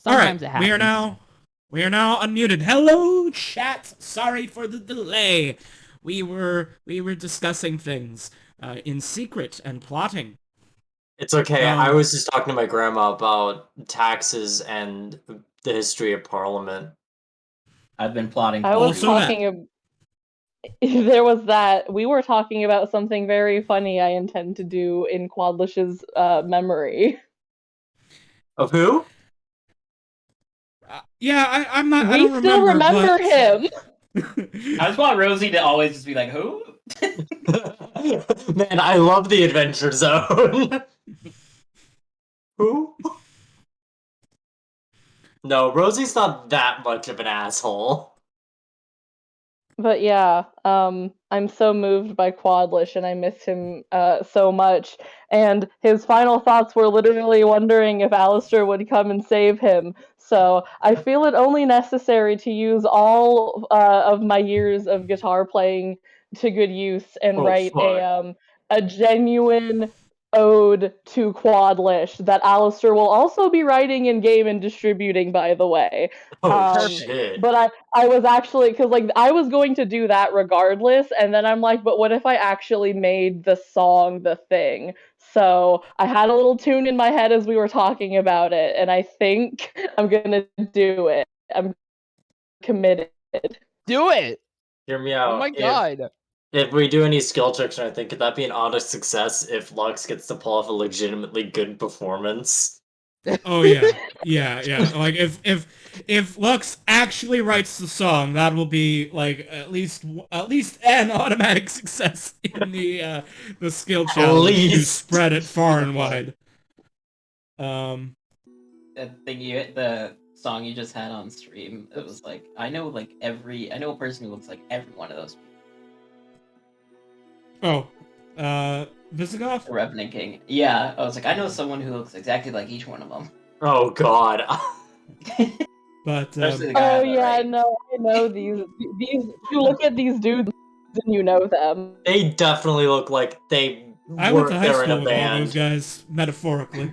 Sometimes Alright, it happens. we are now unmuted. Hello, chat. Sorry for the delay. We were discussing things in secret and plotting. It's okay. I Um, was just talking to my grandma about taxes and the history of Parliament. I've been plotting I for was Also that. talking. There was that. We were talking about something very funny I intend to do in Quadlish's memory. Of who? Yeah, I'm not. I We don't still remember, remember but him. I just want Rosie to always just be like, who? Man, I love the Adventure Zone. Who? No, Rosie's not that much of an asshole. But yeah, I'm so moved by Quadlish, and I miss him so much. And his final thoughts were literally wondering if Alistair would come and save him. So I feel it only necessary to use all of my years of guitar playing to good use and Oh, write fuck. a genuine ode to Quadlish that Alistair will also be writing in game and distributing, by the way. Oh, Um, Perfect. shit. but I was actually, because like I was going to do that regardless, and then I'm like, but what if I actually made the song the thing? So I had a little tune in my head as we were talking about it, and I think I'm gonna do it. I'm committed. Do it! Hear me Oh out. my god. If we do any skill checks or anything, could that be an honest success if Lux gets to pull off a legitimately good performance? oh yeah, yeah. Like if Lux actually writes the song, that will be like at least an automatic success in the skill challenge to least. spread it far and wide. The song you just had on stream, it was like, I know a person who looks like every one of those Oh, Visigoth? Revenant King. Yeah, I was like, I know someone who looks exactly like each one of them. Oh, God. But Especially the guy Oh on the yeah, right. no, I know these. You look at these dudes and you know them. They definitely look like they I went to were high there in school a with all those band. guys, metaphorically.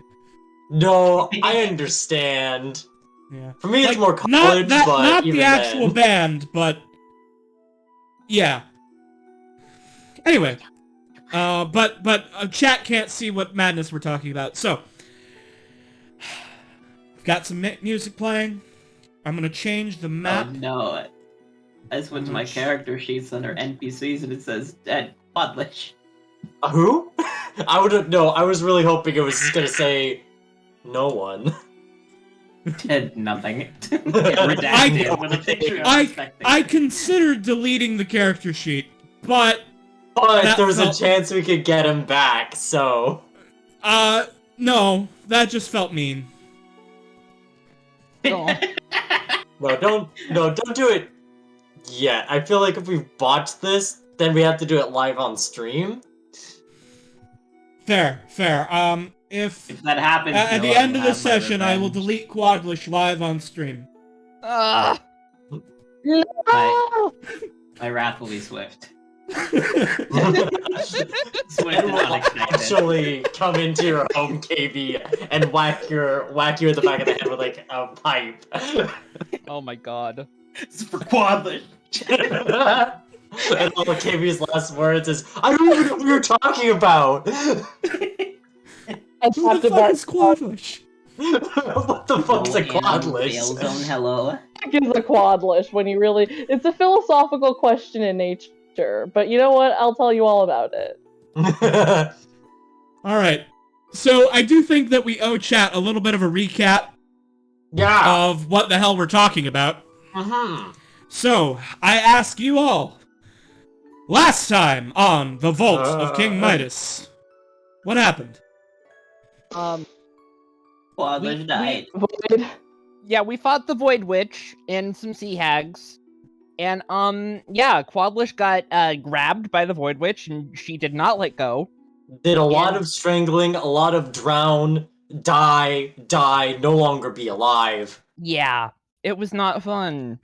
No, I understand. Yeah. For me, it's Like, more college, but not even the actual then. band, but yeah. Anyway, but chat can't see what madness we're talking about. So, we've got some music playing. I'm gonna change the Oh map. no. I just went to my character sheets under NPCs and it says dead Podlish. Who? I would have. No, I was really hoping it was just gonna say no one. Dead nothing. I- Redacted with a picture of expecting. I considered deleting the character sheet, but But that there was a felt- chance we could get him back, so. no, that just felt mean. Oh. No, don't do it yet. I feel like if we botch this, then we have to do it live on stream. Fair. If If that happens, at the Noah end will of the have my session, I will revenge. delete Quadlish live on stream. Ah. No! My wrath will be swift. And Swift and will unexpected. actually come into your home, KB, and whack you in the back of the head with like a pipe. Oh my god. It's for Quadlish. And all of KB's last words is, "I don't even know what you're talking about." I Who have the to fuck bet is Quadlish? What the fuck's a Fail quadlish? zone, hello. is a Quadlish when you really. It's a philosophical question in nature, but you know what? I'll tell you all about it. Alright. So, I do think that we owe chat a little bit of a recap Yeah. of what the hell we're talking about. Mm-hmm. So, I ask you all, last time on The Vault of King Midas, what happened? Quadlish died. Void. Yeah, we fought the Void Witch and some Sea Hags. And, yeah, Quadlish got, grabbed by the Void Witch, and she did not let go. Did a lot And- of strangling, a lot of drown, die, no longer be alive. Yeah, it was not fun.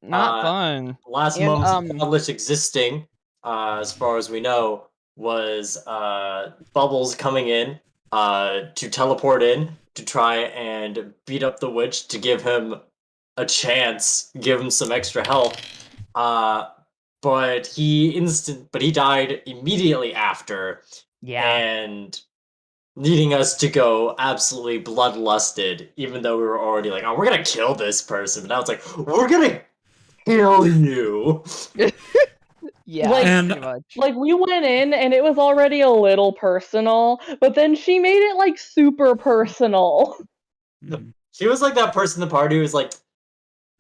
Not fun. Last And, month's quadlish existing, as far as we know, was Bubbles coming in to teleport in to try and beat up the witch to give him a chance, give him some extra health. But he died immediately after, Yeah. and leading us to go absolutely bloodlusted, even though we were already like, oh, we're gonna kill this person. But now it's like, we're gonna kill you. Yeah, Like- And- pretty much. Like, we went in and it was already a little personal, but then she made it, like, super personal. She was like that person in the party who was like,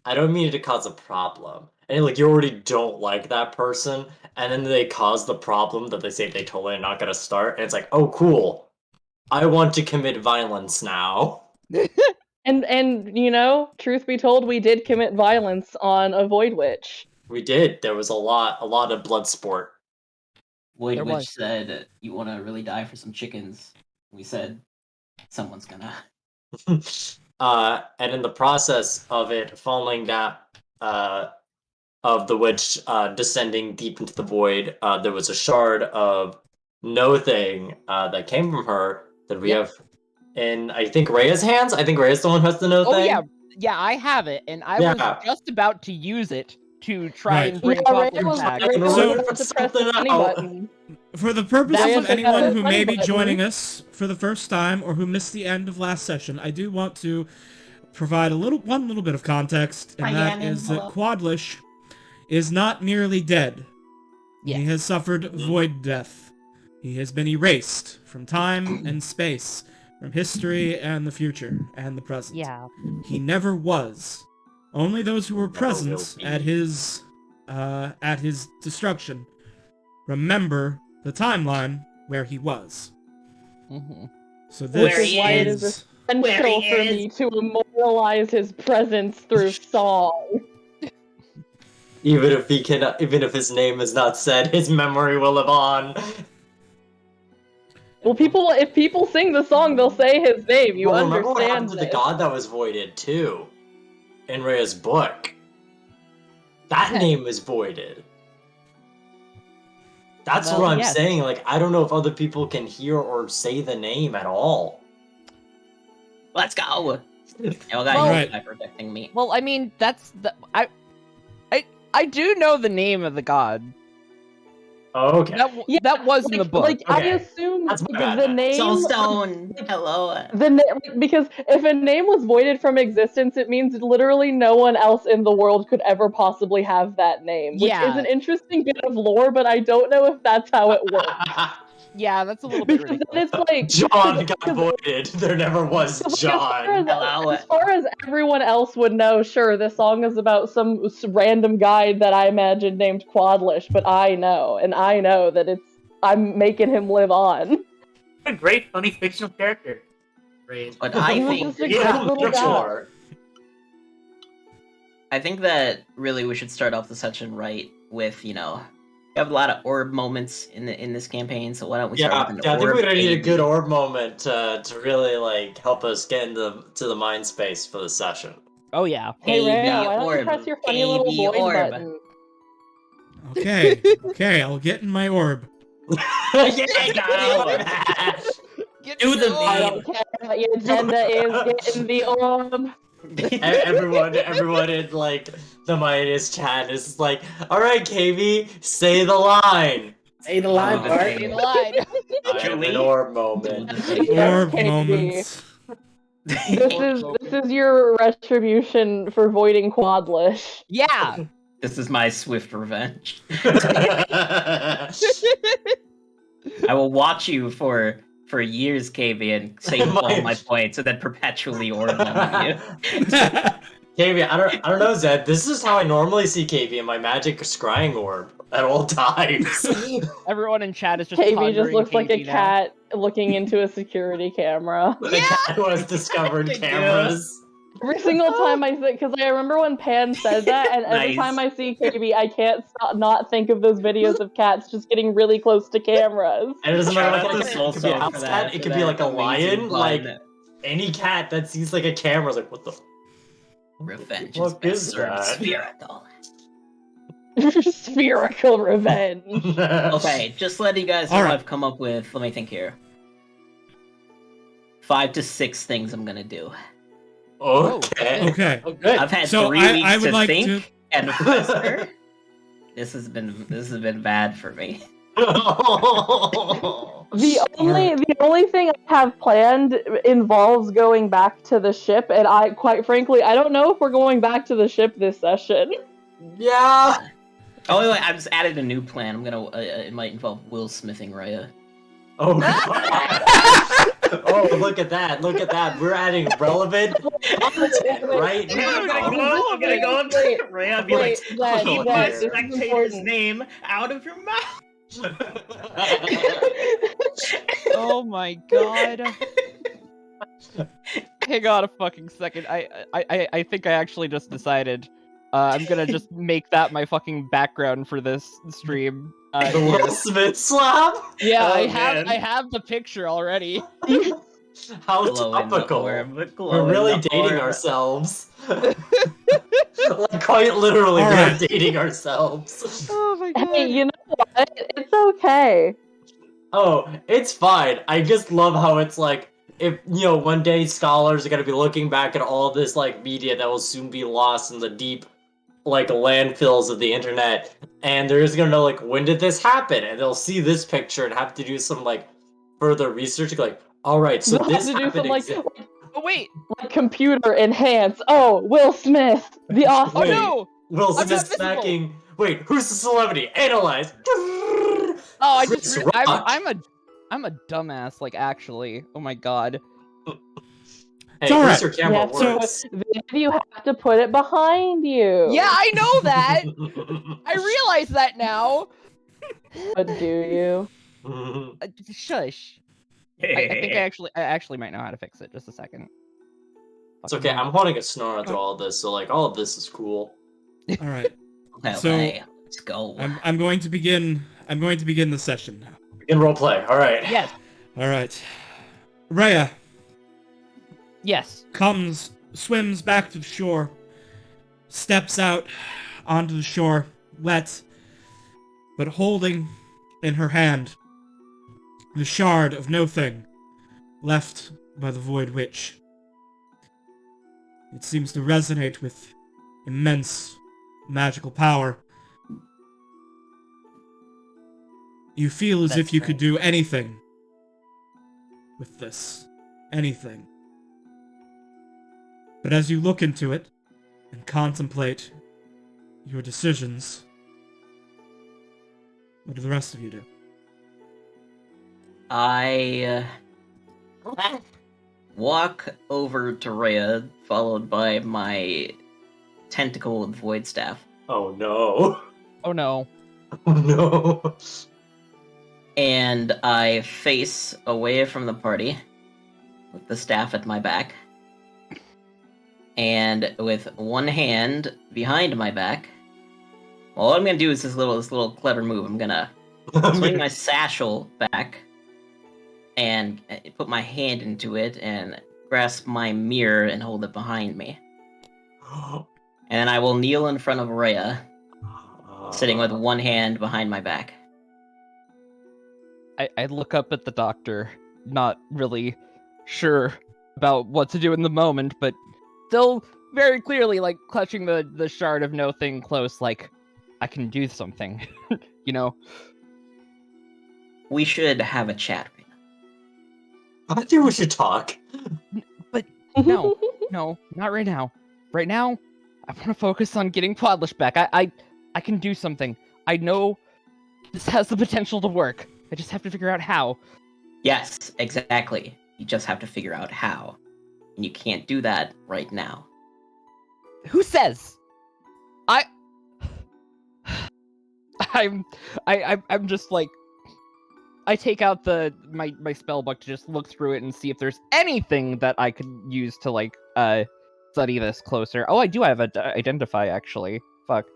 I don't mean it to cause a problem. And like, you already don't like that person, and then they cause the problem that they say they totally are not gonna start, and it's like, oh, cool. I want to commit violence now. And you know, truth be told, we did commit violence on a Void Witch. We did. There was a lot of blood sport. Void There Witch was. said, "You want to really die for some chickens?" We said, "Someone's gonna." And in the process of it falling down, of the witch descending deep into the void, there was a shard of no thing that came from her that we have in, I think, Rhea's hands. I think Rhea's the one who has the no Oh thing. yeah, I have it, and I Yeah. was just about to use it to try Right. and bring Yeah, Rhea Quackle was back. Rhea was So- about to press the Something funny out. button. For the purposes That of was anyone a who funny may be button. joining us for the first time or who missed the end of last session, I do want to provide one little bit of context, and Hi, that Gannon. is that Hello. Quadlish is not merely dead. Yes. He has suffered void death. He has been erased from time and space, from history and the future and the present. Yeah. He never was. Only those who were Never present will be. at his destruction remember the timeline where he was. Mm-hmm. So Where this he why it is... is essential he for is. me to immortalize his presence through song. Even if his name is not said, his memory will live on. Well, if people sing the song, they'll say his name. You Well, remember what happened understand to the this. god that was voided too, in Rhea's book. That name was voided. That's Well, what I'm yes. saying. Like, I don't know if other people can hear or say the name at all. Let's go. Yeah, well, Well- guys, by protecting me. Well, I mean, that's the I do know the name of the god. Oh, okay. That that was in the book. Like, I Okay. assume That's my like, bad the then. name. Soulstone. Hello. Because if a name was voided from existence, it means literally no one else in the world could ever possibly have that name. Which Yeah. is an interesting bit of lore, but I don't know if that's how it works. Yeah, that's a little bit Because ridiculous. then it's like John got 'cause- voided. There never was Because, John. Hello. As far as everyone else would know, sure, this song is about some random guy that I imagine named Quadlish, but I know, and I know that I'm making him live on. What a great, funny fictional character. Great. But I He was think just a Yeah, great little guy. sure. I think that really we should start off the session right with, you know, we have a lot of orb moments in this campaign, so why don't we start Yeah, with an yeah, I think orb we're gonna need a baby? good orb moment to really like help us get into the mind space for the session. Oh yeah. Hey Rhea, Baby why don't you orb. press your funny little Baby void orb. button? Okay, I'll get in my orb. Yeah, Get Do the your- I don't care what your agenda is, get in the orb. everyone in like the Midas chat is like, all right, KB, say the line. Say the line, Oh, Bart. okay. Say the line. I have Julie? an orb moment. Orb KB. moments. This is your retribution for voiding Quadlish. Yeah. This is my swift revenge. I will watch you for years, KB, and save all my points, and then perpetually orb moment you. KB, I don't know, Zed. This is how I normally see KB in my magic scrying orb at all times. Everyone in chat is just KB just pondering looks like a KB now. cat looking into a security camera. The cat who has discovered They do. cameras. Every single time I think, because I remember when Pan said that, and every Nice. time I see KB, I can't not think of those videos of cats just getting really close to cameras. And it doesn't matter Shout out what to cat, it could be a Soulstone house for cat, that- it for could be that like a amazing lion, pun. like any cat that sees like a camera is like, what the Revenge What is is best served that? spiritual. Spherical revenge. Okay, just letting you guys know Alright. I've come up with. Let me think here. 5 to 6 things I'm gonna do. Okay. Okay. Okay. I've had So 3 I weeks would to like think, to- and faster. This has been bad for me. The only thing I have planned involves going back to the ship, and I quite frankly I don't know if we're going back to the ship this session. Yeah. Oh wait, I just added a new plan. I'm gonna. It might involve Will smithing Raya. Oh god. Oh, look at that! Look at that! We're adding relevant content right now. I'm gonna go up Wait, to Raya and be wait, like, Zed, keep Zed, my this is spectator's important. name out of your mouth. Oh my god. Hang on a fucking second. I think I actually just decided. I'm gonna just make that my fucking background for this stream. The Here. Will Smith slap. Yeah, Oh, I man. have the picture already. How Glow in the topical. orb, glow We're in really the dating orb. ourselves. Like quite literally, All we right. are dating ourselves. Oh my god. Hey, you know what? It's okay. Oh, it's fine. I just love how it's like, if, one day scholars are gonna be looking back at all this, like, media that will soon be lost in the deep, like, landfills of the internet, and they're just gonna know, like, when did this happen? And they'll see this picture and have to do some, like, further research, like, alright, so They'll this have to do happened some Oh wait. like computer enhance. Oh, Will Smith, the Oh Oscar. Wait. no. Will I'm not Smith visible. smacking... Wait, who's the celebrity? Analyze! Oh, I Chris just Rock. I'm a dumbass. Like actually. Oh my god. Hey, all here's right. your camera Yes, so- works. You have to put it behind you. Yeah, I know that. I realize that now. But do you? Shush. I think I actually might know how to fix it. Just a second. It's okay, I'm holding a snore through all of this, so like all of this is cool. All right. Well, So- hey, let's go. I'm going to begin. I'm going to begin the session now. In roleplay, alright. Yes. All right. Raya Yes. swims back to the shore, steps out onto the shore, wet, but holding in her hand the shard of no thing left by the Void Witch. It seems to resonate with immense magical power. You feel as if That's you could right. do anything with this. Anything. But as you look into it and contemplate your decisions, what do the rest of you do? I walk over to Rhea, followed by my tentacled void staff, Oh no. Oh no. Oh no. and I face away from the party with the staff at my back. And with one hand behind my back, all I'm gonna do is this little clever move. I'm gonna swing my satchel back and put my hand into it and grasp my mirror and hold it behind me. And I will kneel in front of Rhea, sitting with one hand behind my back. I look up at the doctor, not really sure about what to do in the moment, but still very clearly like clutching the shard of no thing close, like I can do something. You know? We should have a chat. I think we should talk. No, no, not right now. Right now, I want to focus on getting Podlish back. I can do something. I know this has the potential to work. I just have to figure out how. Yes, exactly. You just have to figure out how. And you can't do that right now. Who says? I'm just like, I take out my spell book to just look through it and see if there's anything that I could use to like study this closer. Oh, I do have a identify actually. Fuck,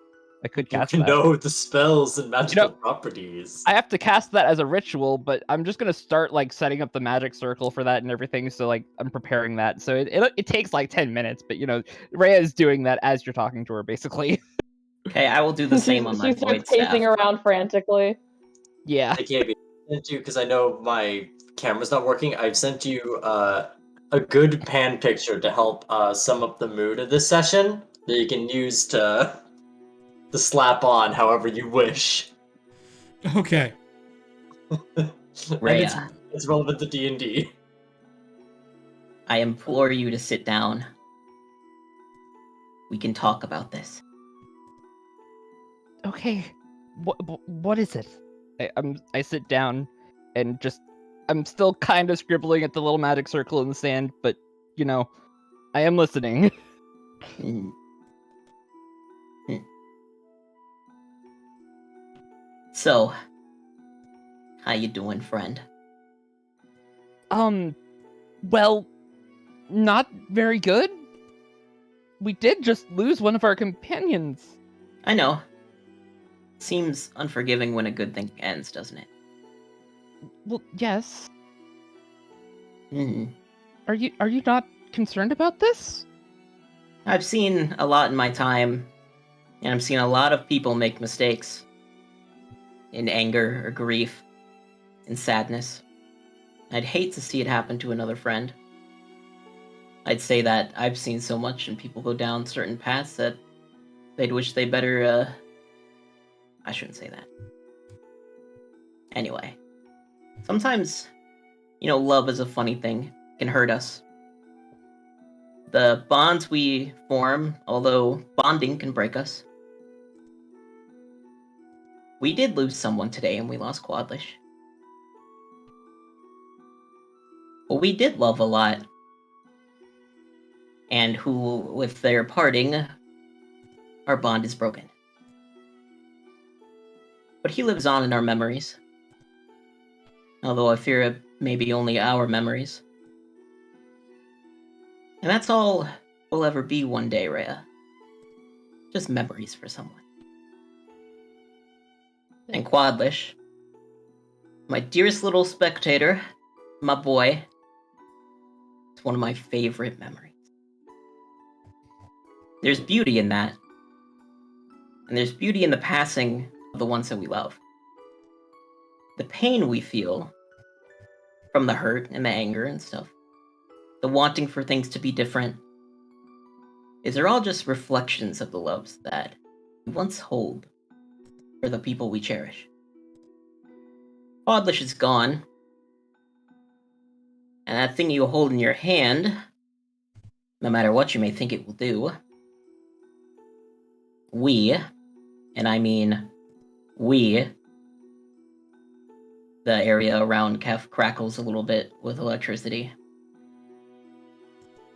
I could You cast can that. know the spells and magical properties. I have to cast that as a ritual, but I'm just gonna start like setting up the magic circle for that and everything. So like I'm preparing that. So it takes like 10 minutes, but you know, Rhea is doing that as you're talking to her, basically. Okay, I will do the same on my She starts void staff. pacing around frantically. Yeah. Hey, KB, I sent you, because I know my camera's not working, I've sent you a good pan picture to help sum up the mood of this session that you can use to slap on however you wish. Okay. And Rhea, it's relevant to D&D. I implore you to sit down. We can talk about this. Okay, what is it? I sit down, and I'm still kind of scribbling at the little magic circle in the sand, but you know, I am listening. Hmm. So, how you doing, friend? Well, not very good. We did just lose one of our companions. I know. Seems unforgiving when a good thing ends, doesn't it? Well, yes. Hmm. Are you not concerned about this? I've seen a lot in my time, and I've seen a lot of people make mistakes. In anger or grief, in sadness. I'd hate to see it happen to another friend. I'd say that I've seen so much and people go down certain paths that they'd wish they better, I shouldn't say that. Anyway. Sometimes, love is a funny thing. It can hurt us. The bonds we form, although bonding can break us. We did lose someone today and we lost Quadlish. But we did love a lot. And who, with their parting, our bond is broken. But he lives on in our memories. Although I fear it may be only our memories. And that's all we'll ever be one day, Rhea. Just memories for someone. And Quadlish, my dearest little spectator, my boy, it's one of my favorite memories. There's beauty in that. And there's beauty in the passing of the ones that we love. The pain we feel from the hurt and the anger and stuff, the wanting for things to be different, they're all just reflections of the loves that we once hold for the people we cherish. Quadlish is gone, and that thing you hold in your hand, no matter what you may think it will do, we, and I mean we, the area around Kef crackles a little bit with electricity.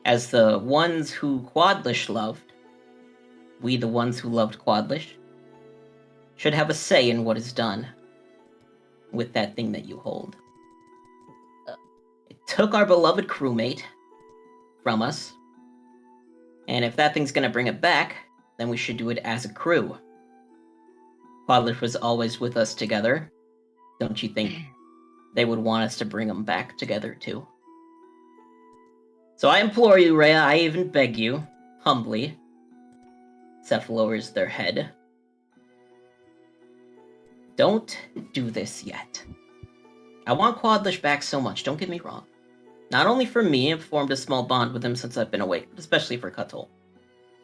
As the ones who Quadlish loved, we the ones who loved Quadlish, should have a say in what is done with that thing that you hold. It took our beloved crewmate from us, and if that thing's gonna bring it back, then we should do it as a crew. Quadlish was always with us together. Don't you think they would want us to bring them back together too? So I implore you, Rhea, I even beg you, humbly. Seth lowers their head. Don't do this yet. I want Quadlish back so much, don't get me wrong. Not only for me, I've formed a small bond with him since I've been awake, but especially for Cuttle.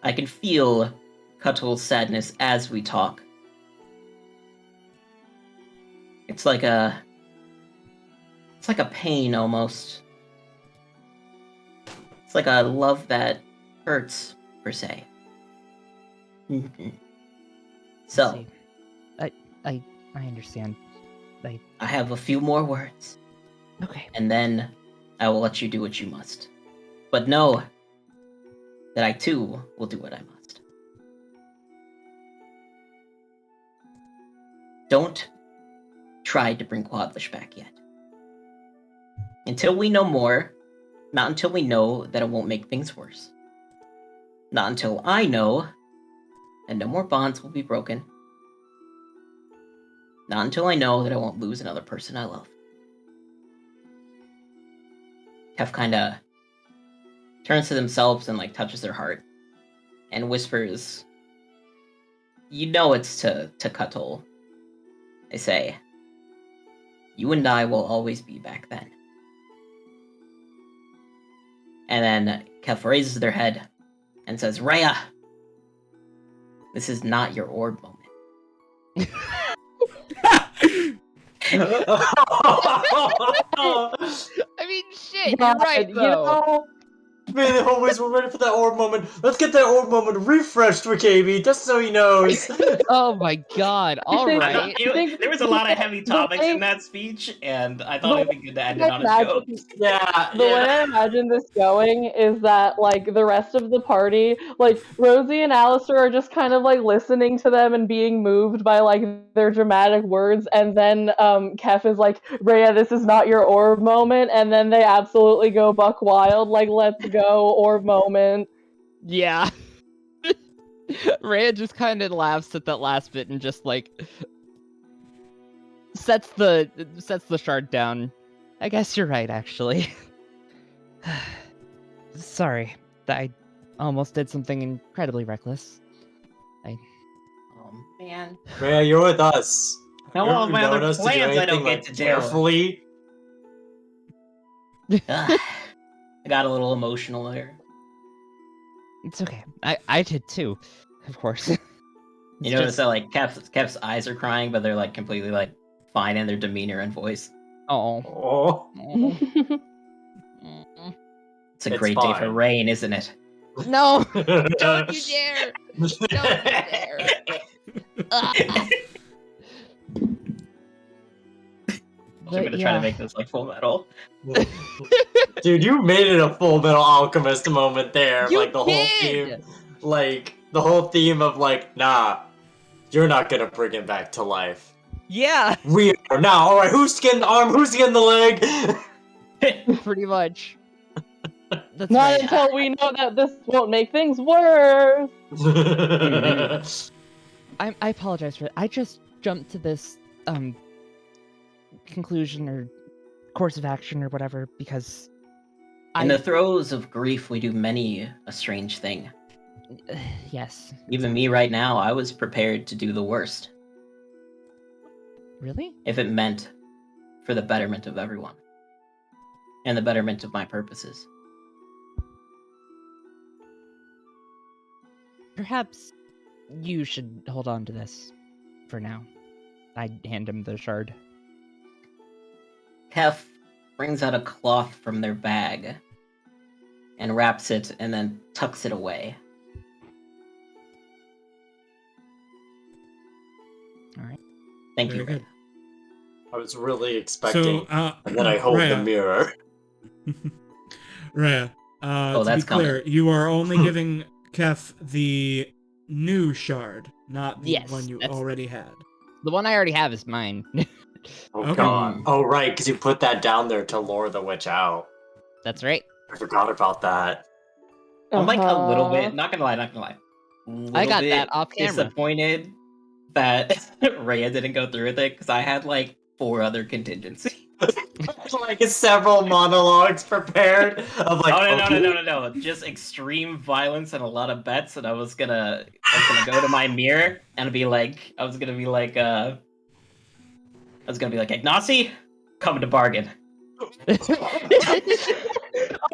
I can feel Cuttle's sadness as we talk. It's like a pain almost. It's like a love that hurts, per se. So, I understand. I have a few more words. Okay. And then I will let you do what you must. But know that I too will do what I must. Don't try to bring Quadlish back yet. Until we know more, not until we know that it won't make things worse. Not until I know that no more bonds will be broken. Not until I know that I won't lose another person I love. Kef kinda turns to themselves and touches their heart and whispers, you know it's to Cuttle. They say, you and I will always be back then. And then Kef raises their head and says, Rhea, this is not your orb moment. I mean, shit, you're right, You though. know, Man, the homies were ready for that orb moment. Let's get that orb moment refreshed for KB, just so he knows. Oh my god, alright. There was a lot of heavy topics in that speech, and I thought it would be good to end it on a joke. Yeah, the way I imagine this going is that, like, the rest of the party, like, Rosie and Alistair are just kind of, like, listening to them and being moved by, like, their dramatic words, and then, Kef is like, Rhea, this is not your orb moment, and then they absolutely go buck wild, like, let's go, orb moment. Yeah. Rhea just kind of laughs at that last bit and just, like, sets the shard down. I guess you're right, actually. Sorry, I almost did something incredibly reckless. Oh, man. Rhea, you're with us. Now You're all of my other us to do plans I don't anything, get like, to do. carefully. I got a little emotional there. It's okay. I did too, of course. You notice that, like, Kef's eyes are crying, but they're, like, completely, like, fine in their demeanor and voice. Oh. Oh. It's a It's great day for fine. rain, isn't it? No! Don't you dare! Don't you dare! Ah. I'm gonna try to make this, like, Full Metal. Dude, you made it a Full Metal Alchemist moment there. You like the whole did! theme, like the whole theme of like, nah, you're not gonna bring him back to life. Yeah, We are now. All right, who's getting the arm? Who's getting the leg? pretty much. That's Not right. until we know that this won't make things worse. I apologize for that. I just jumped to this conclusion or course of action or whatever because In the throes of grief, we do many a strange thing. yes. Even me right now, I was prepared to do the worst, Really? if it meant for the betterment of everyone. And the betterment of my purposes. Perhaps you should hold on to this for now. I hand him the shard. Kef brings out a cloth from their bag and wraps it and then tucks it away. All right. Thank you, Very Ray. I was really expecting, So, and then I hold the Rhea, mirror. Rhea, to be that's clear, you are only giving Kef the new shard, not the Yes, one you that's- already had. The one I already have is mine. Oh Okay. god. Oh right, because you put that down there to lure the witch out. That's right. I forgot about that. I'm like a little Uh-huh. bit, not gonna lie. I got Little that bit off camera. disappointed that Rhea didn't go through with it because I had like 4 other contingencies. Like several monologues prepared of like. Oh okay. no! Just extreme violence and a lot of bets, and I was gonna go to my mirror and be like, I was gonna be like, Ignacy, come to bargain.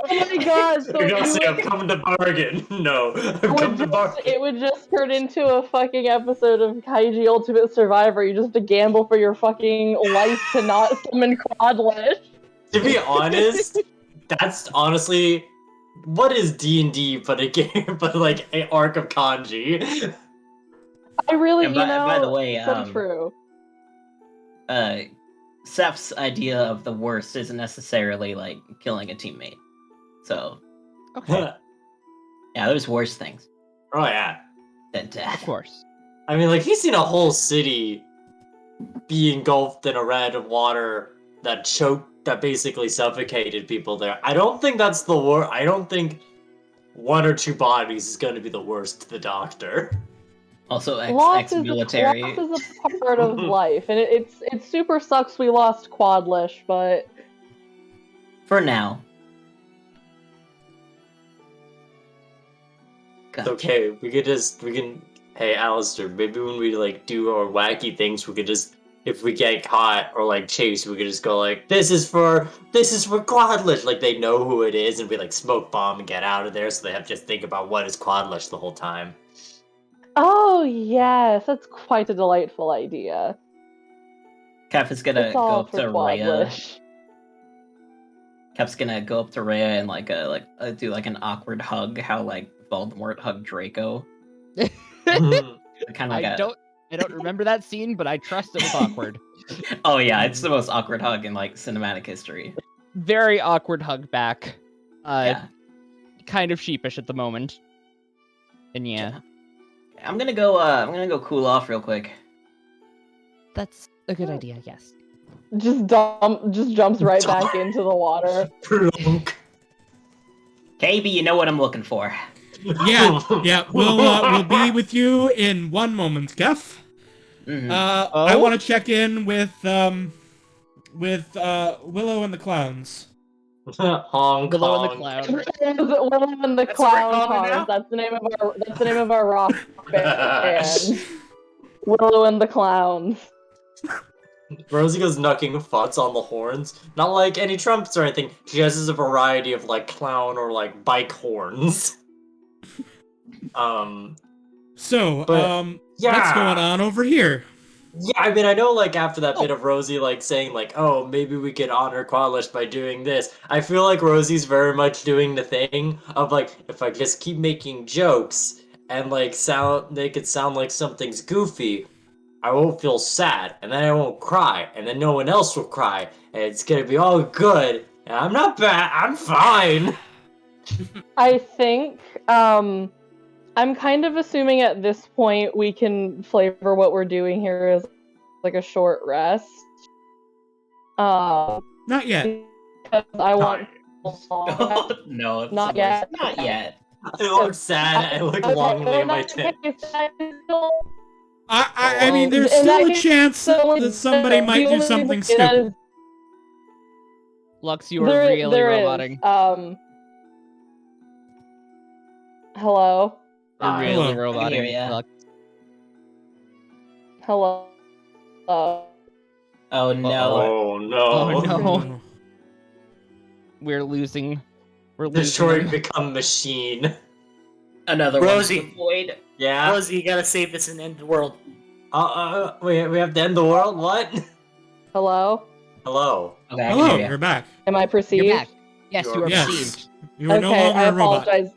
Oh my god, so You're gonna you say I'm would- coming to bargain. No, I'm coming to bargain. it would just turn into a fucking episode of Kaiji Ultimate Survivor. You just have to gamble for your fucking life to not summon Quadlish. To be honest, that's honestly what is D&D but a game, but like an arc of kanji. I really, And you by- know, by the way, so true. Seth's idea of the worst isn't necessarily like killing a teammate. So Okay. yeah, there's worse things Oh yeah. than Of death. course. I mean, like he's seen a whole city be engulfed in a red of water that basically suffocated people there. I don't think that's the worst. I don't think 1 or 2 bodies is going to be the worst to the doctor. Also, Loss ex-military. is a part of life, and it super sucks we lost Quadlish, but For now. It's Gotcha. okay. We can. Hey, Alistair. Maybe when we like do our wacky things, we could just if we get caught or like chased, we could just go like, this is for Quadlish. Like they know who it is, and we like smoke bomb and get out of there, so they have to just think about what is Quadlish the whole time. Oh yes, that's quite a delightful idea. Kef is gonna It's go all up for to Rhea. Quadlish. Kef's gonna go up to Rhea and do like an awkward hug, how like Voldemort hugged Draco. Kind of like I don't remember that scene, but I trust it was awkward. Oh yeah, it's the most awkward hug in like cinematic history. Very awkward hug back. Yeah. Kind of sheepish at the moment. And yeah. I'm gonna go cool off real quick. That's a good idea, yes. Just jumps right back into the water. KB, you know what I'm looking for. Yeah. We'll be with you in one moment, Kef. Mhm. I want to check in with Willow and the Clowns. Honk, Willow and the honk. Clown. Willow and the That's what we're Clown calling it now? Cars. That's the name of our rock band. Willow and the Clowns. Rosie goes knucking futz on the horns. Not like any trumpets or anything. She has a variety of like clown or like bike horns. So, yeah. what's going on over here? Yeah, I mean, I know, like, after that bit of Rosie, like, saying, like, oh, maybe we could honor Quadlish by doing this, I feel like Rosie's very much doing the thing of, like, if I just keep making jokes and, like, make it sound like something's goofy, I won't feel sad, and then I won't cry, and then no one else will cry, and it's gonna be all good, and I'm not bad, I'm fine! I think, I'm kind of assuming at this point we can flavor what we're doing here as like a short rest. Not yet. Because I want No, it's Not the worst. yet. Not yet. I look sad, I look longingly in my tent. I mean, there's And still I a think chance so, that somebody the might do only something thing that stupid. is- Lux, you are there really is, roboting. hello? You're Hi. really I can hear roboting. ya. Lux. Hello? Oh no. Oh no. Oh no. Oh. We're losing. We're losing. Detroit him. become machine. Another Rosie. one. Void. Yeah? Rosie, you gotta save this and end the world. We have to end the world? What? Hello? Hello. Okay, I can Hello, hear ya. you're back. Am I perceived? You're back. Yes, you are Yes. perceived. You are no Okay, longer I a robot. apologize.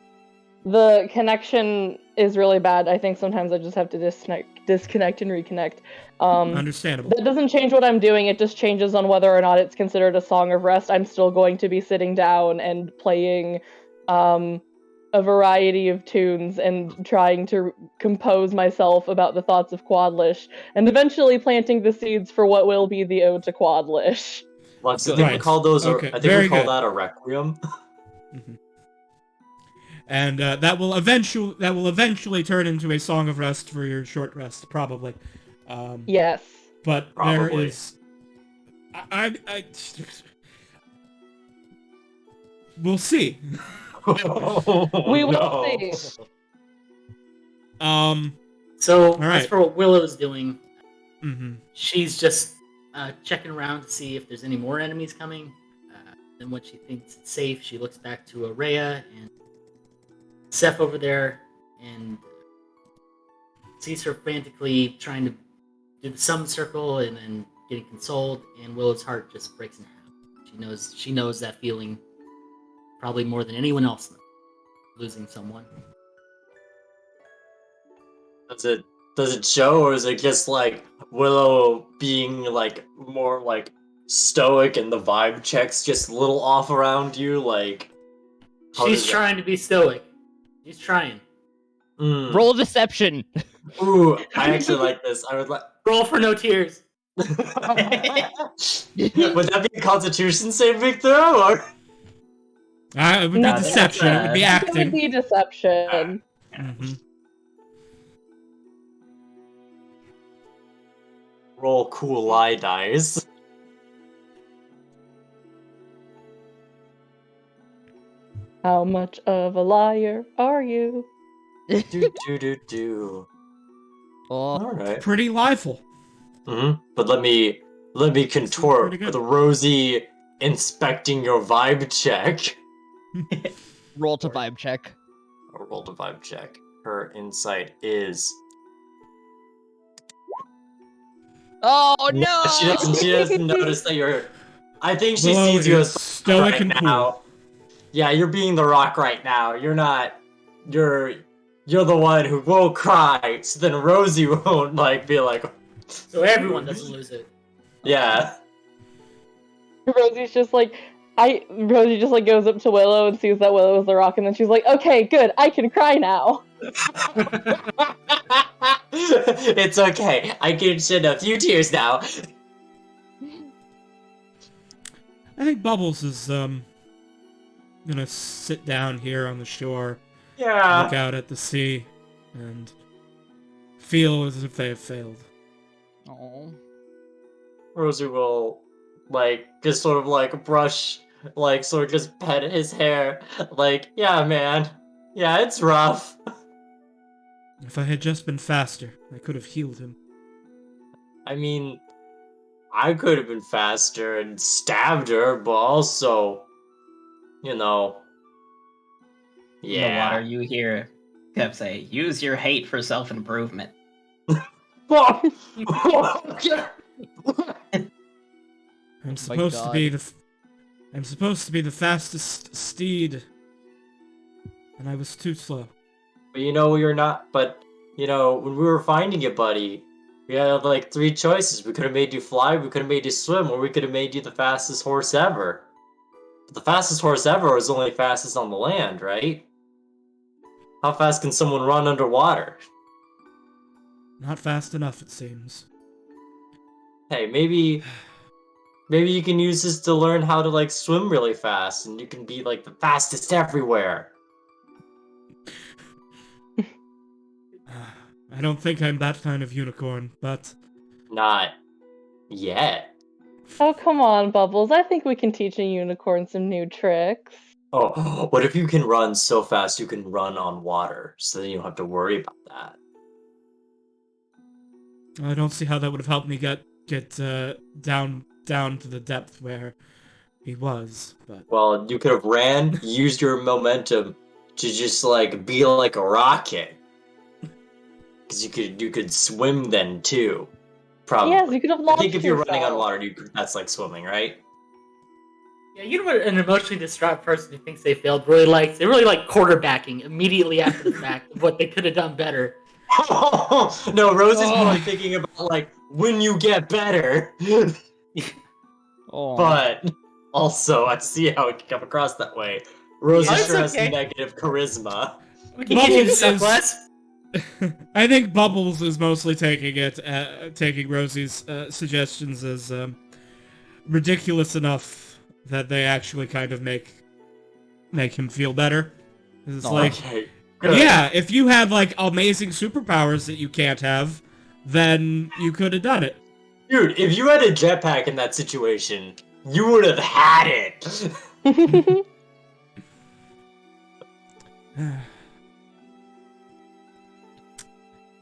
The connection is really bad. I think sometimes I just have to disconnect and reconnect. Understandable. That doesn't change what I'm doing, it just changes on whether or not it's considered a song of rest. I'm still going to be sitting down and playing a variety of tunes and trying to compose myself about the thoughts of Quadlish, and eventually planting the seeds for what will be the ode to Quadlish. Lux, I think we Right. call those Okay, I think very we call good. that a requiem. And that will eventually turn into a song of rest for your short rest, probably. Yes. But Probably. there is, I we'll see. We will No. see. So, right. as for what Willow's doing, Mhm. she's just checking around to see if there's any more enemies coming. Then when she thinks it's safe, she looks back to Araya and Seth over there and sees her frantically trying to do the summon circle and then getting consoled, and Willow's heart just breaks in half. She knows that feeling probably more than anyone else knows, losing someone. Does it show, or is it just like Willow being like more like stoic and the vibe checks just a little off around you? Like how She's does that- trying to be stoic. She's trying. Roll deception. Ooh, I actually like this. I would like. Roll for no tears. Would that be a Constitution saving throw? Or? It would be No, deception. It would be It would acting. be deception. Mhm. Roll cool eye dice. How much of a liar are you? Do. Oh, All right. Pretty lively. But let me contort pretty with good. Rosie inspecting your vibe check. Roll to vibe check. Or roll to vibe check. Her insight is. Oh No, no! she doesn't. She doesn't notice that you're. I think she Willow sees you is as stoic right and cool. now. Yeah, you're being the rock right now. You're not. You're the one who won't cry. So then Rosie won't be like. So everyone doesn't lose it. Yeah. Rosie's just like, Rosie just like goes up to Willow and sees that Willow is the rock, and then she's like, okay, good, I can cry now. It's okay. I can shed a few tears now. I think Bubbles is gonna sit down here on the shore, look Yeah. out at the sea, and feel as if they have failed. Oh. Rosie will, just sort of, brush, sort of just pet his hair. Yeah, man. Yeah, it's rough. If I had just been faster, I could have healed him. I mean, I could have been faster and stabbed her, but also, In the yeah. water, you hear Kev say, "Use your hate for self-improvement." I'm supposed to God. be I'm supposed to be the fastest steed, and I was too slow. But you're not. But, when we were finding you, buddy, we had, 3 choices. We could have made you fly, we could have made you swim, or we could have made you the fastest horse ever. But the fastest horse ever is only fastest on the land, right? How fast can someone run underwater? Not fast enough, it seems. Hey, maybe you can use this to learn how to, swim really fast, and you can be, the fastest everywhere. I don't think I'm that kind of unicorn, but Not yet. Oh, come on, Bubbles. I think we can teach a unicorn some new tricks. Oh, what if you can run so fast you can run on water, so then you don't have to worry about that? I don't see how that would have helped me get down to the depth where he was. But Well, you could have used your momentum to just be like a rocket. Because you could swim then too. Probably. Yes, you could have I launched think if you're running on yourself. water, that's like swimming, right? Yeah, you know what an emotionally distraught person who thinks they failed really likes? They really like quarterbacking immediately after the fact of what they could have done better. No, Rosie's more thinking about when you get better. Oh. But also, I see how it can come across that way. Rosie Yeah, sure it's has okay. negative charisma. We can get you Bubbles stuff is- less. I think Bubbles is mostly taking Rosie's suggestions as ridiculous enough that they actually kind of make him feel better. 'Cause it's Okay, good. yeah, if you had amazing superpowers that you can't have, then you could have done it. Dude, if you had a jetpack in that situation, you would have had it.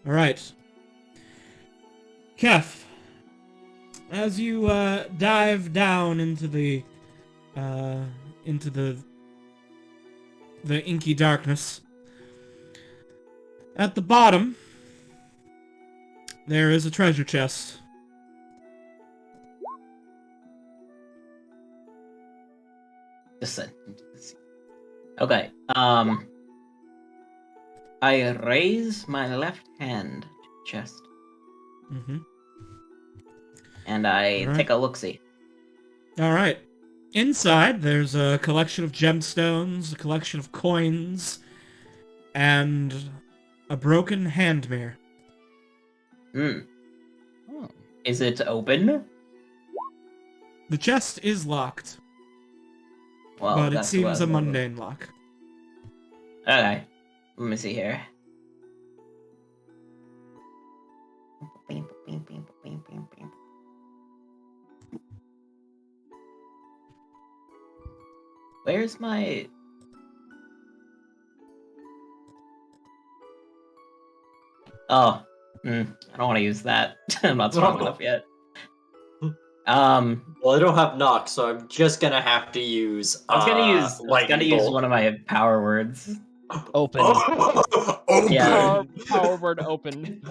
All right, Kef. As you dive down into the inky darkness, at the bottom there is a treasure chest. Listen. Okay. I raise my left hand to the chest, Mm-hmm. and I Alright. take a look-see. All right. Inside, there's a collection of gemstones, a collection of coins, and a broken hand mirror. Hmm. Oh. Is it open? The chest is locked, Well, but it that's what I seems was a wondering. mundane lock. Okay. Let me see here. Where's my... Oh, I don't want to use that. I'm not strong enough yet. Well, I don't have knock, so I'm just gonna have to use. I was gonna use one of my power words. Open. Open. Yeah. Power word open.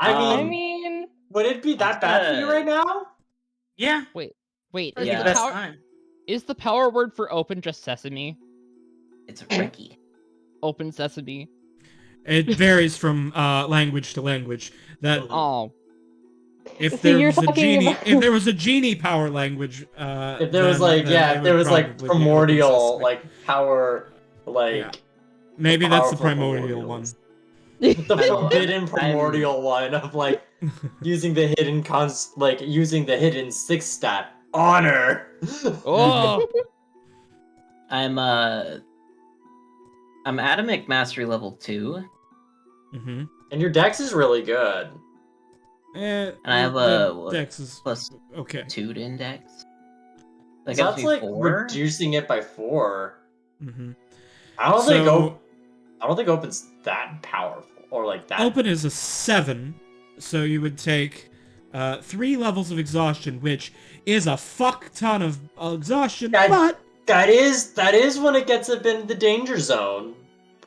I mean, mean, would it be that bad for you right now? Yeah. Wait, Probably Yeah. the best time. is the power word for open just sesame? It's Ricky. Open sesame. It varies from language to language. That Oh, if See, there you're was a talking genie, about- if there was a genie power language, If there was like, then it if there would was like probably be Open primordial, Sesame. like power, like Yeah. Maybe that's the powerful primordial one. the I'm- forbidden primordial one of like using the hidden using the hidden 6 stat honor. oh, I'm Atomic Mastery level 2, Mm-hmm. And your dex is really good. And I have the dex is plus okay. 2 to index. That So gives that's me like 4. reducing it by 4. Mm-hmm. I don't So think open's that powerful or like that. open is a 7, so you would take 3 levels of exhaustion, which is a fuck ton of exhaustion, but That is when it gets up in the danger zone.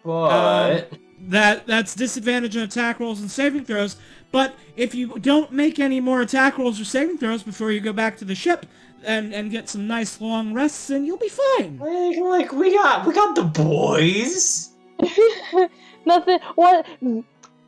But that's disadvantage on attack rolls and saving throws. But if you don't make any more attack rolls or saving throws before you go back to the ship and get some nice long rests, then you'll be fine. like we got the boys. nothing.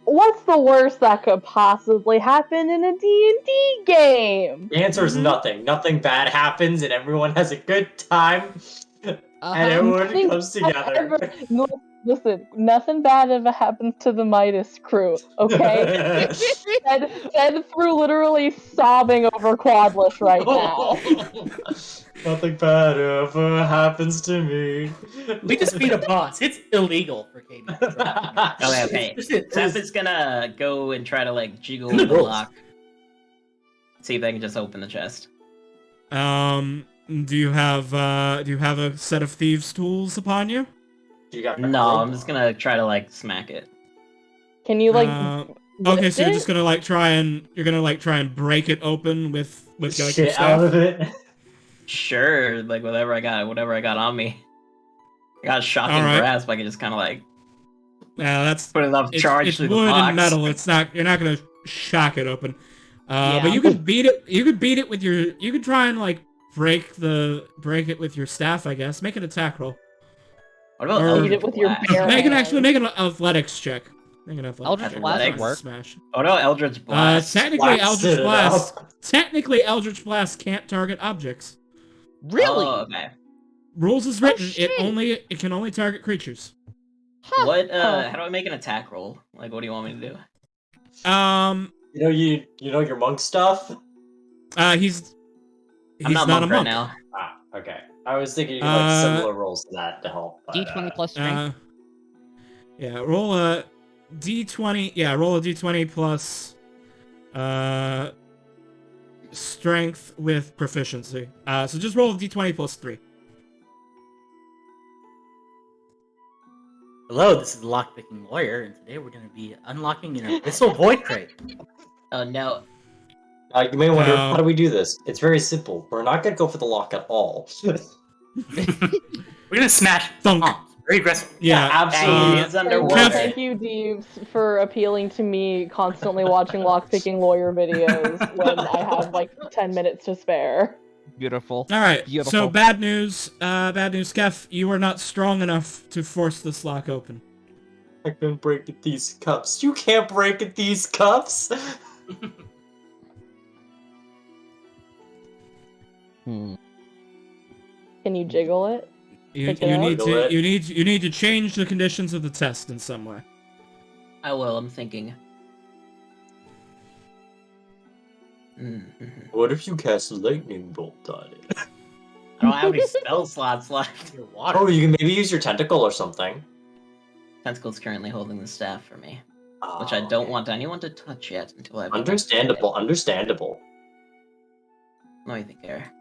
What's the worst that could possibly happen in a D&D game? The answer is nothing. Nothing bad happens, and everyone has a good time, and everyone Nothing comes bad together. No, listen, nothing bad ever happens to the Midas crew, okay? Zed through literally sobbing over Quadlish right now. Nothing bad ever happens to me. We just beat a boss. It's illegal for Katie. Okay. Seth is gonna go and try to like jiggle the rules. lock. See if I can just open the chest. Do you have a set of thieves' tools upon you? You got No, I'm just gonna try to like smack it. Can you like Okay, lift so you're it? just gonna try and break it open with like your shit staff? out of it. Sure, like whatever I got on me. I got a shocking Alright. grasp. I can just kind of like Yeah, that's put enough charge it's through wood the box. and metal. You're not gonna shock it open. Yeah. But you could beat it. You could beat it with your. You could try and like break it with your staff. I guess. Make an attack roll. What about Or- Eldritch Beat it with your Blast? bare Make an hands. athletics check. Make an Eldritch check. Blast would Athletics? work. Smash. What about Eldritch Blast? Technically, Blasted it up. Eldritch Blast can't target objects. Really? Oh, okay. Rules is written. shit. It can only target creatures. Huh. What? Huh. How do I make an attack roll? Like, what do you want me to do? You know your monk stuff. He's I'm not not monk a right monk. now. Ah, okay. I was thinking you could like similar rolls to that to help. But, D20 plus strength. Yeah, roll a d20. Yeah, roll a d20 plus strength with proficiency. So just roll a d20 plus 3. Hello, this is the Lockpicking Lawyer, and today we're going to be unlocking an Abyssal Void Crate. Oh no. you may wonder how do we do this? It's very simple. We're not gonna go for the lock at all. We're going to smash Thunk. bombs very aggressively. Yeah, absolutely. It's Thank underwater. you, Deeves, for appealing to me constantly watching lockpicking lawyer videos when I have like 10 minutes to spare. Beautiful. All right. Beautiful. So bad news, Kev. You are not strong enough to force this lock open. I can break at these cups. You can't break at these cups. Hmm. Can you jiggle it? You Pick it up? need to change the conditions of the test in some way. I will. I'm thinking. What if you cast a lightning bolt on it? I don't have any spell slots left. Your water. Oh, you can maybe use your tentacle or something. Tentacle's currently holding the staff for me, which I don't want anyone to touch yet until I've. Understandable. Understandable. Let me think here.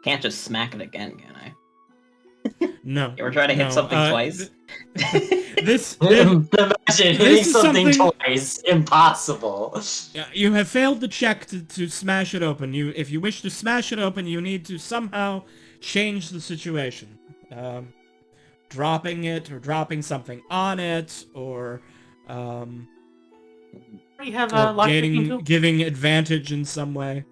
Can't just smack it again, can I? No. You ever try to hit no, something twice? This Imagine hitting this is something something- twice. Impossible. you have failed the check to smash it open. If you wish to smash it open, you need to somehow change the situation. Dropping it or dropping something on it or We have or a lockpicking tool. giving advantage in some way.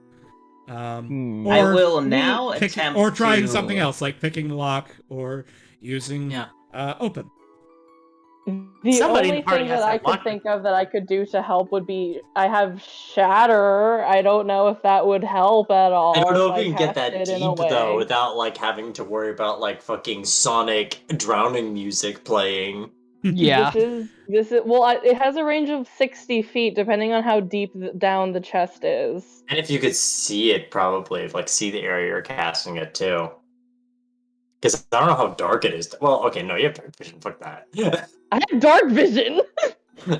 Hmm. I Or will now pick- attempt or trying to... something else like picking the lock or using Yeah. open. The Somebody in only the party thing has that to I have could lockpick. think of that I could do to help would be I have Shatter. I don't know if that would help at all. I don't know if I you can get cast that it in a deep though way. without like having to worry about like fucking Sonic drowning music playing. Yeah. This is well. It has a range of 60 feet, depending on how deep down the chest is. And if you could see it, probably like see the area you're casting it too. Because I don't know how dark it is. Well, okay, no, you have dark vision. Fuck that. I have dark vision.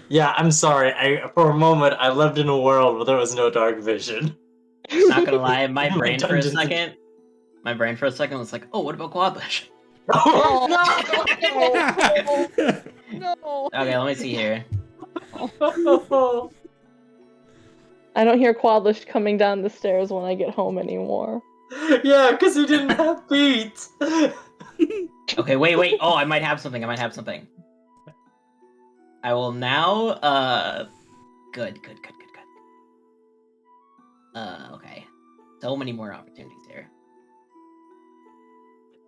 Yeah, I'm sorry. For a moment I lived in a world where there was no dark vision. Not gonna lie, my My brain for a Dungeons and- second... My brain for a second was like, oh, what about Quadlish? Oh, No. Okay, let me see here. I don't hear Quadlish coming down the stairs when I get home anymore. yeah, because he didn't have feet. Okay, wait. Oh, I might have something. I will now, Good. Okay. So many more opportunities here.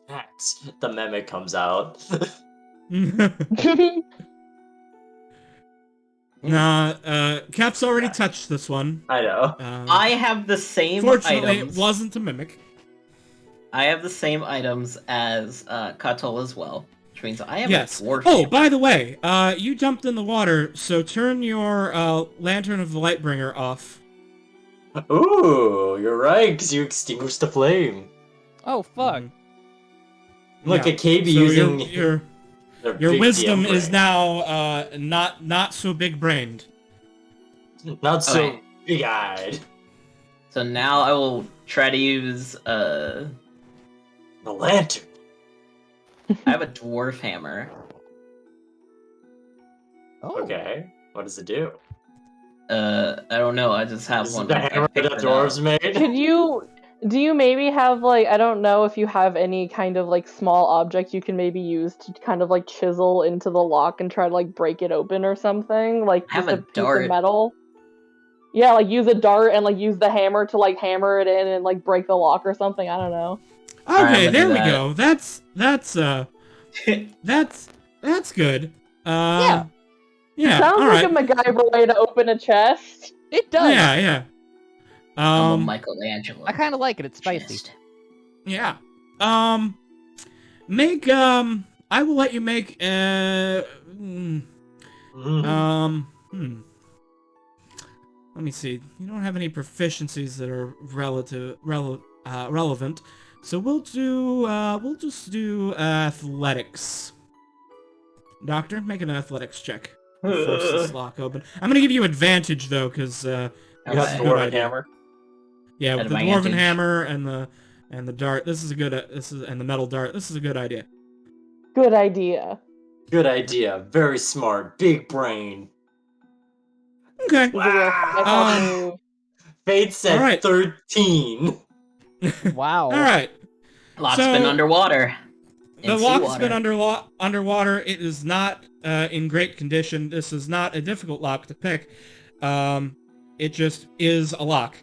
Max, the mimic comes out. Nah, Cap's already touched this one. I know. I have the same Fortunately, items. it wasn't a mimic. I have the same items as Katol as well, which means I have Yes. a dwarf. Oh, hammer. by the way, you jumped in the water, so turn your Lantern of the Lightbringer off. Ooh, you're right, because you extinguished the flame. Oh fuck. Mhm. Look Yeah, at KB so using your their big wisdom DM is brain. now not so big brained. Not so Okay. big-eyed. So now I will try to use. The lantern. I have a dwarf hammer. Oh. Okay, what does it do? I don't know. I just have Is one. it the I hammer picked that it dwarves up. made? Do you maybe have like I don't know if you have any kind of like small object you can maybe use to kind of like chisel into the lock and try to like break it open or something? Like I have just a piece dart. of metal? Yeah, like use a dart and like use the hammer to like hammer it in and like break the lock or something. I don't know. Alright, I'm Okay, gonna there do we that. go. That's good. Yeah. Yeah. Sounds all like right. a MacGyver way to open a chest. It does. Yeah. I'm a Michelangelo. I kind of like it. It's spicy. Chest. Yeah. Make I will let you make Mhm. let me see. You don't have any proficiencies that are relevant. So we'll just do athletics. Doctor, make an athletics check. Force this lock open. I'm gonna give you advantage though, because You got Okay. That's a the good dwarven idea. hammer. yeah, with the Advantage. dwarven hammer and the dart. And the metal dart. This is a good idea. Good idea. Good idea. Very smart. Big brain. Okay. This is a real Wow. fucking move. Fate said Alright. 13. Wow. All right. Lock's So- been underwater. The In lock's seawater. been underwater. It is not in great condition. This is not a difficult lock to pick. It just is a lock.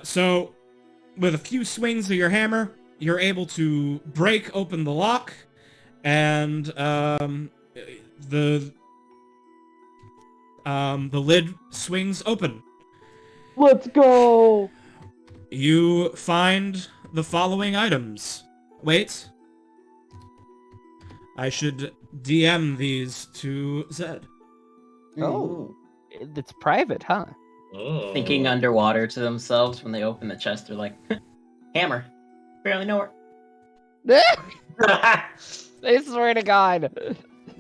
So, with a few swings of your hammer, you're able to break open the lock, and the lid swings open. Let's go. You find the following items. Wait. I should DM these to Zed. Oh. It's private, huh? Thinking underwater to themselves when they open the chest, they're like, hammer. Barely know her. I swear to God.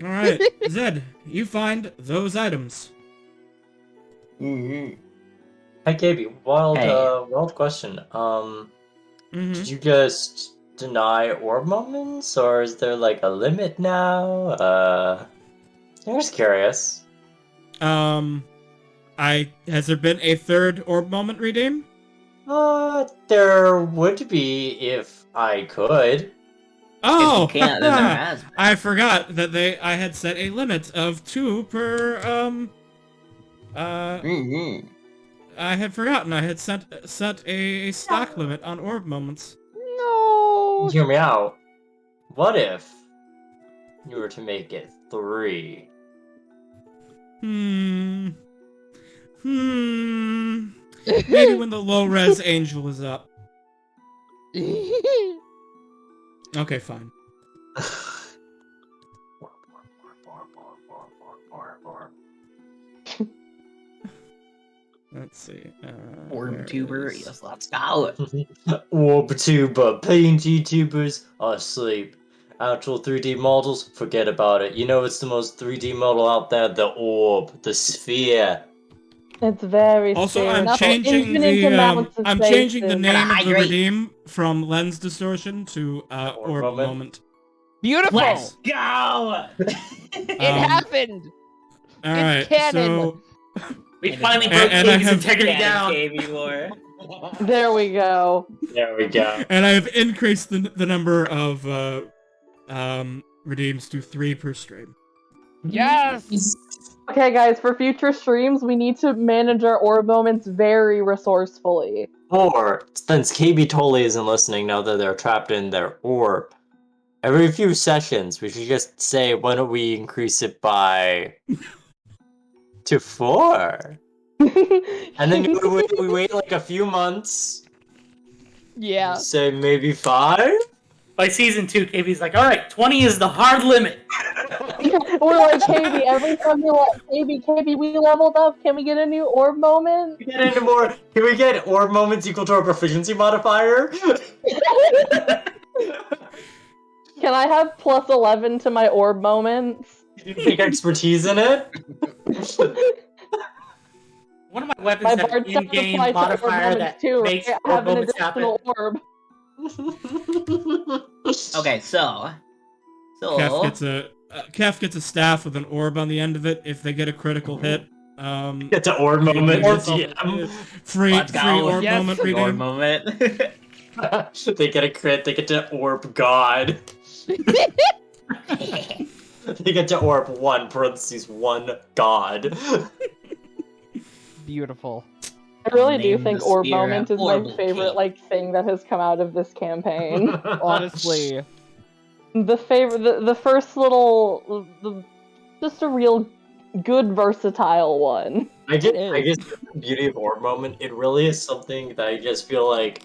Alright, Zed, you find those items. Hey, KB, wild, Hey. wild question. Did you just deny orb moments, or is there like a limit now? I'm just curious. Has there been a third orb moment redeem? There would be if I could. Oh, If you can't, then there has been. I forgot that I had set a limit of 2 per I had forgotten I had set a stock limit on orb moments. No. Hear me out. What if you were to make it 3? Maybe when the low res angel is up. Okay, fine. Let's see. Orb tuber, yes, let's go. Orb tuber, PNG tubers are asleep. Actual 3D models, forget about it. You know it's the most 3D model out there, the orb, the sphere. It's very Also, spiritual. I'm changing Infinite amounts of I'm changing the spaces. name of the Hydrate. redeem from lens distortion to orb moment. Beautiful. Let's go! It happened. All right, canon. so We finally broke and I Katie's have- integrity down. KB lore. There we go. There we go. and I have increased the number of redeems to 3 per stream. Yes. Okay, guys, for future streams, we need to manage our orb moments very resourcefully. Or, since KB totally isn't listening now that they're trapped in their orb, every few sessions we should just say, why don't we increase it by... to 4? And then we wait like a few months, Yeah. say maybe 5? By season 2, KB's like, alright, 20 is the hard limit. We're like, KB, every time you're like, KB, we leveled up. Can we get a new orb moment? Get into more. Can we get orb moments equal to our proficiency modifier? Can I have plus 11 to my orb moments? You take expertise in it? One of my weapons My has an bard stats in-game apply to orb modifier moments that too, makes right? I orb have an moments happen. additional orb. Okay, so Kef gets a staff with an orb on the end of it if they get a critical hit. Get to orb moment. Orb TM. Free Let's go. orb Yes. moment orb redeem. moment. They get a crit, they get to orb god. They get to orb 1, parentheses 1 god. Beautiful. I really do Name think the orb spear moment is my Orbital favorite Cake. thing that has come out of this campaign. Honestly. the first little, just a real good versatile one. I guess is. the beauty of orb moment, it really is something that I just feel like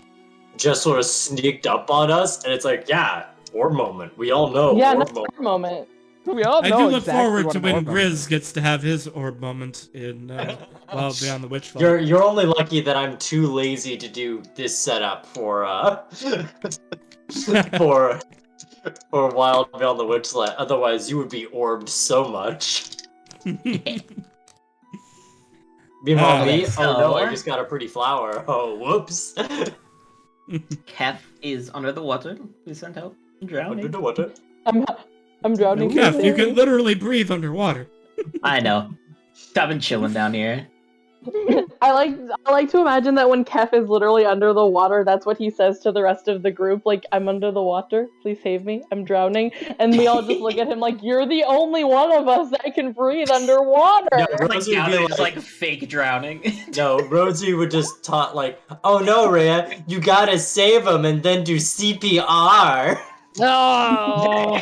just sort of sneaked up on us, and it's like, yeah, orb moment. We all know Yeah, orb no moment. orb moment. We all I know do look exactly forward what to an when orb moment Grizz gets to have his orb moment in while beyond the witch fight. You're only lucky that I'm too lazy to do this setup for for Wild Beyond the Witchlet. Otherwise, you would be orbed so much. Meanwhile, me, Okay, oh no, I so- just got a pretty flower. Oh, whoops. Kef is under the water. Please send help. Drowning. Water. I'm drowning. Kef, you can literally breathe underwater. I know. I've been chilling down here. I like to imagine that when Kef is literally under the water, that's what he says to the rest of the group, like, I'm under the water, please save me, I'm drowning. And we all just look at him like, you're the only one of us that can breathe underwater! No, Like Rosie would down be there, just like fake drowning. no, Rosie would just talk like, oh no, Rhea, you gotta save him and then do CPR. No,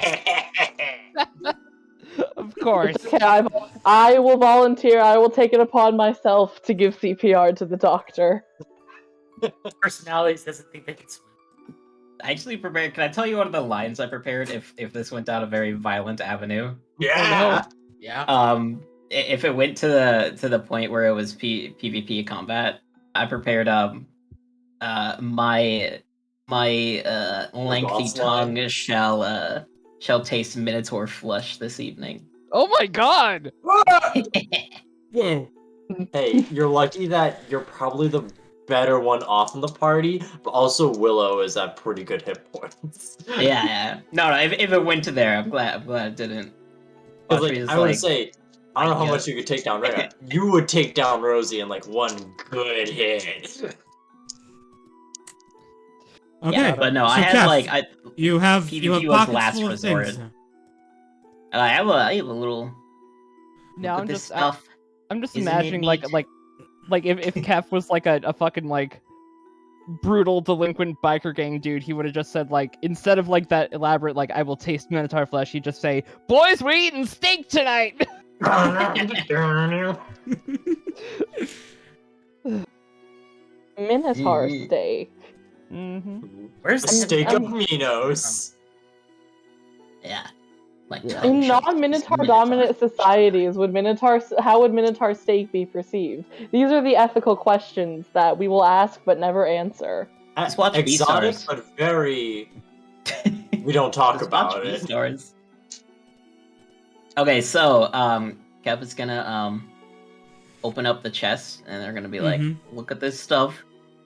of course. It's okay, I will volunteer, I will take it upon myself to give CPR to the doctor. Personalities doesn't think they can swim. I actually prepared. Can I tell you one of the lines I prepared if this went down a very violent avenue? Yeah. Yeah. If it went to the point where it was PvP combat, I prepared my lengthy boss line. tongue shall taste Minotaur flesh this evening. Oh my god! Whoa. Hey, you're lucky that you're probably the better one off in the party, but also Willow is at pretty good hit points. Yeah. No, if it went to there, I'm glad it didn't. Because Watch me like just, I would like, say, I don't know how yeah. much you could take down Rhea. You would take down Rosie in like one good hit. Okay, Yeah, but no, so I had Kef, like you have PvP was pockets last full of resort. things now. I have a little. Now look I'm at this just stuff. I'm just Isn't it imagining neat? like if Kef was like a fucking like brutal delinquent biker gang dude, he would have just said like instead of like that elaborate like I will taste Minotaur flesh, he'd just say, "Boys, we're eating steak tonight." Minotaur Mhm. steak. Mm-hmm. Where's A the steak I'm- of Minos. Yeah. Like Yeah. In tongue non-Minotaur shakes, dominant societies, how would Minotaur steak be perceived? These are the ethical questions that we will ask but never answer. Just watch Exotic, Beastars. but very. Minotaurs. We don't talk Just watch about it. Beastars. Okay, so Kev is gonna open up the chest, and they're gonna be like, Mhm. "Look at this stuff,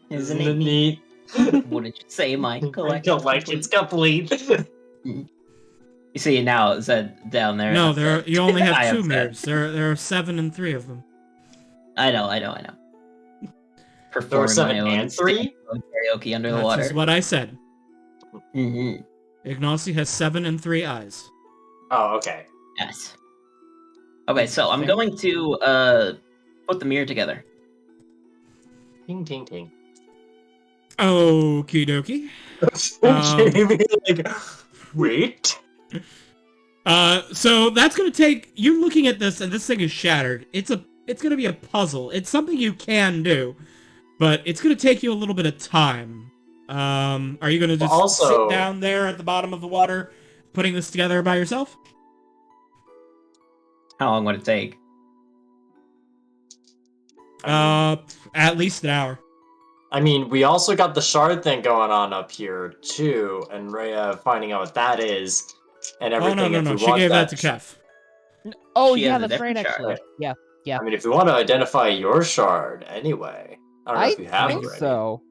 isn't Isn't it it neat? neat? Wouldn't you say my Collection's complete?" complete. You see now, is that down there? No, That's it. you only I have am 2 sad. mirrors. There are 7 and 3 of them. I know. There are Performing 7 my own and 3? karaoke under the That water. is what I said. Mm-hmm. Ignacy has 7 and 3 eyes. Oh, okay. Yes. Okay, so I'm going to put the mirror together. Ting ting ting. Okie dokie. Jamie, like, wait. So that's gonna take you looking at this, and this thing is shattered. It's gonna be a puzzle. It's something you can do, but it's gonna take you a little bit of time. Are you gonna just Also- sit down there at the bottom of the water, putting this together by yourself? How long would it take? At least an hour. I mean, we also got the shard thing going on up here, too, and Rhea finding out what that is, and Oh everything. no! If we She want gave that to Kef. Oh She yeah, has a that's right. different shard. Actually, yeah. I mean, if we want to identify your shard, anyway. I don't know if you have think already. so.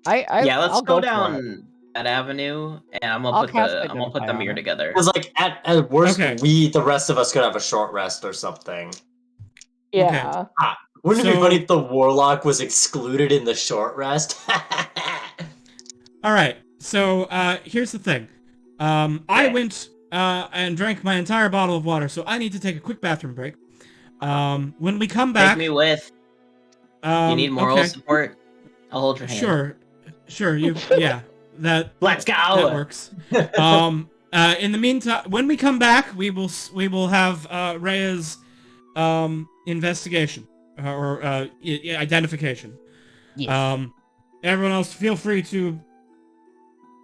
Yeah, let's I'll go for it. down that avenue, and I'm I'll gonna cast put the Identify mirror on it. together. Because, like, at worst, Okay. the rest of us, could have a short rest or something. Yeah. Wouldn't it be So- funny if the warlock was excluded in the short rest? All right. So here's the thing. I went and drank my entire bottle of water, so I need to take a quick bathroom break. When we come back, Take me with. You need moral okay. support? I'll hold your hand. Sure. Yeah, that Let's go. that works. In the meantime, when we come back, we will have Rhea's investigation or identification. Yes. Everyone else, feel free to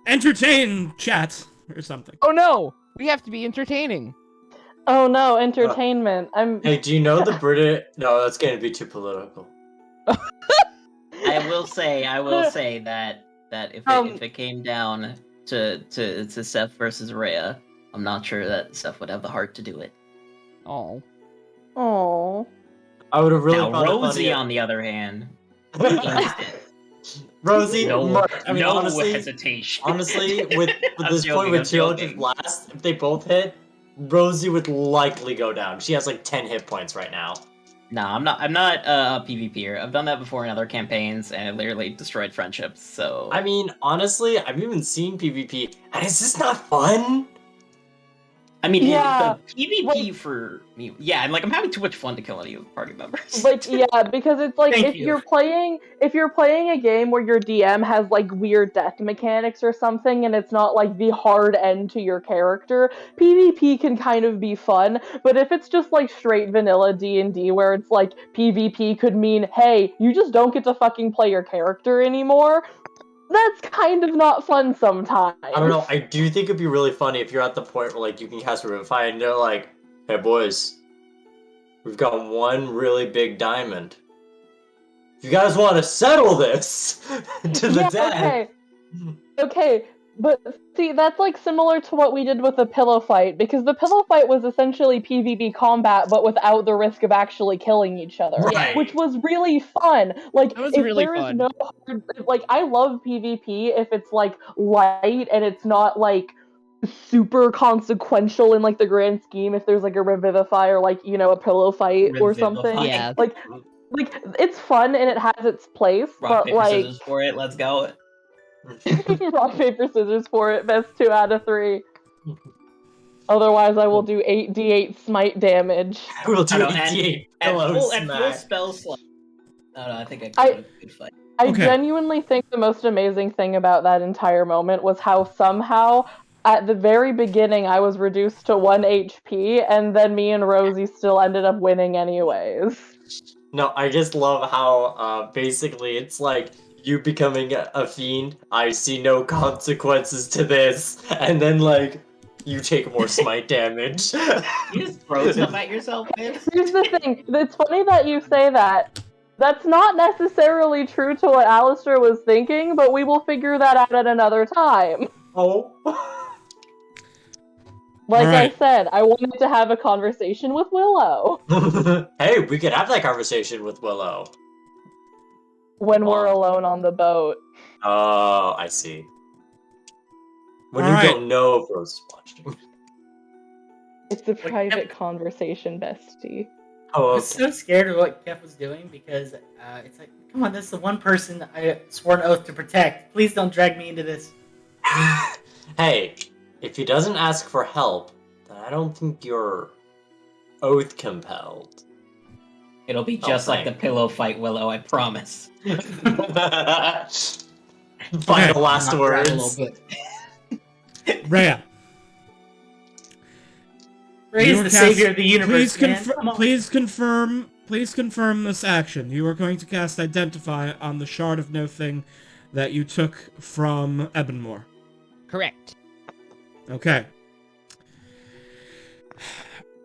entertain chat or something. Oh no, we have to be entertaining. Oh no, entertainment. Hey, do you know the British? No, that's going to be too political. I will say that if it came down to Seth versus Rhea, I'm not sure that Seth would have the heart to do it. Oh. Oh. I would have really Now found it Rosie, funny on the other hand, Rosie, no I mean, honestly, hesitation. honestly, with I'm this joking, point with I'm Children's joking. Blast, if they both hit, Rosie would likely go down. She has like 10 hit points right now. No, I'm not a PvPer. I've done that before in other campaigns, and it literally destroyed friendships. So I mean, honestly, I've even seen PvP, and it's just not fun. I mean, Yeah, the PvP for me, yeah, I'm having too much fun to kill any party members. Like, yeah, because it's like Thank if you. you're playing a game where your DM has like weird death mechanics or something and it's not like the hard end to your character, PvP can kind of be fun, but if it's just like straight vanilla D&D where it's like PvP could mean, hey, you just don't get to fucking play your character anymore, that's kind of not fun sometimes. I don't know. I do think it'd be really funny if you're at the point where like you can cast Revivify and they're like, "Hey boys, we've got one really big diamond. If you guys want to settle this to the death." Okay, But see, that's like similar to what we did with the pillow fight, because the pillow fight was essentially PvP combat, but without the risk of actually killing each other, Right. which was really fun. Like, That was if really there is fun. no hard, like, I love PvP if it's like light and it's not like super consequential in like the grand scheme. If there's like a revivify or like a pillow fight or something, Revivify. Yeah. like it's fun and it has its place, Rock, but paper, like scissors for it. Let's go. rock paper scissors for it. Best 2 out of 3. Otherwise, I will do 8d8 smite damage. We'll do Oh, no, 88 At pillow full smack. spell slot. No, I think I I- got a good fight. I Okay. genuinely think the most amazing thing about that entire moment was how somehow, at the very beginning, I was reduced to 1 HP, and then me and Rosie still ended up winning anyways. No, I just love how basically it's like you becoming a fiend. I see no consequences to this, and then like you take more smite damage. You just throw stuff at yourself, man. Here's the thing. It's funny that you say that. That's not necessarily true to what Alistair was thinking, but we will figure that out at another time. Oh. Like Alright. I said, I wanted to have a conversation with Willow Hey, we could have that conversation with Willow. when we're Wow. alone on the boat. Oh, I see. When Alright. you don't know if Rose is watching. It's a private conversation, bestie. Oh, I was okay. so scared of what Kef was doing because it's like, come on, this is the one person I swore an oath to protect. Please don't drag me into this. Hey, if he doesn't ask for help, then I don't think you're oath compelled. It'll be just like the thank pillow fight, Willow. I promise. Final last Knock her out a words. little bit. Rhea, Ray's You the were savior of the universe, please, man. Come on. please confirm this action. You are going to cast Identify on the Shard of No Thing that you took from Ebonmore. Correct. Okay.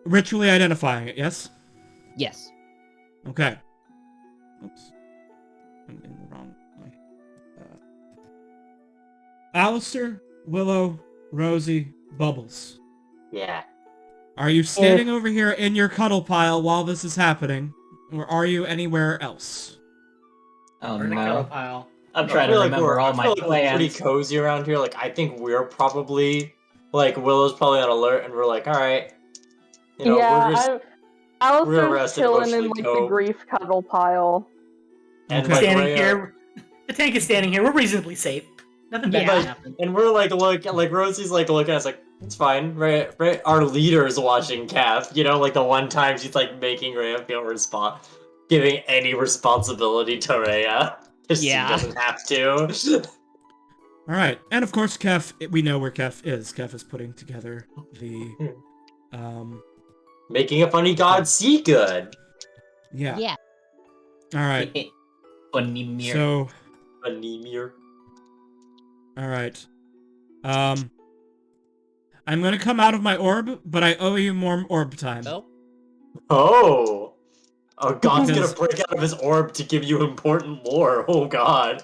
Ritually identifying it, yes? Yes. Okay. Oops. I'm in the wrong way. Alistair, Willow, Rosie, Bubbles. Yeah. Are you standing over here in your cuddle pile while this is happening? Or are you anywhere else? Oh We're in a kettle no. pile. I'm I trying to feel like remember all I my feel like we're pretty plans. cozy around here. Like, I think we're probably, like, Willow's probably on alert, and we're like, alright. You know, yeah, we're just... Alistair's rested, chilling in emotionally like the cope. grief cuddle pile. And, Okay. like, Standing Rhea- here, the tank is standing here. We're reasonably safe. Nothing bad Yeah. can happen. And we're like, like Rosie's like looking at us like, it's fine, right? Our leader's watching Kath, you know, like the one time she's like making Rhea feel giving any responsibility to Rhea. Because Yeah. she doesn't have to. Alright, and of course Kef, we know where Kef is. Kef is putting together the, Making a funny god see good. yeah. Yeah. Alright, Funny mirror. so, Anemir. alright. I'm gonna come out of my orb, but I owe you more orb time. Oh. Oh. Oh, God's Because- gonna break out of his orb to give you important lore. Oh, God.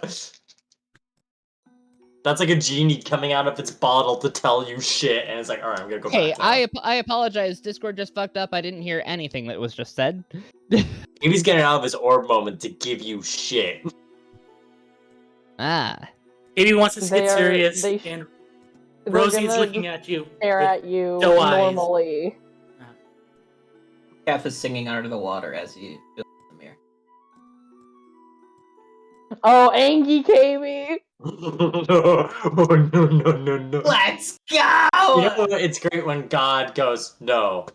That's like a genie coming out of its bottle to tell you shit, and it's like, alright, I'm gonna go Hey, back now. I apologize. Discord just fucked up. I didn't hear anything that was just said. Maybe he's getting out of his orb moment to give you shit. Ah. Maybe wants us to They get are- serious, they and They're Rosie's gonna looking just at you. stare with at you doe eyes. normally. Kef is singing under the water as you fill the mirror. Oh, Angie KB! Oh, no. Let's go! You know what? It's great when God goes, no,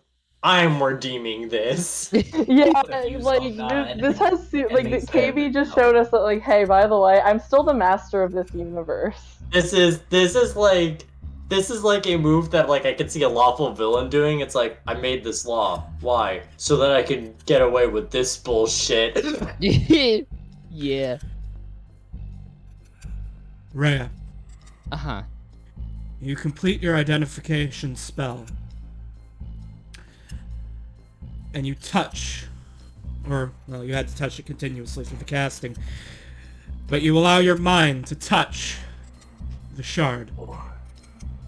I'm redeeming this. Yeah, Abuse like of God. this has like makes KB sense. just showed us that like, hey, by the way, I'm still the master of this universe. This is like a move that like I could see a lawful villain doing. It's like, I made this law. Why? So that I can get away with this bullshit. Yeah. Rhea, Uh-huh. you complete your identification spell. And you touch, or, well, you had to touch it continuously for the casting, but you allow your mind to touch the shard.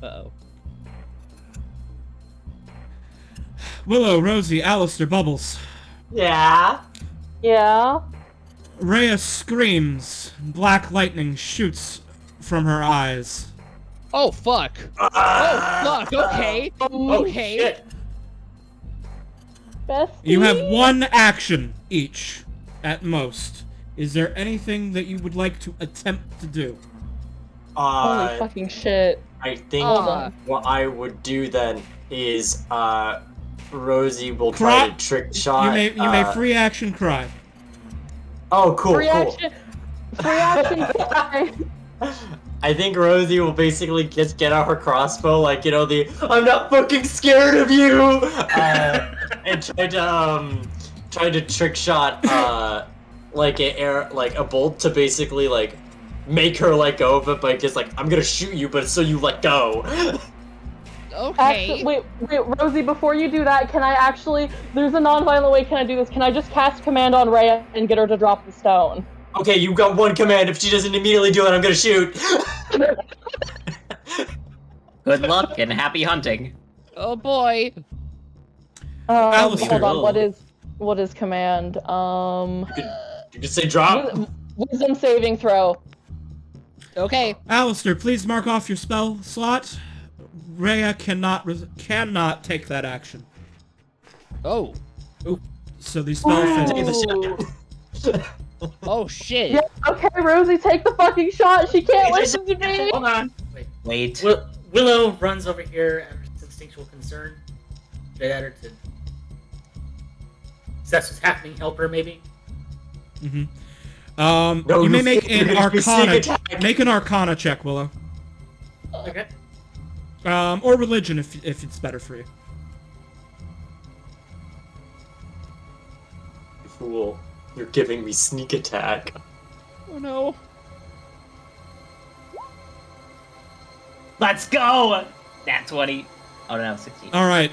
Uh-oh. Willow, Rosie, Alistair, Bubbles. Yeah. Yeah. Rhea screams. Black lightning shoots from her eyes. Oh, fuck. Oh, fuck. Okay. Oh, Okay. shit. Bestie? You have one action each, at most. Is there anything that you would like to attempt to do? Holy fucking shit. I think Hold on. what I would do then is Rosie will try to trick shot. You may free action cry. Oh, cool, Free cool. action. Free action. Cry. I think Rosie will basically just get out her crossbow, like, you know, the "I'm not fucking scared of you," and try to trick shot like a bolt to basically like make her let go of it, but just like, I'm gonna shoot you, but so you let go. Okay. Actually, wait, Rosie, before you do that, can I actually, there's a non-violent way, can I do this? Can I just cast command on Rhea and get her to drop the stone? Okay, you've got one command. If she doesn't immediately do it, I'm gonna shoot. Good luck and happy hunting. Oh, boy. Alistair. Hold on, what is command? You can say drop. Wisdom saving throw. Okay. Alistair, please mark off your spell slot. Rhea cannot take that action. Oh. So the spell Ooh. fails. Oh, shit. Yeah, okay, Rosie, take the fucking shot. She can't listen to me. Hold on. Wait. Willow runs over here out of instinctual concern. Straight at her to... That's what's happening. Help her, maybe? Mm-hmm. No, you may you make an you're gonna sneak arcana. attack. Make an arcana check, Willow. Okay. Or religion if it's better for you. You fool. You're giving me sneak attack. Oh, no. Let's go! That's 20. Oh no, 16. All right.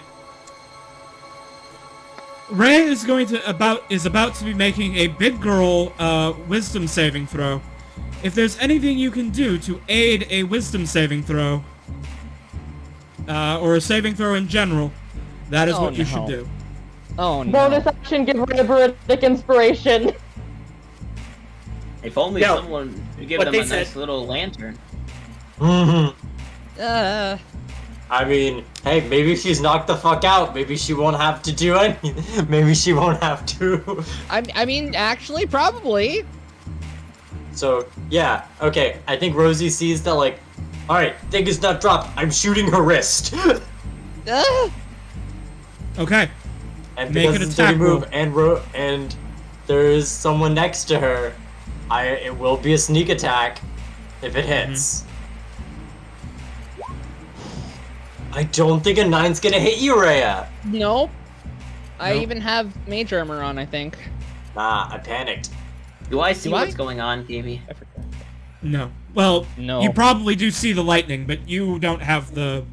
Rhea is about to be making a big girl wisdom saving throw. If there's anything you can do to aid a wisdom saving throw, or a saving throw in general, that is what you should do. Oh, no. Bonus action, give Rhea Veridic inspiration. If only No, someone could give what them they a nice said. little lantern. I mean, hey, maybe she's knocked the fuck out. Maybe she won't have to do anything. Maybe she won't have to. I mean, actually, probably. So, yeah, okay. I think Rosie sees that, like, alright, thing is not dropped. I'm shooting her wrist. Okay. And Make because an it's a dirty attack move roll. and there's someone next to her, it will be a sneak attack if it hits. I don't think a 9's gonna hit you, Rhea. Nope. I Nope. even have mage armor on, I think. Nah, I panicked. Do I see Do I? what's going on, Gaby? I forgot. No. Well, No. you probably do see the lightning, but you don't have the...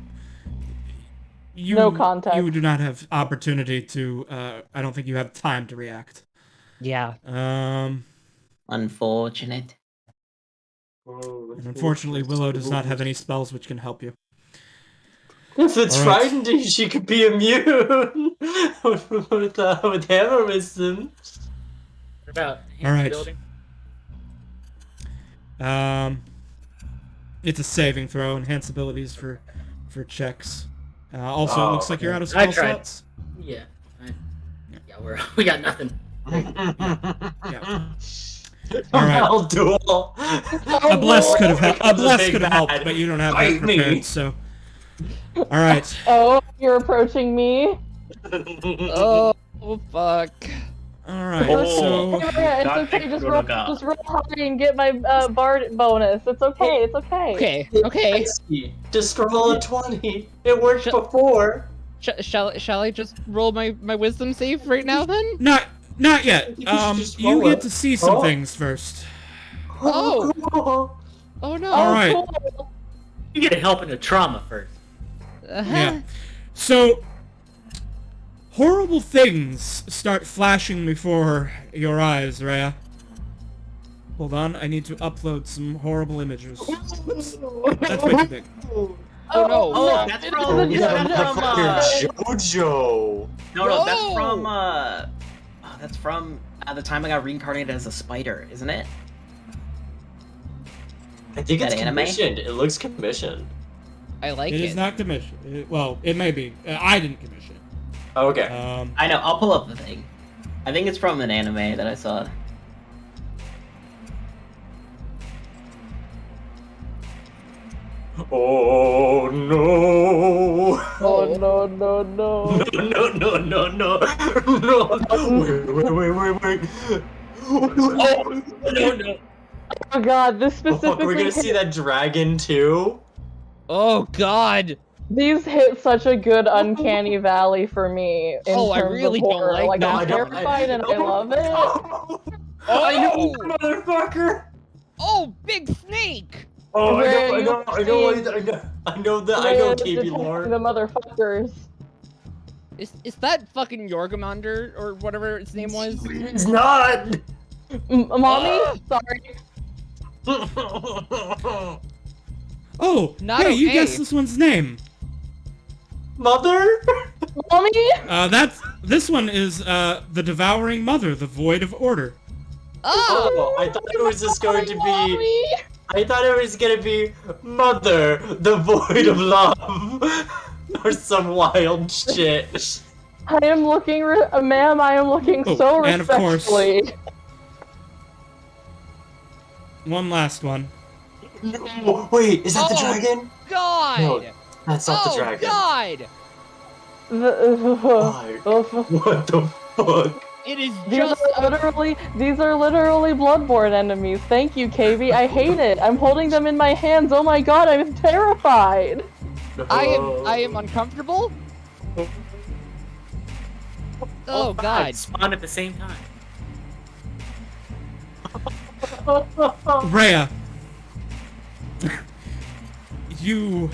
No context. You do not have opportunity to... I don't think you have time to react. Yeah. Unfortunate. And unfortunately, Willow does not have any spells which can help you. If it's All right. frightened, she could be immune with hammer wisdom. What about All right. building? It's a saving throw. Enhance abilities for checks. Also, it looks like you're out of I spell tried. slots. Yeah. We got nothing. Yeah. All right. I'll duel. A bless could have helped. A bless could have helped, Bad. but you don't have that Fight me. prepared. So, all right. Oh, you're approaching me? Oh, fuck. All right. Oh. So, Hey, Rhea, it's Not okay, take just Rotoga. roll high and get my bard bonus. It's okay, it's okay. Okay, okay. Just roll a 20. It worked Sh- before. Shall I just roll my wisdom save right now then? not yet. You should just You roll get it. to see some Oh. things first. Oh. cool. Oh no. All right. Cool. You get help in the trauma first. Uh-huh. Yeah. So, horrible things start flashing before your eyes, Rhea. Hold on, I need to upload some horrible images. That's way too big. Oh no! Oh, that's it from- is a Yeah, that's from, motherfucker Jojo. No, that's No! from, that's from the time I got reincarnated as a spider, isn't it? I think it's That anime? commissioned. It looks commissioned. I like It it. is not commissioned. Well, it may be. I didn't commission it. Okay. I know, I'll pull up the thing. I think it's from an anime that I saw. Oh no! Oh no no no! No no no no no! Wait! Oh no no! Oh god, this Oh, fuck, specifically. we're gonna see that dragon too. Oh god! These hit such a good uncanny valley for me. In Oh, I terms really of don't horror. like No, I'm I don't- terrified and I love it. Oh, Oh! I know, motherfucker! Oh, big snake! Oh, Where I you know, are seeing- I know, Rhea is KB detecting lore. the motherfuckers. Is that fucking Yorgamander or whatever its name was? It's not. Mommy, sorry. Oh, Not hey, you okay. guessed this one's name. Mother? Mommy. This one is the Devouring Mother, the Void of Order. Oh! Oh, I thought it was just going to be. Mommy. I thought it was gonna be Mother, the Void of Love, or some wild shit. I am looking, ma'am. I am looking Oh, so and of course- respectfully. One last one. No, wait, is that the Oh. dragon? God! No, that's not oh the dragon. God! What the fuck? It is These just are literally Bloodborne enemies. Thank you, KB. I hate it. I'm holding them in my hands. Oh my god, I'm terrified. I am uncomfortable. Oh God! Spawn at the same time. Rhea. You...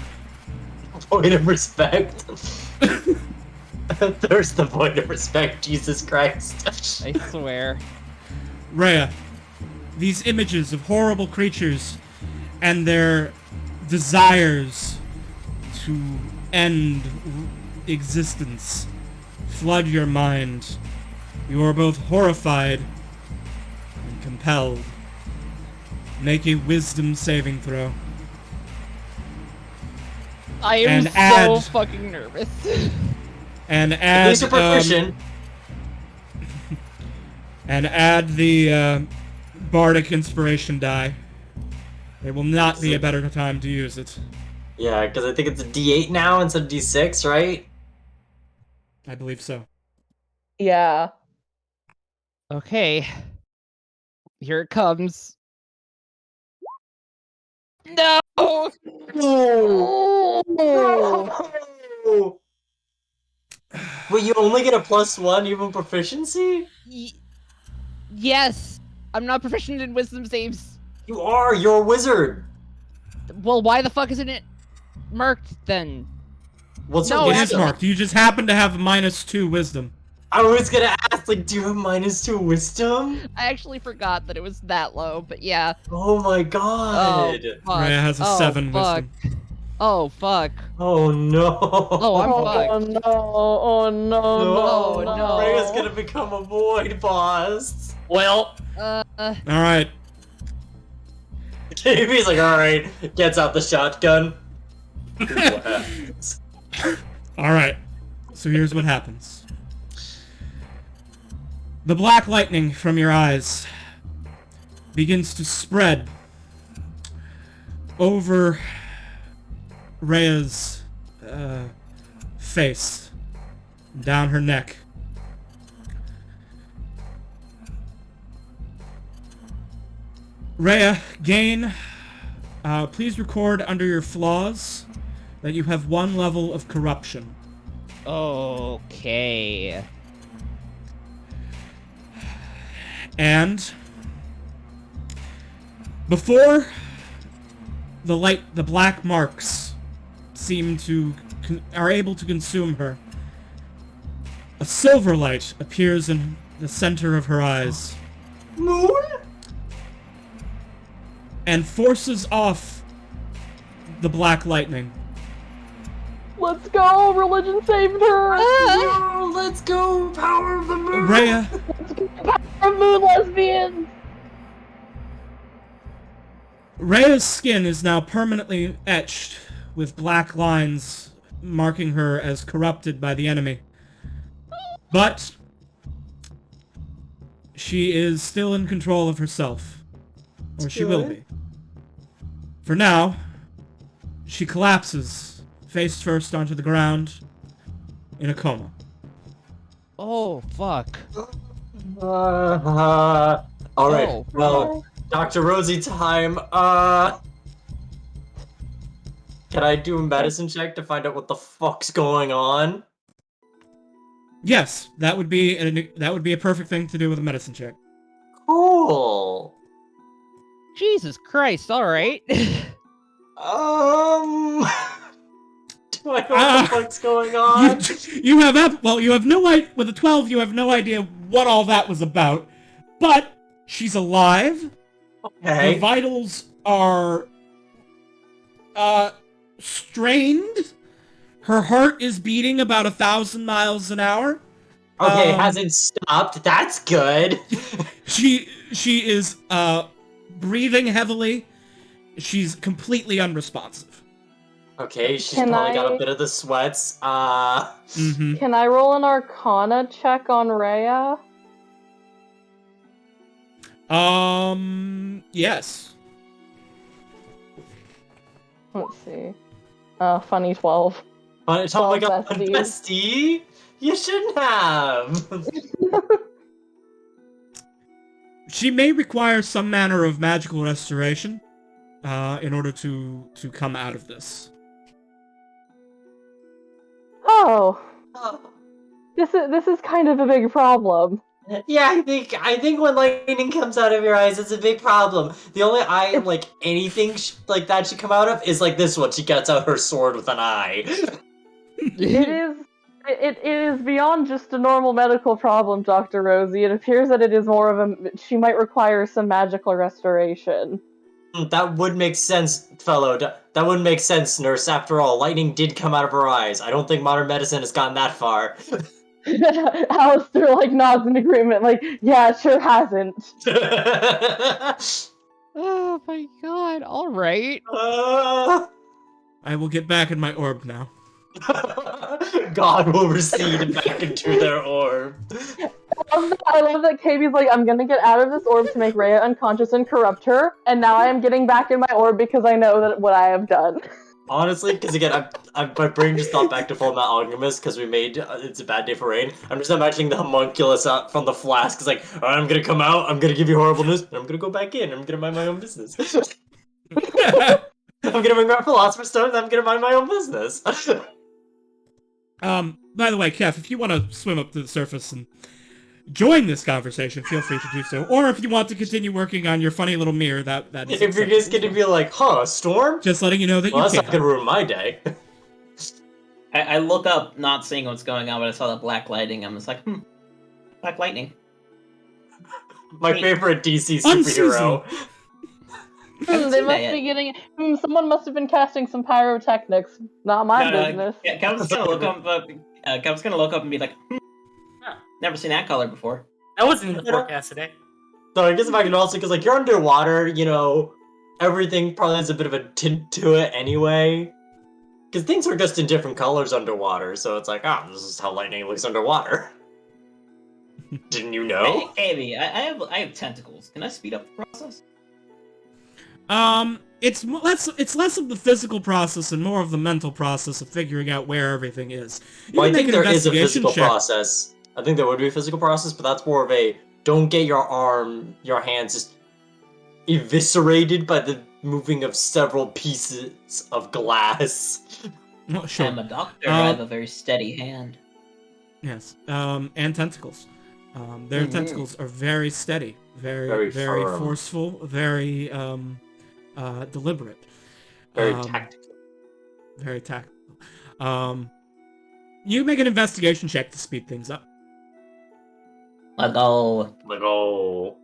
Void of respect. There's the void of respect, Jesus Christ. I swear. Rhea. These images of horrible creatures and their desires to end existence flood your mind. You are both horrified and compelled. Make a wisdom saving throw. I am And so add- fucking nervous. And At add least you're proficient. and add the bardic inspiration die. There will not be a better time to use it. Yeah, because I think it's a D8 now instead of D6, right? I believe so. Yeah. Okay. Here it comes. No! Oh. Wait, you only get a +1 even proficiency? Yes! I'm not proficient in wisdom saves. You are, you're a wizard. Well, why the fuck isn't it marked then? What's No, your It is wisdom? marked. You just happen to have -2 wisdom. I was gonna ask, like, do you have -2 wisdom? I actually forgot that it was that low, but yeah. Oh my Oh, god. fuck. Rhea has a Oh, 7 fuck. wisdom. Oh, fuck. Oh no. Oh, I'm Oh fucked. no! Oh no! Oh, No! no. Rhea's gonna become a void boss. Well, Alright. KB's like, alright, gets out the shotgun. What happens? Alright. So here's what happens. The black lightning from your eyes begins to spread over Rhea's face, down her neck. Rhea, gain. Please record under your flaws that you have 1 level of corruption. okay. And before the black marks are able to consume her, a silver light appears in the center of her eyes. Moon? and forces off the black lightning. Let's go! Religion saved her! No, let's go! Power of the moon! Rhea, From moon lesbians! Rhea's skin is now permanently etched with black lines marking her as corrupted by the enemy. But she is still in control of herself. Or she will be. For now, she collapses face first onto the ground in a coma. Oh, fuck. Alright, Oh. well, Dr. Rosie time. Can I do a medicine check to find out what the fuck's going on? Yes, that would be a perfect thing to do with a medicine check. Cool. Jesus Christ, alright. Do I know what the fuck's going on? You have no idea. With a 12, you have no idea what all that was about. But she's alive. Okay. Her vitals are strained. Her heart is beating about 1,000 miles an hour. Okay, hasn't stopped. That's good. She is breathing heavily. She's completely unresponsive. Okay, she's Can probably got I- a bit of the sweats. Mm-hmm. Can I roll an Arcana check on Rhea? Yes. Let's see. Funny 12. Oh my god, besties. bestie? You shouldn't have. She may require some manner of magical restoration in order to come out of this. Oh, this is kind of a big problem. Yeah, I think when lightning comes out of your eyes, it's a big problem. The only eye, like, anything like that should come out of is like this one. She gets out her sword with an eye. It is beyond just a normal medical problem, Dr. Rosie. It appears that it is more of a... She might require some magical restoration. That would make sense, fellow. That would make sense, nurse. After all, lightning did come out of her eyes. I don't think modern medicine has gotten that far. Alistair, nods in agreement, yeah, it sure hasn't. Oh my god, alright. I will get back in my orb now. God will recede back into their orb. I love that Katie's I'm gonna get out of this orb to make Rhea unconscious and corrupt her, and now I am getting back in my orb because I know that what I have done. Honestly, because again, my brain just thought back to Full Metal Alchemist because we made It's a Bad Day for Rain. I'm just imagining the homunculus out from the flask. It's alright, I'm gonna come out, I'm gonna give you horrible news, and I'm gonna go back in, I'm gonna mind my own business. I'm gonna bring back Philosopher's Stone, and I'm gonna mind my own business. By the way, Kev, if you want to swim up to the surface and join this conversation, feel free to do so. Or if you want to continue working on your funny little mirror, that is If you're just gonna be like, a storm? just letting you know that Well, you that's can. not gonna ruin my day. I look up, not seeing what's going on, but I saw the black lightning. I'm just like, black lightning. My favorite DC superhero. They must be getting... someone must have been casting some pyrotechnics. Not my business. Yeah, Kevin's gonna look up. Kevin's gonna look up and be like, never seen that color before. That wasn't in the forecast today. So I guess if I can also, because you're underwater, everything probably has a bit of a tint to it anyway. Because things are just in different colors underwater, so it's this is how lightning looks underwater. Didn't you know? Hey, Amy, I have tentacles. Can I speed up the process? It's less of the physical process and more of the mental process of figuring out where everything is. Well, I think there is a investigation physical check. process. I think there would be a physical process, but that's more of a don't get your hands just eviscerated by the moving of several pieces of glass. Oh, sure. I'm a doctor. I have a very steady hand. Yes. And tacticles. Their tentacles are very steady, very firm. forceful, very deliberate, Very tactical. very tactical. You make an investigation check to speed things up. Let's go. Like, oh.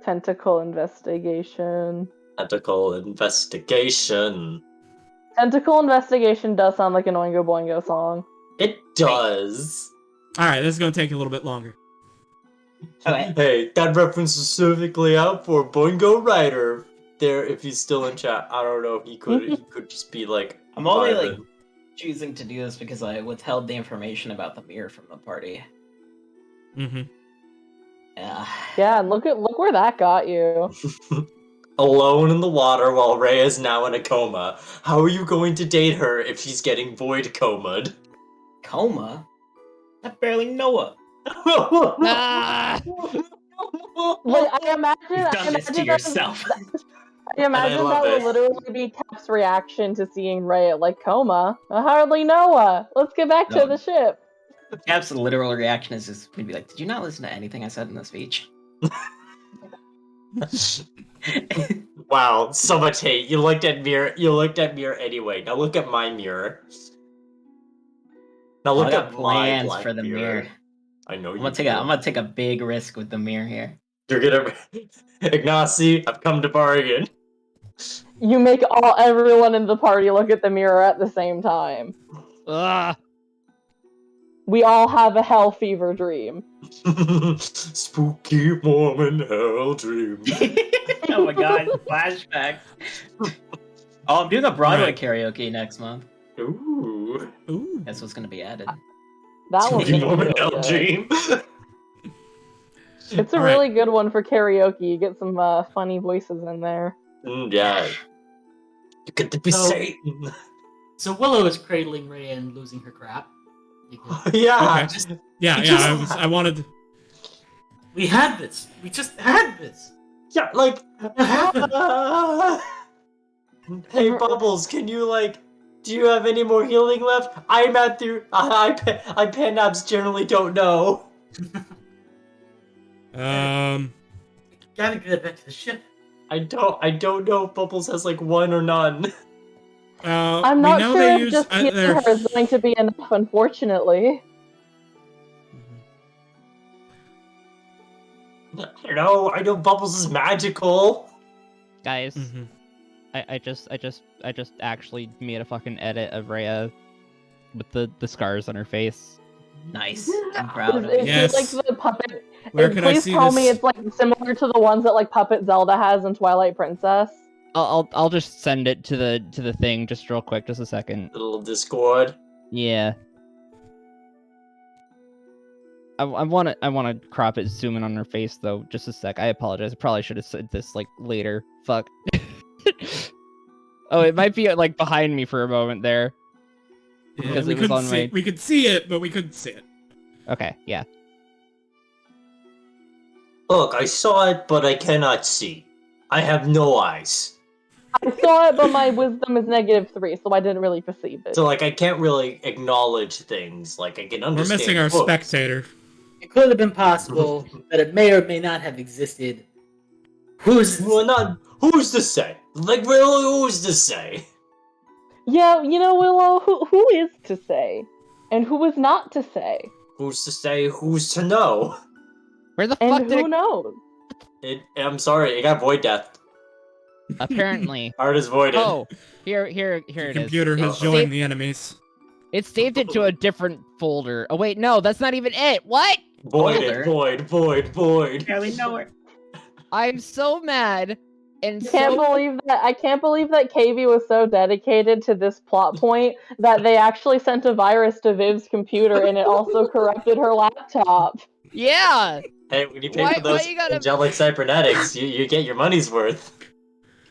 Tentacle investigation. Tentacle investigation. Tentacle investigation does sound like an Oingo Boingo song. It does. Alright, this is gonna take a little bit longer. Okay. Hey, that reference is specifically out for Boingo Rider. There, if he's still in chat, I don't know. He could just be like. I'm only like vibing. choosing to do this because I withheld the information about the mirror from the party. Mm-hmm. Yeah. Yeah, and look where that got you. Alone in the water while Rhea is now in a coma. How are you going to date her if she's getting void comaed? Coma? I barely know her. Ah! Like, I imagine, You've done this to yourself. I imagine love that it. would literally be Cap's reaction to seeing Ray at like coma. I hardly know her. Let's get back to No. the ship. Cap's literal reaction is just would be like, "Did you not listen to anything I said in the speech?" Wow, so much hate. You looked at mirror. You looked at mirror anyway. Now look at my mirror. Now I look got at my plans black for the mirror. I know I'm you. gonna take a big risk with the mirror here. You're gonna, Ignacy. I've come to bargain. You make everyone in the party look at the mirror at the same time. Ah! We all have a hell fever dream. Spooky Mormon hell dream. Oh my god, flashback. Oh, I'm doing a Broadway Right. karaoke next month. Ooh. Ooh. That's what's gonna be added. That one's Spooky gonna be Mormon really hell good. dream. It's a All right. really good one for karaoke. You get some funny voices in there. Yeah. You get to be So- Satan. So Willow is cradling Rhea and losing her crap. Because Yeah. Okay. Yeah, You yeah. just- I wanted. we had this. We just had this. Yeah, like. What happened? Hey, Bubbles, can you, like. Do you have any more healing left? I'm at the. I Panabs generally don't know. Gotta get back to the ship. I don't know if Bubbles has, like, one or none. I'm we not know sure they if use. just healing their- her is going to be enough, unfortunately. I know Bubbles is magical. Guys, Mhm. I just actually made a fucking edit of Rhea with the scars on her face. Nice. I'm proud of Is you. Yes. it like the puppet? Where can I Please see tell this? me it's like similar to the ones that like Puppet Zelda has in Twilight Princess. I'll just send it to the thing just real quick, just a second. Little Discord. Yeah. I wanna crop it, zoom in on her face though. Just a sec. I apologize. I probably should have said this like later. Fuck. Oh, it might be like behind me for a moment there. Yeah, Because we it was couldn't on see. my- We could see it, but we couldn't see it. Okay, yeah. Look, I saw it, but I cannot see. I have no eyes. I saw it, but my wisdom is -3, so I didn't really perceive it. So, like, I can't really acknowledge things. Like, I can We're understand missing our books. spectator. It could have been possible that it may or may not have existed. Who's Well, who's to say? Like, really, who's to say? Yeah, you know, Willow, who is to say? And who is not to say? Who's to say? Who's to know? Where the fuck And did who it... knows? I'm sorry, it got void death. Apparently. Art is voided. Oh, here The it is. computer has It joined saved- the enemies. It saved it to a different folder. Oh wait, no, that's not even it. What? Voided, Folder. void. Barely know her. I'm so mad and I can't believe that KV was so dedicated to this plot point that they actually sent a virus to Viv's computer and it also corrupted her laptop. Yeah. Hey, when you pay Why- for those why you gotta- angelic cybernetics, you get your money's worth.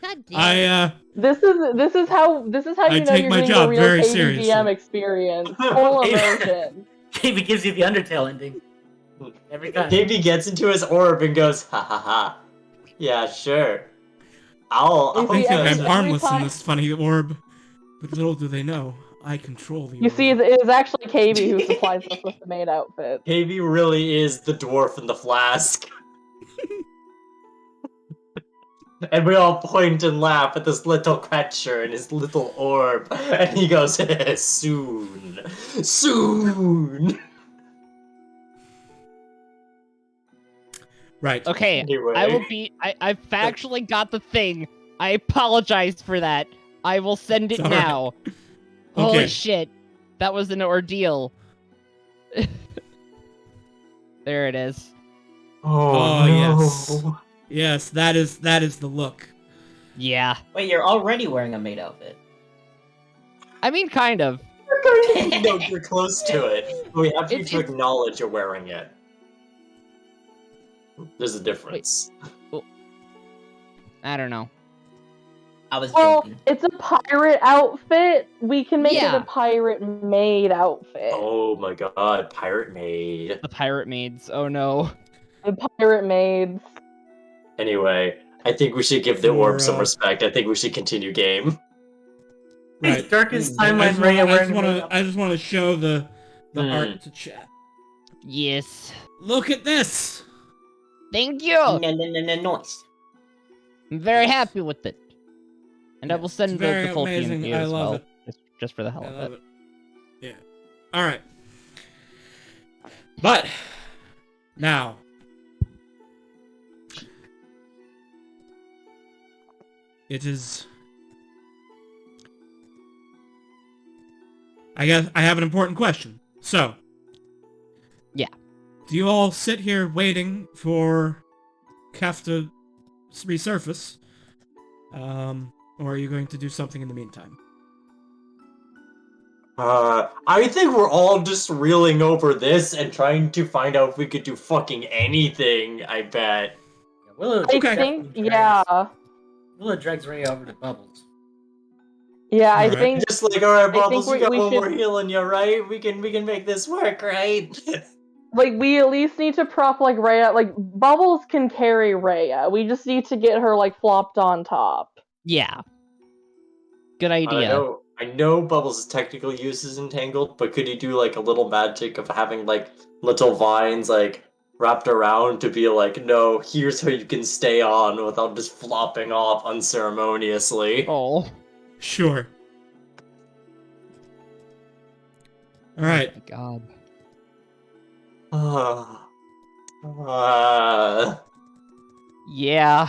God damn. I This is how I you know take you're my doing job a real very KVGM seriously. experience. Full immersion. Maybe gives you the Undertale ending. Every time. Davey gets into his orb and goes, ha ha ha. Yeah, sure. I'll You see, think every- I'm go. harmless in time- this funny orb, but little do they know, I control the You see, orb. it is actually KV who supplies us with the maid outfit. Davey really is the dwarf in the flask. And we all point and laugh at this little creature and his little orb. And he goes, soon. Soon. Right. Okay, Anyway. I will be. I've actually got the thing. I apologize for that. I will send it It's all right. now. Holy Okay. shit. That was an ordeal. There it is. Oh, Oh, no. yes. Yes, that is the look. Yeah. Wait, you're already wearing a maid outfit. I mean, kind of. No, you're close to it. We have you It's- to it's- acknowledge you're wearing it. There's a difference. I don't know. I was Well, joking. it's a pirate outfit. We can make it Yeah. a pirate maid outfit. Oh my god, pirate maid. The pirate maids. Oh no. The pirate maids. Anyway, I think we should give the For, orb some respect. I think we should continue game. Right. Darkest I timeline, Raya wearing a maid I just want to show the Hmm. art to chat. Yes. Look at this. Thank you. Noise. I'm very happy with it. And I Yeah, will send it's the very full amazing. PMP I as love well. it. Just for the hell I of love it. it. Yeah. All right. But now, it is. I guess I have an important question. So. Yeah. Do you all sit here waiting for Kef to resurface? Or are you going to do something in the meantime? I think we're all just reeling over this and trying to find out if we could do fucking anything, I bet. Yeah, Willow I Okay. think, definitely yeah. Willow drags Raya over to Bubbles. Yeah, I Alright. think Just like, alright, think Bubbles, we got we one more should- healing you, right? We can make this work, right? like we at least need to prop like Rhea. Like Bubbles can carry Rhea. We just need to get her like flopped on top. Yeah. Good I idea. know Bubbles' technical use is entangled, but could you do like a little magic of having like little vines like wrapped around to be like, no, here's how you can stay on without just flopping off unceremoniously? Oh. Sure. Alright. My God. Yeah.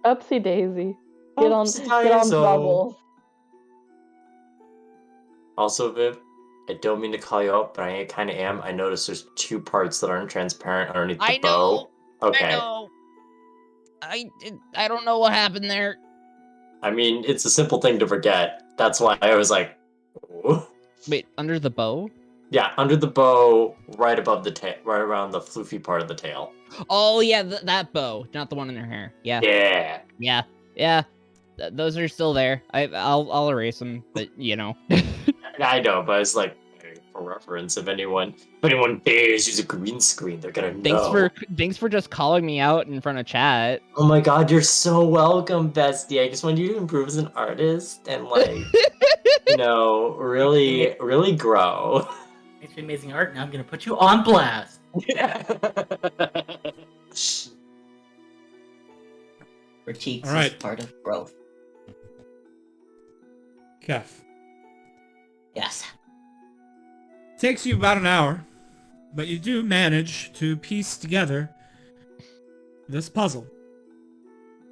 Upsy daisy. Get on Upsy-daisy. Bubbles. Also, Viv, I don't mean to call you out, but I kind of am. I noticed there's two parts that aren't transparent underneath the I bow. know. Okay. I know. I don't know what happened there. I mean, it's a simple thing to forget. That's why I was like, ooh. Wait, under the bow? Yeah, under the bow, right above the tail, right around the floofy part of the tail. Oh yeah, that bow, not the one in her hair. Yeah. Yeah. Yeah. Those are still there. I'll erase them, but you know. I know, but it's like for reference. If anyone dares use a green screen, they're gonna know. Thanks for just calling me out in front of chat. Oh my god, you're so welcome, bestie. I just want you to improve as an artist and like, really grow. Makes me amazing art. Now I'm gonna put you on blast. Critiques is Alright. part of growth. Kef. Yes. Takes you about an hour, but you do manage to piece together this puzzle.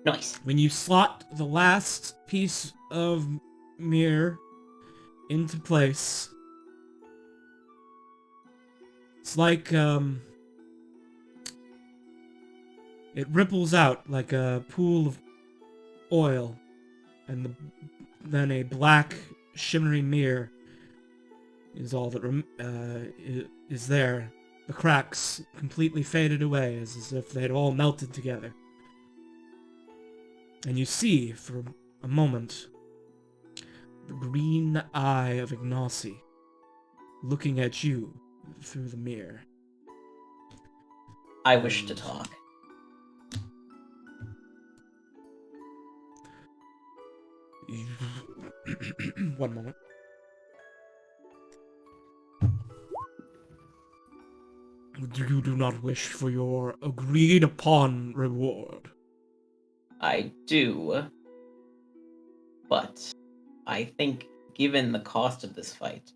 Nice. When you slot the last piece of mirror into place, it's like, it ripples out like a pool of oil, and then a black, shimmering mirror is all that is there. The cracks completely faded away, as if they'd all melted together. And you see, for a moment, the green eye of Ignacy looking at you through the mirror. I wish to talk. One moment. You do not wish for your agreed upon reward. I do. But I think, given the cost of this fight,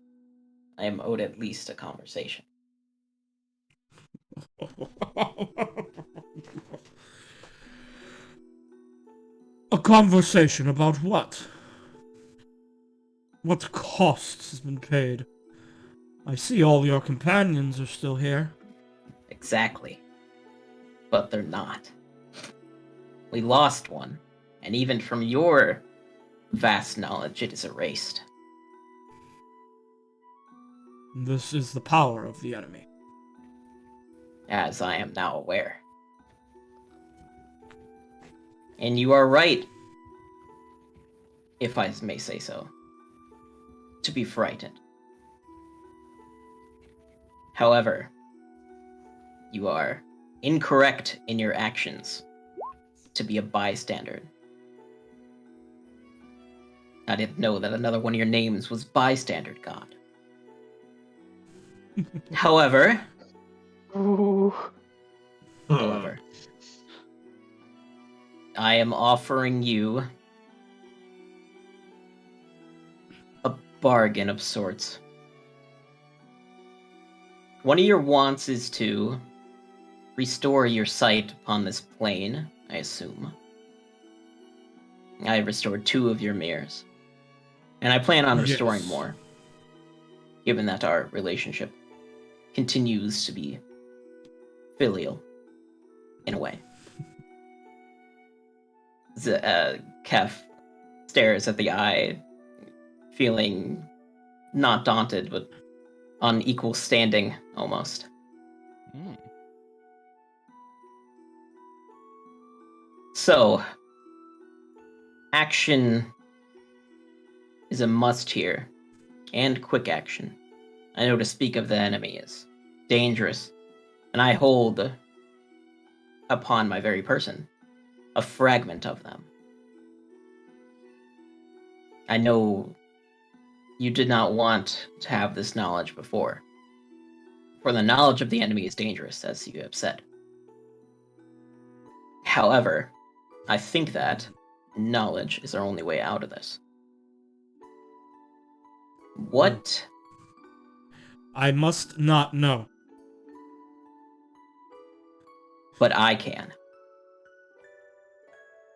I am owed at least a conversation. A conversation about what? What cost has been paid? I see all your companions are still here. Exactly. But they're not. We lost one, and even from your vast knowledge, it is erased. This is the power of the enemy. As I am now aware. And you are right, if I may say so, to be frightened. However, you are incorrect in your actions to be a bystander. I didn't know that another one of your names was Bystander God. However, Ooh. however, I am offering you a bargain of sorts. One of your wants is to restore your sight upon this plane, I assume. I restored 2 of your mirrors. And I plan on restoring Yes. more, given that our relationship continues to be filial, in a way. Kev stares at the eye, feeling not daunted, but on equal standing, almost. Hmm. So, action is a must here, and quick action. I know to speak of the enemy is dangerous, and I hold upon my very person a fragment of them. I know you did not want to have this knowledge before, for the knowledge of the enemy is dangerous, as you have said. However, I think that knowledge is our only way out of this. What? I must not know. But I can.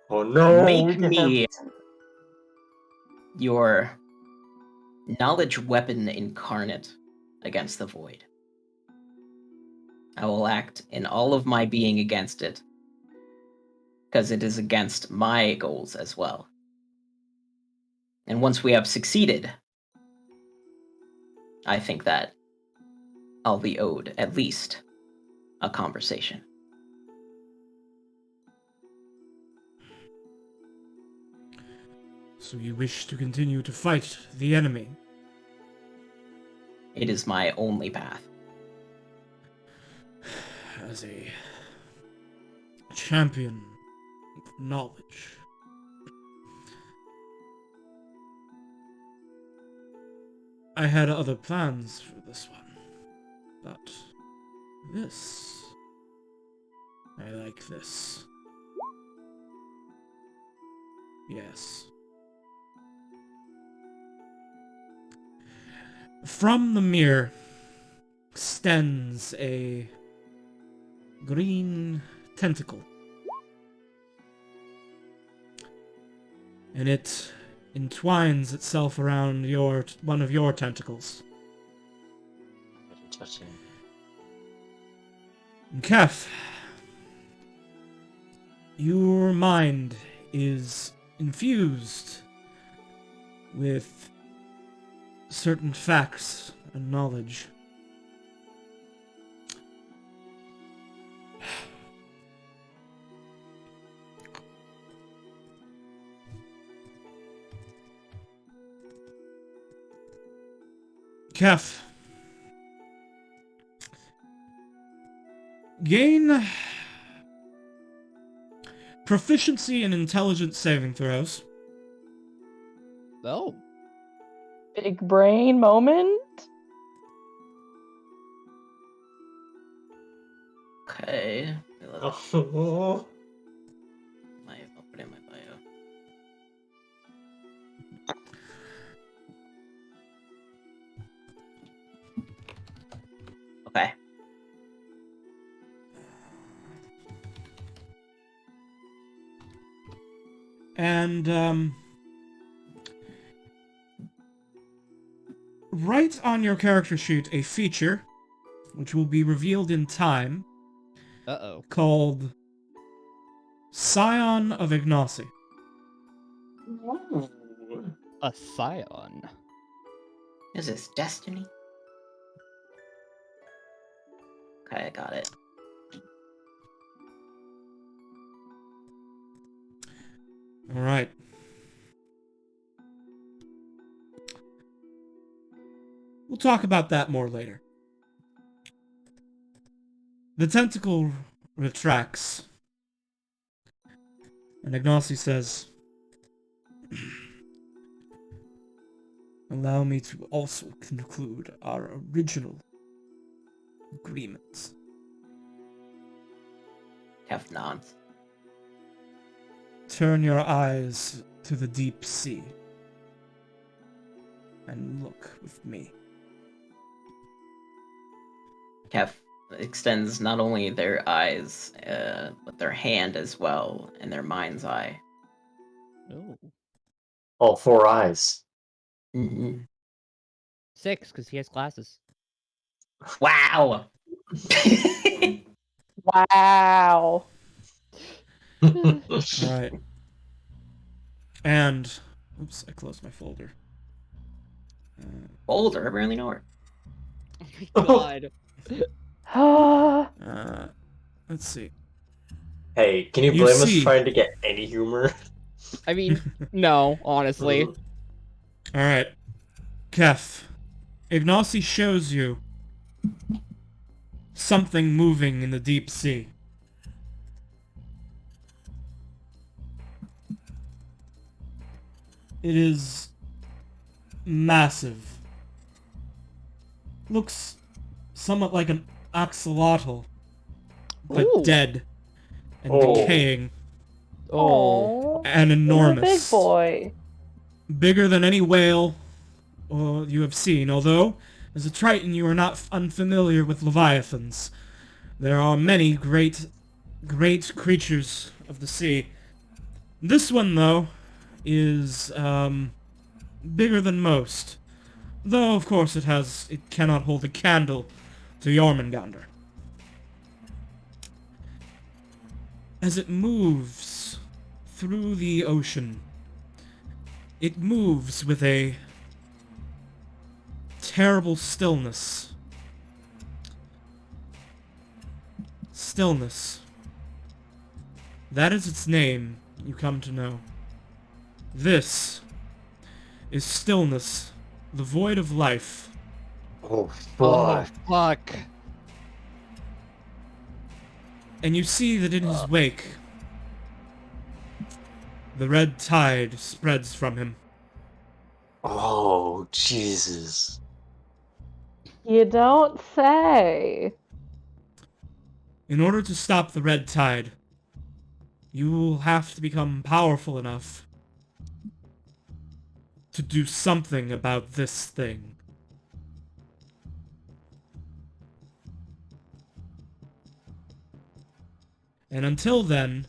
Oh no! Make me your knowledge weapon incarnate against the void. I will act in all of my being against it, because it is against my goals as well. And once we have succeeded, I think that I'll be owed at least a conversation. So you wish to continue to fight the enemy? It is my only path. As a champion of knowledge. I had other plans for this one, but this... I like this. Yes. From the mirror extends a green tentacle. And it entwines itself around one of your tentacles. Touching. And Kef, your mind is infused with certain facts and knowledge. Kef, gain proficiency in intelligence saving throws. Oh. Big brain moment. Okay. Oh. I'll put in my bio. Okay. And, write on your character sheet a feature, which will be revealed in time, Uh-oh. called Scion of Ignacy. A scion. Is this destiny? Okay, I got it. Alright. We'll talk about that more later. The tentacle retracts, and Ignacy says, allow me to also conclude our original agreement. Kef nods. Turn your eyes to the deep sea and look with me. Kef extends not only their eyes, but their hand as well, and their mind's eye. Oh. All four eyes. Mm-hmm. 6, because he has glasses. Wow! Wow. Alright. And... Oops, I closed my folder. Boulder, I barely know her. Oh my god. Let's see. Hey, can you You blame us see- trying to get any humor? I mean, no, honestly. Alright. Kef, Ignacy shows you something moving in the deep sea. It is massive. Looks somewhat like an axolotl, but Ooh. dead and Oh. decaying Oh. and He's a enormous. big boy. Bigger than any whale you have seen, although, as a Triton you are not unfamiliar with leviathans. There are many great creatures of the sea. This one, though, is, bigger than most. Though, of course, it cannot hold a candle to Jormungandr. As it moves through the ocean, it moves with a terrible stillness. Stillness. That is its name, you come to know. This is stillness, the void of life. Oh, Oh, fuck. fuck. And you see that in his wake, the red tide spreads from him. Oh, Jesus. You don't say. In order to stop the red tide, you will have to become powerful enough to do something about this thing. And until then,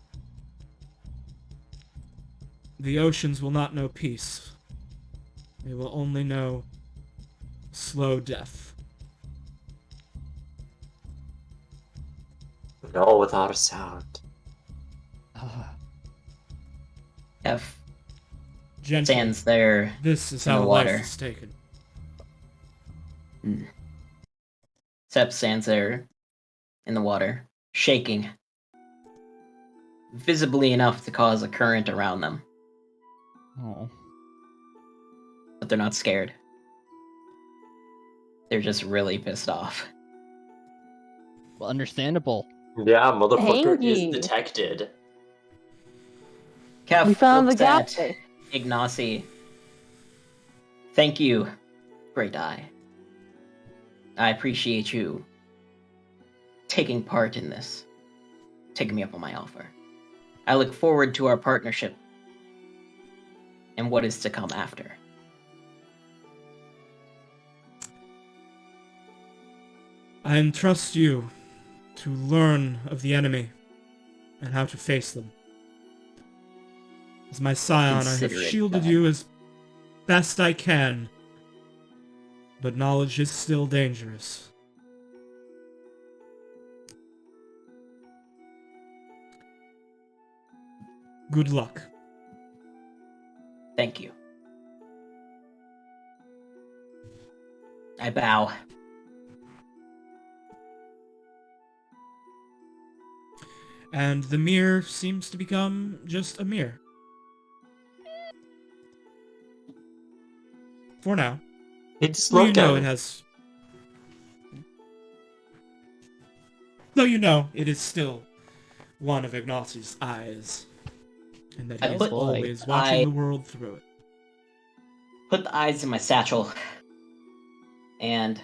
the oceans will not know peace. They will only know slow death. No, without a sound. Kef Gently, stands there. this is in how the life water. is taken. Sep stands there in the water, shaking, visibly enough to cause a current around them, Oh. but they're not scared. They're just really pissed off. Well, understandable. Yeah, motherfucker is Hangy. detected. Kef We found the looks at guy. Ignacy. Thank you, Great Eye. I appreciate you taking part in this, taking me up on my offer. I look forward to our partnership and what is to come after. I entrust you to learn of the enemy and how to face them. As my scion, I have Considerate shielded guy. you as best I can. But knowledge is still dangerous. Good luck. Thank you. I bow. And the mirror seems to become just a mirror. For now. He just Though you looked know at it me. has... Though you know it is still one of Ignatius' eyes. And that he I is put- always watching the world through it. Put the eyes in my satchel. And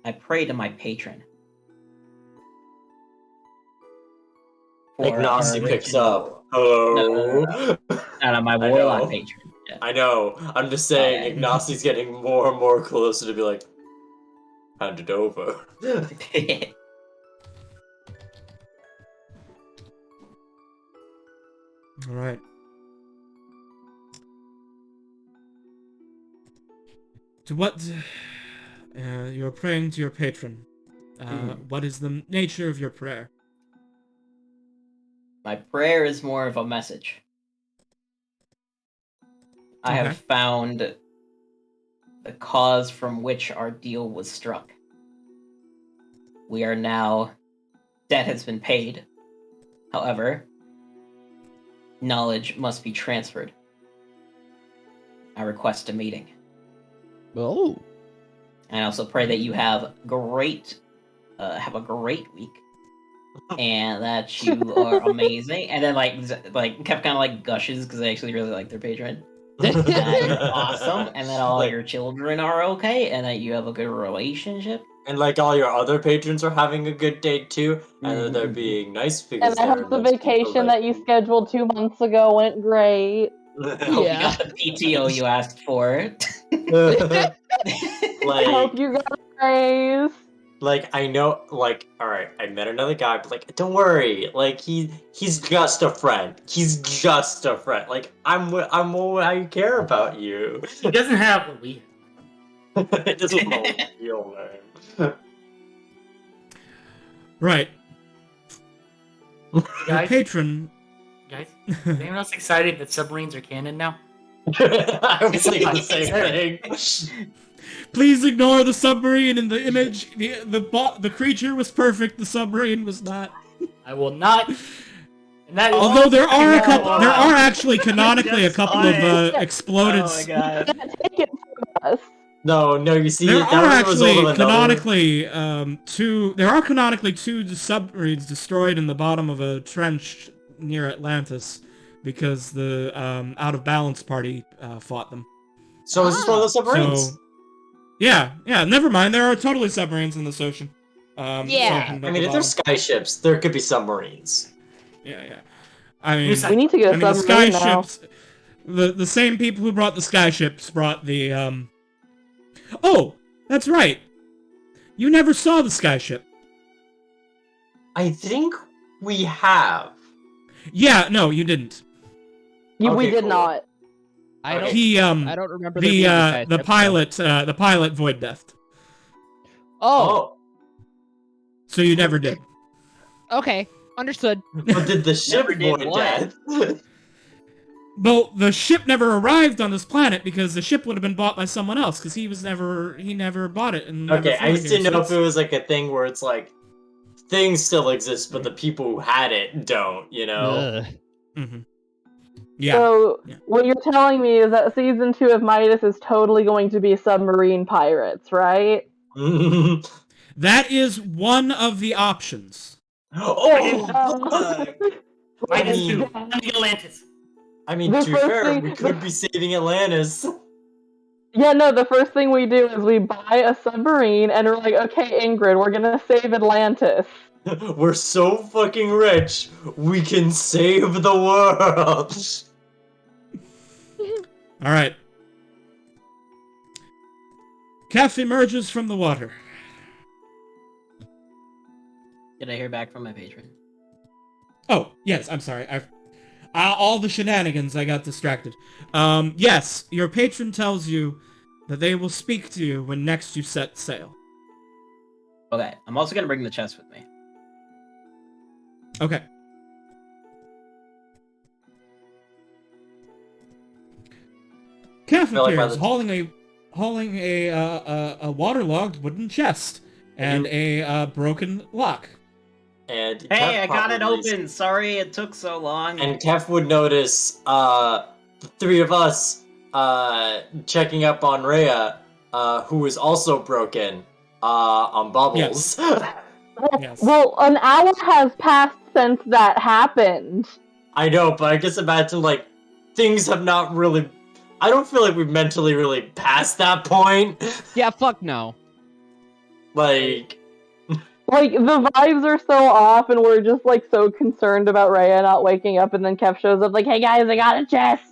I pray to my patron. For Ignacy our picks original- up. Hello. No, my I warlock know. patron. Yeah. I know. I'm just saying, yeah. Ignacy's getting more and more closer to be like, hand it over. Alright. To what... you're praying to your patron. What is the nature of your prayer? My prayer is more of a message. I Okay. have found the cause from which our deal was struck. We are now... Debt has been paid. However, knowledge must be transferred. I request a meeting. Oh. And I also pray that you have a great week, and that you are amazing. And then kept kind of like gushes because they actually really like their patron. That you're awesome, and that all Like- your children are okay, and that you have a good relationship. And like all your other patrons are having a good day too, and that they're Mhm. being nice because And I they're hope the nice people vacation like that you scheduled 2 months ago went great. Hope you Yeah. got the PTO you asked for. I hope like, you got a raise. like I know, like, all right, I met another guy, but like, don't worry, like he's just a friend. He's just a friend. Like I care about you. He doesn't have what we have. It doesn't know real name. Right. Your Guys, patron... guys, is anyone else excited that submarines are canon now? I was thinking the same thing. Please ignore the submarine in the image. The creature was perfect. The submarine was not. I will not. And that is Although there are a couple, wow. there are actually canonically a Just couple on of it. exploded. Oh my god. Take it from us. No, you see, There that are was a result actually of another. canonically two submarines destroyed in the bottom of a trench near Atlantis because the out of balance party fought them. So is this one of those submarines? So yeah, never mind. There are totally submarines in this ocean. Yeah. sinking I at mean, the if there's bottom. skyships, there could be submarines. Yeah. I mean, Yes, We need to get a the submarine now. skyships. The same people who brought the skyships brought the Oh, that's right. You never saw the skyship. I think we have. Yeah, no, you didn't. We Okay, did cool. not. I don't. He I don't remember there being a the skyship, the pilot void deathed. Oh. So you never did. Okay. Understood. But did the ship Never did void what? death? Well, the ship never arrived on this planet because the ship would have been bought by someone else because he never bought it and never Okay, I flew just here, didn't know so if it was like a thing where it's like things still exist, but the people who had it don't. You know. Ugh. Mhm. Yeah. So Yeah. what you're telling me is that season 2 of Midas is totally going to be submarine pirates, right? That is one of the options. Oh, fuck! Minus mean- 2. Time to get Atlantis. I mean, The to be first fair, thing- we could be saving Atlantis. Yeah, no, the first thing we do is we buy a submarine and we're like, okay, Ingrid, we're gonna save Atlantis. We're so fucking rich, we can save the world. All right. Kef emerges from the water. Did I hear back from my patron? Oh, yes, I'm sorry. all the shenanigans, I got distracted. Yes, your patron tells you that they will speak to you when next you set sail. Okay, I'm also gonna bring the chest with me. Okay. Kef feel like by appears, the- hauling a waterlogged wooden chest and a broken lock. And Hey, Kev I got it probably- open. Sorry it took so long. And Kev would notice the three of us checking up on Rhea, who is also broken on Bubbles. Yes. Well, an hour has passed since that happened. I know, but I guess imagine, like, things have not really... I don't feel like we've mentally really passed that point. Yeah, fuck no. Like... Like, the vibes are so off, and we're just, like, so concerned about Rhea not waking up, and then Kev shows up like, hey guys, I got a chest!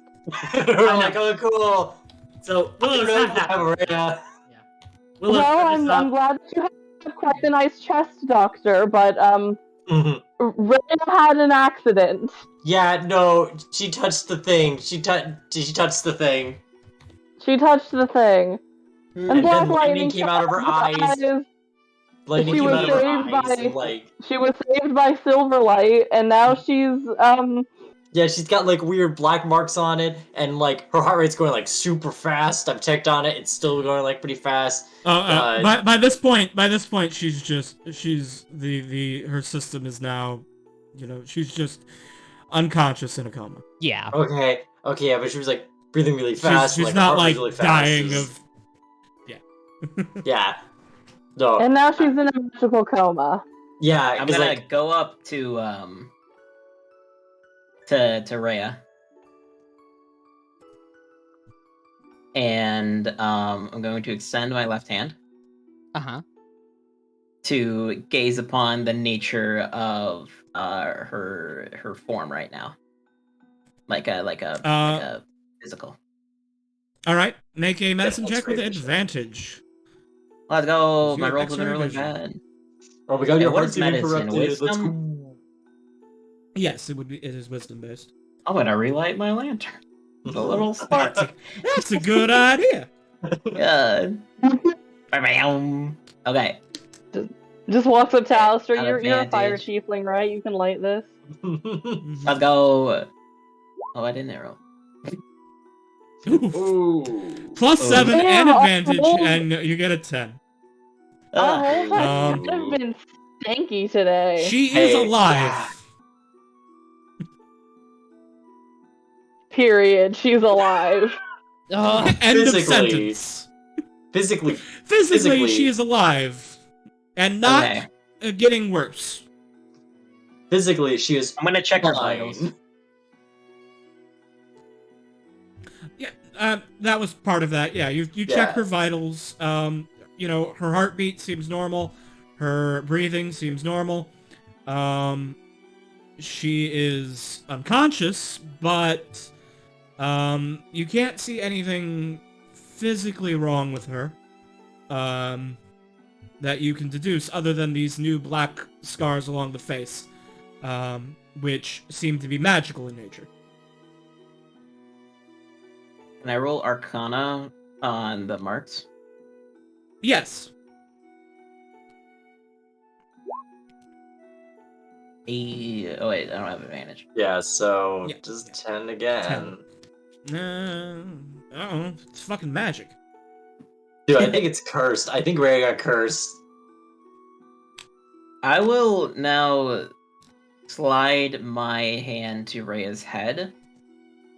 we're like, oh, cool. So Willow, I'm it's ready not to have happening. Rhea. Willow, Well, start I'm us off. glad that you have quite a nice chest, Doctor, but, Mhm. Rhea had an accident. Yeah, no, she touched the thing. She touched the thing. She touched the thing. And And Black then lightning Lightning came out of her eyes. Lightning She came was out of her saved eyes, by- and, like... She was saved by Silverlight, and now she's, Yeah, she's got, like, weird black marks on it, and, like, her heart rate's going, like, super fast. I've checked on it. It's still going, like, pretty fast. By this point, her system is now, she's just unconscious in a coma. Yeah. Okay, yeah, but she was, like, breathing really fast. She's like, not heart rate like really fast. dying of. Yeah. No. and now she's in a magical coma. Yeah, I'm because, gonna like... go up to Rhea. And I'm going to extend my left hand Uh-huh. to gaze upon the nature of her form right now. Like a physical. All right, make a medicine check with X-ray vision. advantage. Let's go. Use My your rolls have been X-ray really vision. bad. Oh, we got Okay, your what heart is being medicine? interrupted. Let's Wisdom? go. Yes, it is wisdom based. I'm gonna relight my lantern. It's a little spark. That's a good idea. Yeah. Okay. Just walks up to Alistair. An You're a fire advantage. tiefling, right? You can light this. Let's go. Oh, I didn't arrow. Oof. Ooh. Plus Oh. 7 Damn, and our advantage, rolls- and you get a 10. Our rolls Um, have been stanky today. She is Hey, alive. yeah. Period. She's alive. Ugh. End of Physically. sentence. Physically. Physically, she is alive, and not Okay. getting worse. Physically, she is I'm gonna check her vitals. fine. Yeah, that was part of that. Yeah, you check Yeah. her vitals. Her heartbeat seems normal. Her breathing seems normal. She is unconscious, but you can't see anything physically wrong with her that you can deduce other than these new black scars along the face, which seem to be magical in nature. Can I roll Arcana on the marks? Yes. Oh wait, I don't have advantage. Yeah, so Yeah. just 10 again. 10. It's fucking magic. Dude, I think it's cursed. I think Ray got cursed. I will now slide my hand to Rhea's head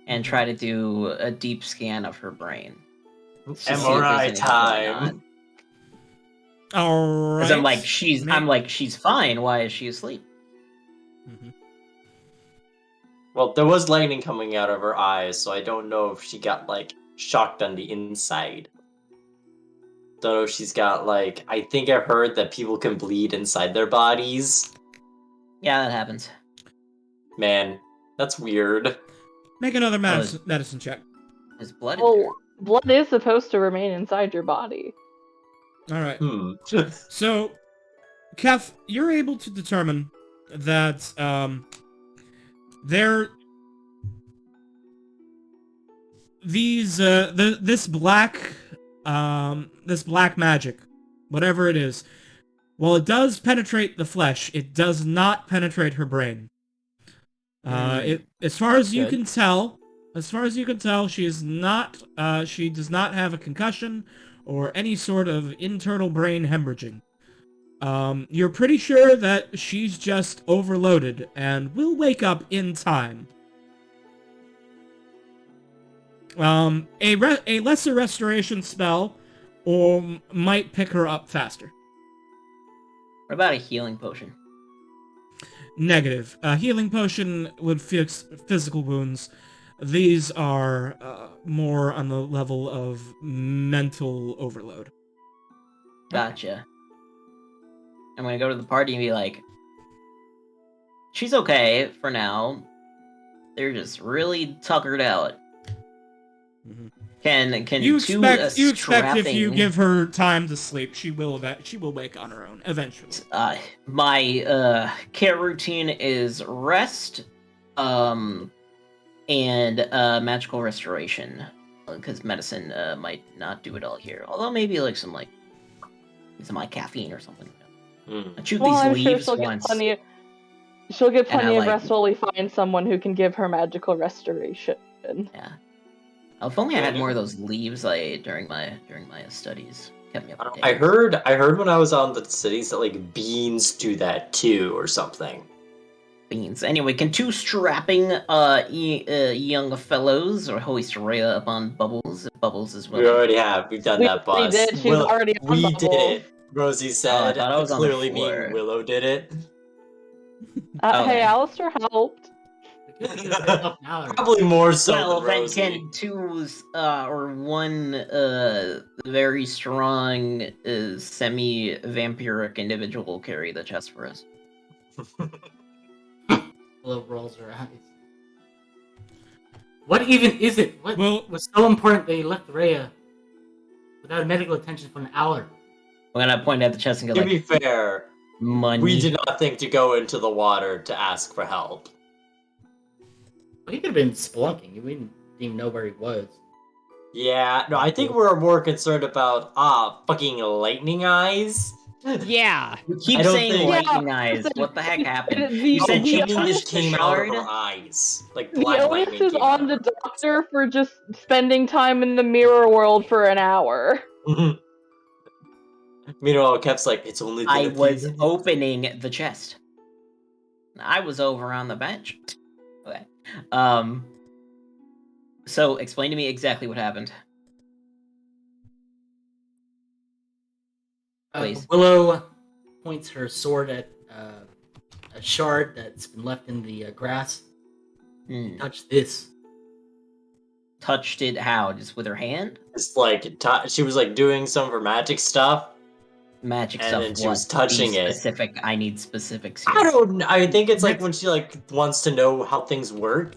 and try to do a deep scan of her brain. to see if there's MRI anything going time. on. All right. Because I'm like she's fine. Why is she asleep? Mhm. Well, there was lightning coming out of her eyes, so I don't know if she got, like, shocked on the inside. Don't know if she's got, like... I think I heard that people can bleed inside their bodies. Yeah, that happens. Man, that's weird. Make another medicine check. There's blood in Well, there. blood is supposed to remain inside your body. All right. Hmm. So, Kef, you're able to determine that there this black magic, whatever it is, while it does penetrate the flesh, it does not penetrate her brain. As far as you can tell, she is not. She does not have a concussion or any sort of internal brain hemorrhaging. You're pretty sure that she's just overloaded and will wake up in time. A lesser restoration spell or might pick her up faster. What about a healing potion? Negative. A healing potion would fix physical wounds. These are more on the level of mental overload. Gotcha. I'm gonna go to the party and be like, she's okay for now. They're just really tuckered out. Mhm. Can You two expect if you strapping- give her time to sleep, she will wake on her own eventually. my care routine is rest, and magical restoration, because medicine might not do it all here. Although maybe like some caffeine or something. I chew Well, these I'm sure leaves she'll get once. plenty. Of like- rest while we find someone who can give her magical restoration. Yeah. If only I had more of those leaves during my studies. Kept me up to date. I heard when I was on the cities that like beans do that too or something. Beans. Anyway, can two strapping young fellows or hoist Rhea up on Bubbles? If Bubbles is We willing. already have. We've done We that, already boss. did. She's already on we Bubbles. did it. Rosie said. thought I was on the Clearly, me floor. and Willow did it. Okay. Hey, Alistair helped. The good thing is they're up now. Probably more so Well, than then Rosie. can two or one very strong semi-vampiric individual carry the chest for us? Willow rolls her eyes. What even is it? What Well- was so important they left Rhea without medical attention for an hour? I'm gonna point at the chest and go To like, be fair, money. we did not think to go into the water to ask for help. Well, he could have been spelunking. We didn't even know where he was. Yeah, no, I think we're more concerned about fucking lightning eyes. Yeah. You keep I don't saying think- lightning Yeah, eyes. What the heck happened? The- You said the she onus- used the came out of shard? her eyes. Like The black onus lightning is came out on of the her doctor for just spending time in the mirror world for an hour. eyes. Meanwhile, Kev's like, it's only been I a few was minutes." opening the chest. I was over on the bench. Okay. So explain to me exactly what happened. Please. Willow points her sword at a shard that's been left in the grass. Hmm. Touch this. Touched it how? Just with her hand? It's like she was like doing some of her magic stuff. Magic And stuff. then she what? was touching Be it. specific. I need specifics. I Here. don't. I think it's like when she like wants to know how things work.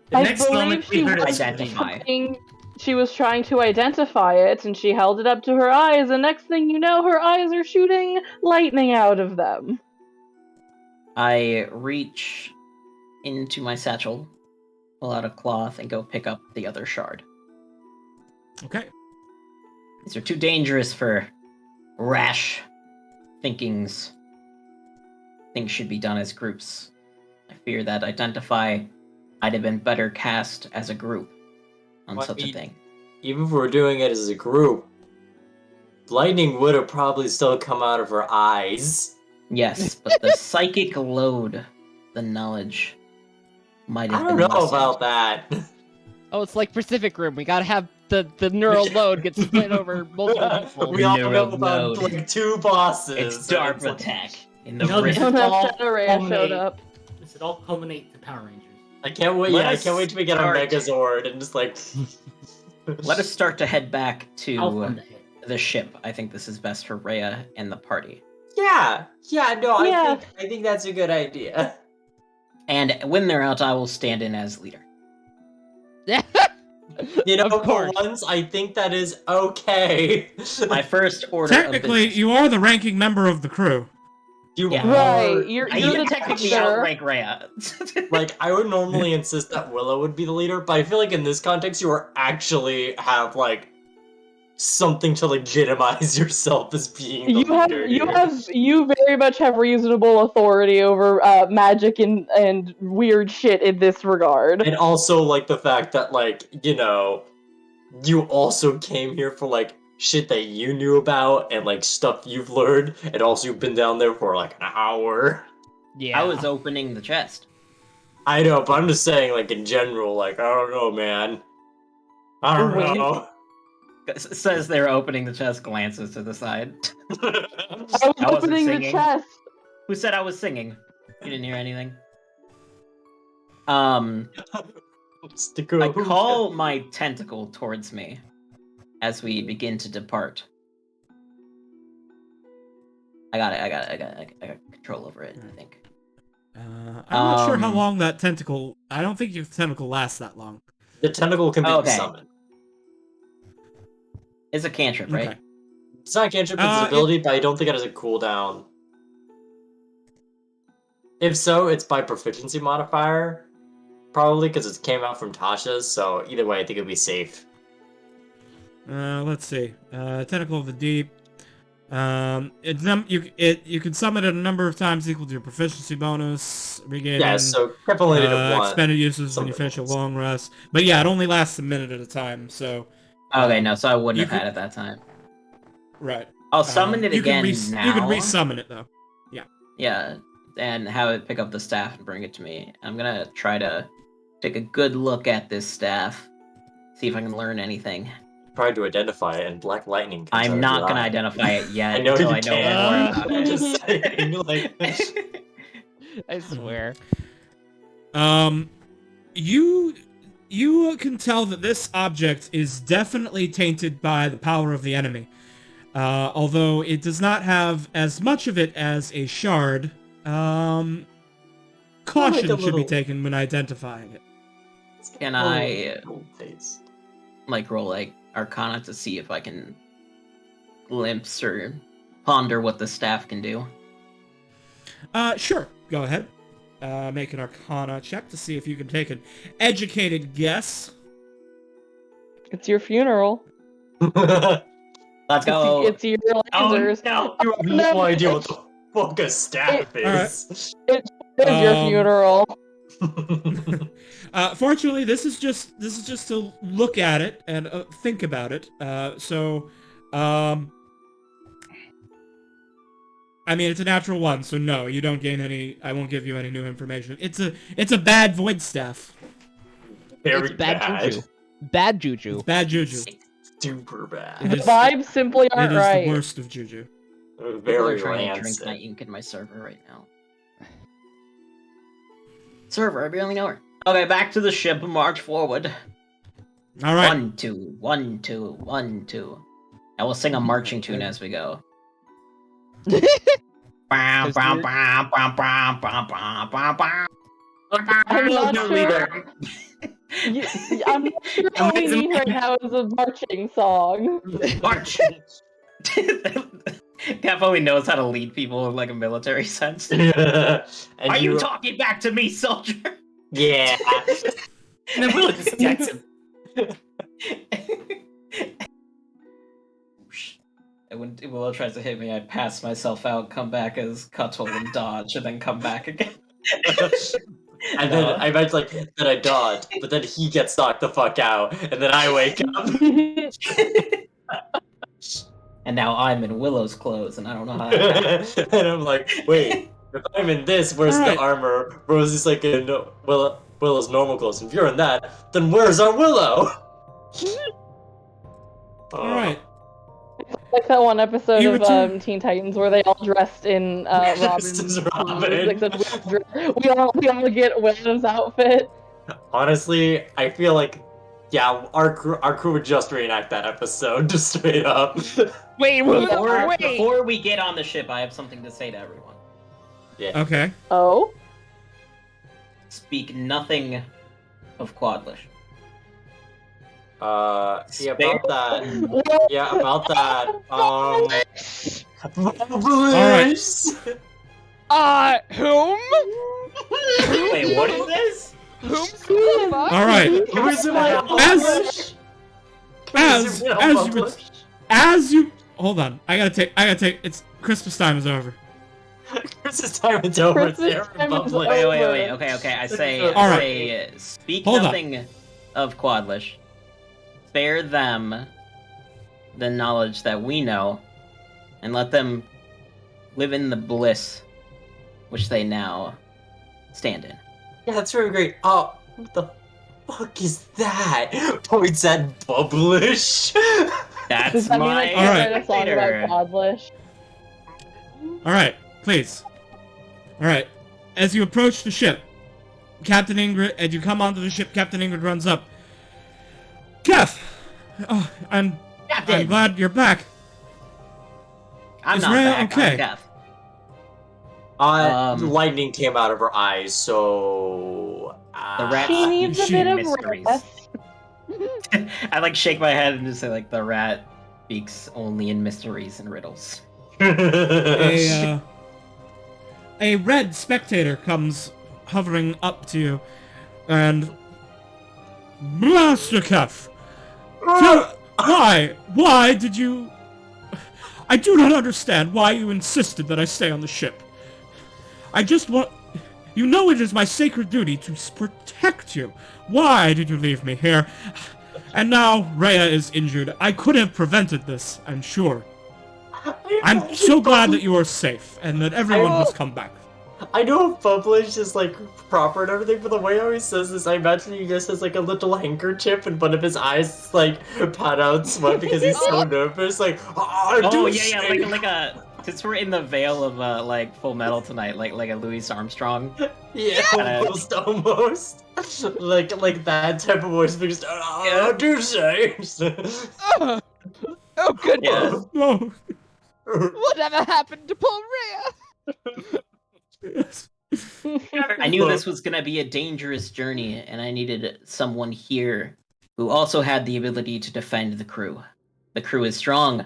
The I next believe moment she we heard was a Identify. She was trying to identify it, and she held it up to her eyes, and next thing you know, her eyes are shooting lightning out of them. I reach into my satchel, pull out a cloth, and go pick up the other shard. Okay. These are too dangerous for rash thinkings. Things should be done as groups. I fear that Identify might have been better cast as a group on What such a we- thing. Even if we're doing it as a group, lightning would have probably still come out of her eyes. Yes, but the psychic load, the knowledge, might have I don't been know lessened. about that. Oh, it's like Pacific Rim. We gotta have the neural load get split over multiple people. We all Neural know about load. like two bosses. It's and DARPA like- attack in the No, rift. this Don't is have all Shadow Ray showed culminate- up. This would all culminate to Power Rangers. I can't wait. Let Yeah, I us can't wait till we get a start. Megazord and just like. Let us start to head back How to fun to hit. the ship. I think this is best for Rhea and the party. Yeah, no, Yeah. I think that's a good idea. And when they're out, I will stand in as leader. You know, Of for course. once, I think that is okay. My first order Technically, of you are the ranking member of the crew. You Yeah. are Right, you're I the even technically texture. outrank Rhea. like I would normally insist that Willow would be the leader, but I feel like in this context you are actually have like something to legitimize yourself as being the leader here. You very much have reasonable authority over magic and weird shit in this regard. And also like the fact that like, you know, you also came here for like shit that you knew about and like stuff you've learned, and also you've been down there for like an hour. Yeah. I was opening the chest. I know, but I'm just saying like in general, like I don't know, man. I don't Wait. know. Says they're opening the chest, glances to the side. I I was wasn't opening the singing. chest. Who said I was singing? You didn't hear anything. Stick I around. call my tentacle towards me as we begin to depart. I got it. I got control over it, I think. I'm not sure how Um, long that tentacle... I don't think your tentacle lasts that long. The tentacle can be Okay. summoned. It's a cantrip, right? Okay. It's not a cantrip, it's an ability, but I don't think it has a cooldown. If so, it's by proficiency modifier. Probably because it came out from Tasha's, so either way, I think it'd be safe. Let's see. Tentacle of the Deep. You can summon it a number of times equal to your proficiency bonus. Regaining, Yeah, so Crep only did it once. expended uses when you finish a long rest. But yeah, it only lasts a minute at a time, so... Okay, no, so I wouldn't You have had it that time. Right. I'll summon it you again can now. You can resummon it, though. Yeah, and have it pick up the staff and bring it to me. I'm gonna try to take a good look at this staff, see if I can learn anything. Tried to identify it, and Black Lightning comes out I'm of not your gonna eye. identify it yet I know until you I know can't. more about I'm it. just saying, like... I swear. You can tell that this object is definitely tainted by the power of the enemy. Although it does not have as much of it as a shard, caution should be little- taken when identifying it. Can I Gold face. like roll like Arcana to see if I can glimpse or ponder what the staff can do? Sure. Go ahead. Make an Arcana check to see if you can take an educated guess. It's your funeral. Let's go. It's your lasers. no! You have no idea what the fuck a staff is. It's your funeral. Fortunately, this is just to look at it and think about it. I mean, it's a natural one, so no, you don't gain any. I won't give you any new information. It's a bad void staff. Very It's bad juju. Bad juju. It's bad juju. Super bad. It The is- vibes simply It aren't is right. the worst of juju. People are Very trying to drink rancid. my ink in my server right now. Server, I barely know her. Okay, back to the ship. March forward. All right. 1, 2, 1, 2, 1, 2. I will sing a marching tune as we go. I'm not sure. I'm not sure all we need right now is a marching song. March! Definitely knows how to lead people in like a military sense. And Are you talking back to me, soldier? Yeah. And then Willow just attacks him. And when Willow tries to hit me, I pass myself out, come back as Cuttle and dodge, and then come back again. And then I imagine like that I dodge, but then he gets knocked the fuck out, and then I wake up. And now I'm in Willow's clothes, and I don't know how to attack. And I'm like, wait, if I'm in this, where's Alright. the armor? Rosie's like in Willow's normal clothes. If you're in that, then where's our Willow? All right. Like that one episode You of return- Teen Titans where they all dressed in Dressed Robin's as Robin. clothes, except we all get Willem's outfit. Honestly, I feel like, yeah, our crew would just reenact that episode, just straight up. Wait, Before, wait. before we get on the ship, I have something to say to everyone. Okay. Oh? Speak nothing of Quadlish. Yeah, about that. Well, Yeah, about that. Alright. Whom? Wait, what is this? Whom the fuck? All right. Who's in my As- As you hold on, I gotta take. It's Christmas time is over. Christmas time is over. Christmas Sarah time is Bubbly. Wait. Okay. I say, All speak Hold on. nothing of Quadlish. Spare them the knowledge that we know, and let them live in the bliss which they now stand in. Yeah, that's really great. Oh, what the fuck is that? Points at Bubblish. That's Does that mean my I All can't right. write a song leader. about Quadlish? All right, please. All right. As you approach the ship, Captain Ingrid, as you come onto the ship, Captain Ingrid runs up. Kef! Oh, I'm Captain! glad you're back. I'm Is not Rhea back. okay? I'm Kef. Lightning came out of her eyes, so... The rat- She needs a She- bit of mysteries. rest. I like shake my head and just say like the rat speaks only in mysteries and riddles. A red spectator comes hovering up to you, and Master Kef, why did you? I do not understand why you insisted that I stay on the ship. I just want. You know it is my sacred duty to protect you. Why did you leave me here? And now Rhea is injured. I could have prevented this, I'm sure. I'm so glad that you are safe and that everyone has come back. I know Bubblish is like proper and everything, but the way how he says this, I imagine he just has like a little handkerchief in front of his eyes, like pat out sweat because he's so nervous. Like, Oh yeah, like a. Since we're in the veil of like Full Metal tonight, like a Louis Armstrong. Yeah, almost. Like that type of voice, because do say. Oh goodness! Yeah. No. Whatever happened to poor Rhea? Yes. I knew this was gonna be a dangerous journey, and I needed someone here who also had the ability to defend the crew. The crew is strong,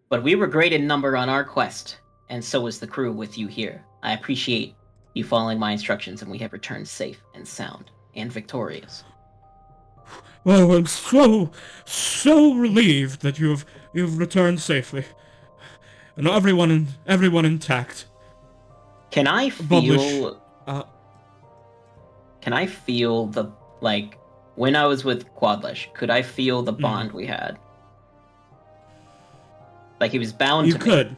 but we were great in number on our quest, and so is the crew with you here. I appreciate you following my instructions, and we have returned safe and sound and victorious. Well, I'm so relieved that you've returned safely, and everyone intact. Can I feel? Bubblish, Can I feel the like when I was with Quadlish? Could I feel the bond we had? Like he was bound You to me. could.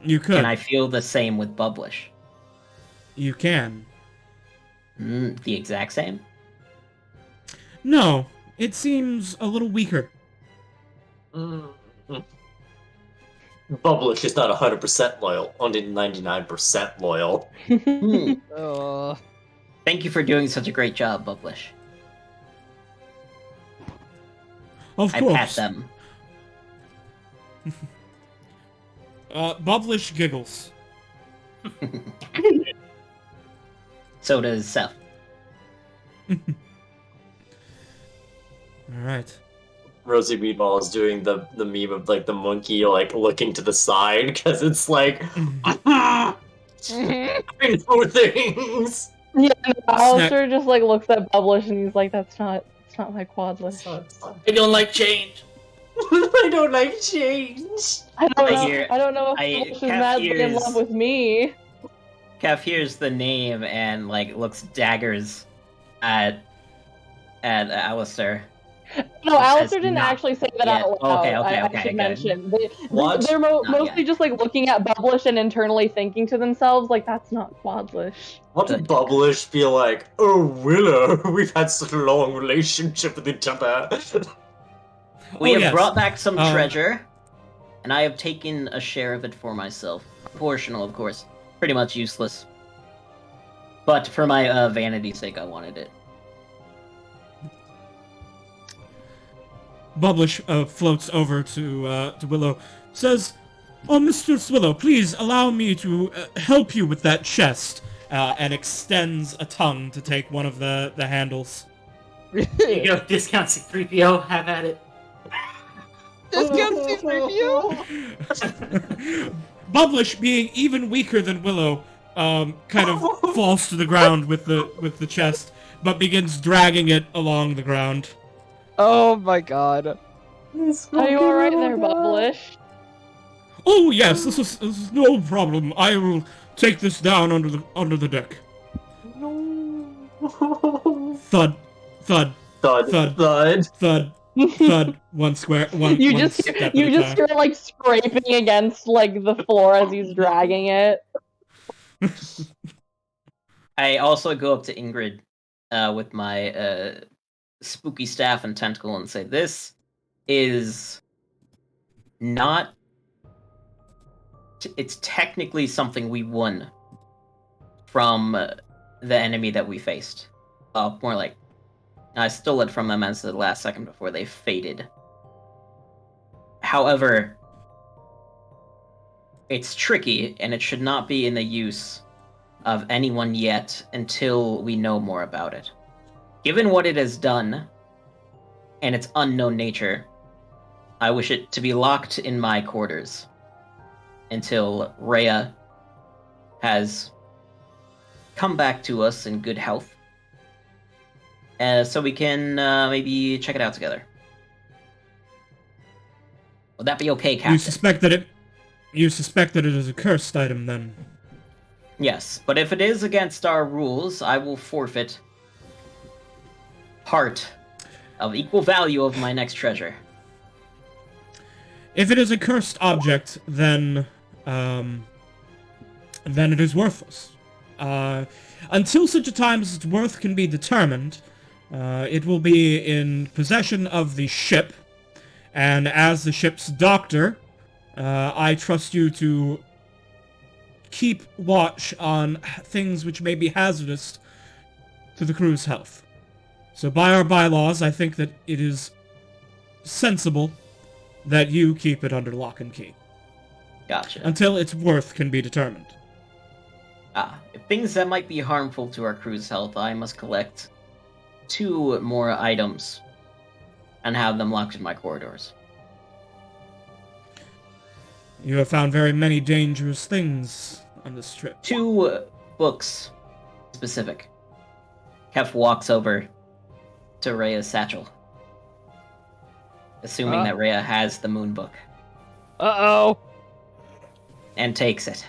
You could. Can I feel the same with Bubblish? You can. The exact same? No, it seems a little weaker. Bubblish is not 100% loyal, only 99% loyal. Thank you for doing such a great job, Bubblish. Of I course. pat them. Bubblish giggles. So does Seth. Alright. Rosie meanwhile is doing the meme of like the monkey like looking to the side because it's like I know things. Yeah, no, Alistair just like looks at Bubblish and he's like, "That's not my Quadlish." I don't like change. I don't like change. I don't know. hear- I don't know if I- Bubblish is Cap madly in hears- love with me. Kev hears the name and like looks daggers at Alistair. No, It Alistair says didn't not actually say that yet. out loud. Okay, I okay, should good. mention. What? They're Not mostly yet. just like looking at Bubblish and internally thinking to themselves, like, "That's not Quadlish." What did Bubblish feel like? Oh, Willow, we've had such a long relationship with each other. We have yes. brought back some treasure, and I have taken a share of it for myself. Proportional, of course. Pretty much useless. But for my vanity's sake, I wanted it. Bubblish floats over to Willow, says, "Oh, Mr. Swillow, please allow me to help you with that chest," and extends a tongue to take one of the handles. Here you go, discount C3PO, have at it. Discount review. Bubblish, being even weaker than Willow, kind of falls to the ground with the chest, but begins dragging it along the ground. Oh my god. Are you alright there, Bubblish? Oh yes, this is no problem. I will take this down under the deck. No. Thud, thud, Thud, Thud. thud. thud, thud. One step at you a just time. hear like scraping against like the floor as he's dragging it. I also go up to Ingrid with my spooky staff and tentacle and say, "This is not. It's technically something we won from the enemy that we faced. More like I stole it from them as the last second before they faded. However, it's tricky, and it should not be in the use of anyone yet until we know more about it. Given what it has done, and its unknown nature, I wish it to be locked in my quarters until Rhea has come back to us in good health, so we can maybe check it out together. Would that be okay, Captain? You suspect that it is a cursed item, then? Yes, but if it is against our rules, I will forfeit part of equal value of my next treasure. If it is a cursed object, then it is worthless. Until such a time as its worth can be determined, it will be in possession of the ship, and as the ship's doctor, I trust you to keep watch on things which may be hazardous to the crew's health. So by our bylaws, I think that it is sensible that you keep it under lock and key. Gotcha. Until its worth can be determined. If things that might be harmful to our crew's health, I must collect 2 more items and have them locked in my corridors. You have found very many dangerous things on this trip. 2 books specific. Kef walks over to Rhea's satchel, assuming that Rhea has the moon book, Uh-oh. and takes it.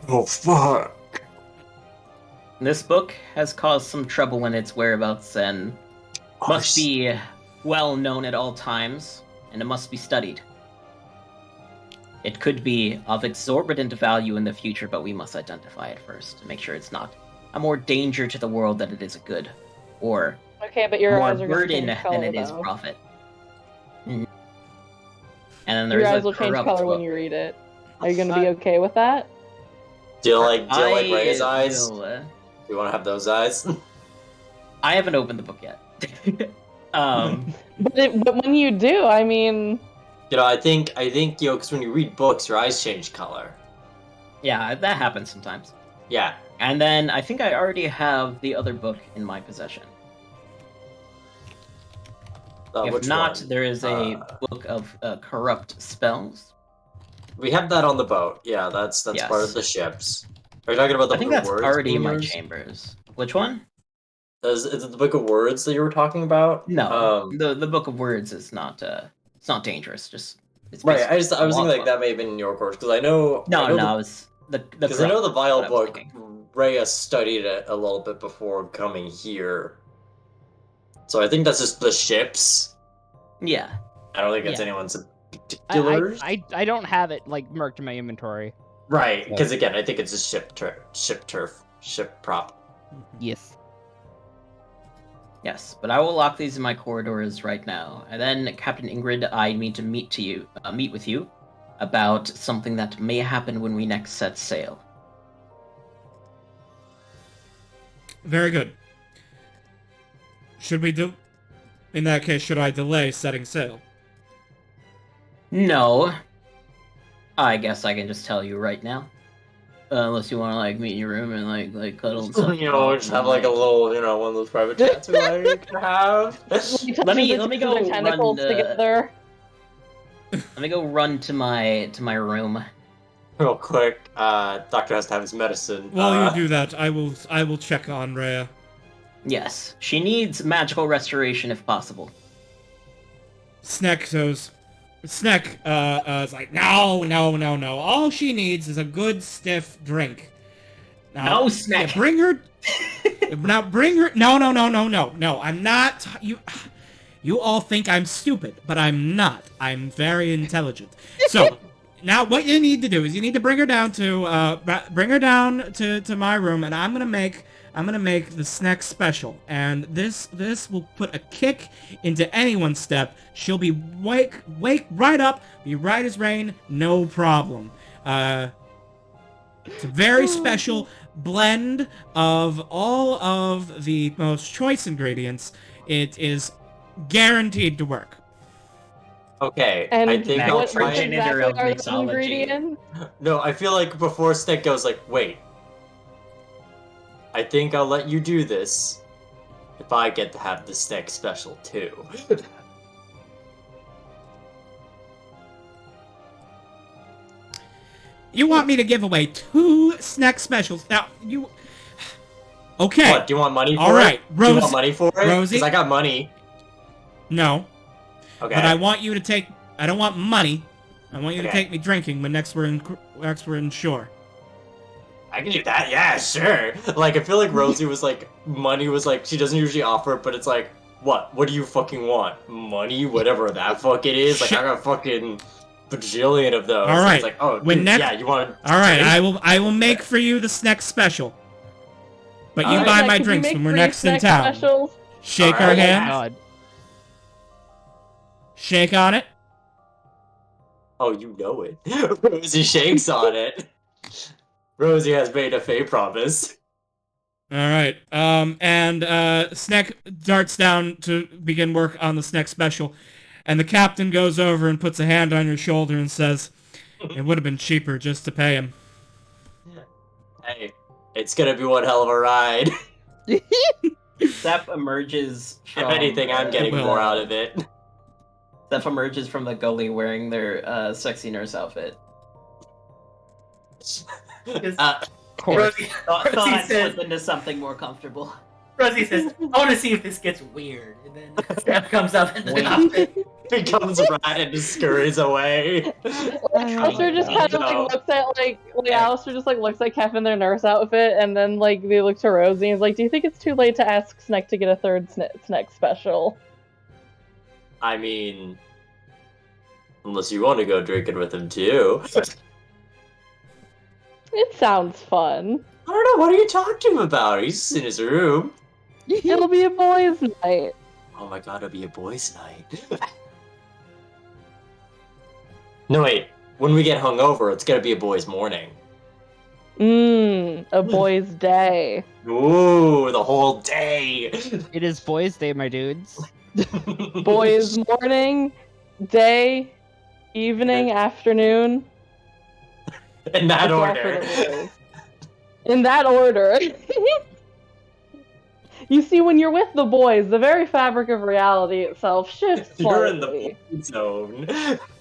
Oh, fuck. This book has caused some trouble in its whereabouts and must be well known at all times, and it must be studied. It could be of exorbitant value in the future, but we must identify it first to make sure it's not a more danger to the world than it is a good, or Okay, but your more eyes are going to burden change color, than it is though. profit. Mhm. And then there's Your eyes a will change corrupt color when book. you read it. Are you going to be okay with that? Do you like Rhea's I eyes? will, Do you want to have those eyes? I haven't opened the book yet. But when you do, I mean... You know, I think, because when you read books, your eyes change color. Yeah, that happens sometimes. Yeah. And then I think I already have the other book in my possession. If Which not, one? there is a book of corrupt spells. We have that on the boat. Yeah, that's Yes. part of the ships. Are you talking about the I think book of that's words? already in my yours? chambers. Which one? Is it the book of words that you were talking about? No, the book of words is not. It's not dangerous. Just it's Right. basically I was a thinking log like that book. may have been in your course because I know. No, I know it was the because I know the corrupt Vile what I was book. thinking. Rhea studied it a little bit before coming here, so I think that's just the ships. Yeah. I don't think it's Yeah. anyone's in particular. I don't have it like marked in my inventory. Right, because again, I think it's a ship prop. Yes. Yes, but I will lock these in my corridors right now, and then Captain Ingrid, I need to meet with you about something that may happen when we next set sail. Very good. In that case, should I delay setting sail? No, I guess I can just tell you right now, unless you want to like meet in your room and like cuddle and stuff. You know, just have like a little, one of those private chats we like to have. Let me go their tentacles run, together. Let me go run to my room Real quick, doctor has to have his medicine. While you do that, I will check on Rhea. Yes, she needs magical restoration if possible. Sneck goes. Sneck is like, no. All she needs is a good stiff drink. Now, No, Sneck. Yeah, bring her. Now bring her. No. I'm not. You all think I'm stupid, but I'm not. I'm very intelligent. So now what you need to do is you need to bring her down to my room, and I'm gonna make the Sneck special, and this will put a kick into anyone's step. She'll be wake right up, be right as rain, no problem. It's a very special blend of all of the most choice ingredients. It is guaranteed to work. Okay, And I think I'll what try version and... Progenitor of exactly are the mixology. ingredients? No, I feel like before Snick goes like, wait. I think I'll let you do this if I get to have the Snick special too. You want me to give away 2 Sneck specials? Now, you... Okay. What, do you want money for All right, it? Do you Rose- want money for it? Rosie? Because I got money. No. Okay. But I want you to take... I don't want money. I want you to Okay. take me drinking when next we're in shore. I can do that, yeah, sure. Like, I feel like Rosie was like, money was like, she doesn't usually offer it, but it's like, what? What do you fucking want? Money? Whatever that fuck it is? Like, I got fucking bajillion of those. All right. It's like, oh, When dude, next- yeah, you want All right, I will make for you the Sneck special. But you Alright. buy Like, my could you drinks make when we're 3 next in snack town. Specials? Shake All our right. hand. God. Shake on it. Oh, you know it. Rosie shakes on it. Rosie has made a fey promise. All right. And Sneck darts down to begin work on the Sneck special, and the captain goes over and puts a hand on your shoulder and says, "It would have been cheaper just to pay him." Hey, it's gonna be one hell of a ride. Zeph emerges If from... anything, I'm getting will. more out of it. Zeph emerges from the gully wearing their sexy nurse outfit. Rosie, Thought Rosie I'd says, slip into something more comfortable. Rosie says, I want to see if this gets weird. And then Steph comes up in the Wait. outfit. Becomes rat and just scurries away. Alistair just kind of like No. looks at like Alistair just like looks at Kef in their nurse outfit, and then like they look to Rosie and is like, "Do you think it's too late to ask Sneck to get a third Sneck special?" I mean, unless you want to go drinking with him too. It sounds fun. I don't know, what are you talking to him about? He's in his room. It'll be a boys' night. Oh my god, it'll be a boys' night. No, wait. When we get hungover, it's gonna be a boys' morning. A boys' day. Ooh, the whole day. It is boys' day, my dudes. Boys' morning, day, evening, afternoon. In that It's all for order. the boys. In that order. You see, when you're with the boys, the very fabric of reality itself shifts You're in slightly. the zone.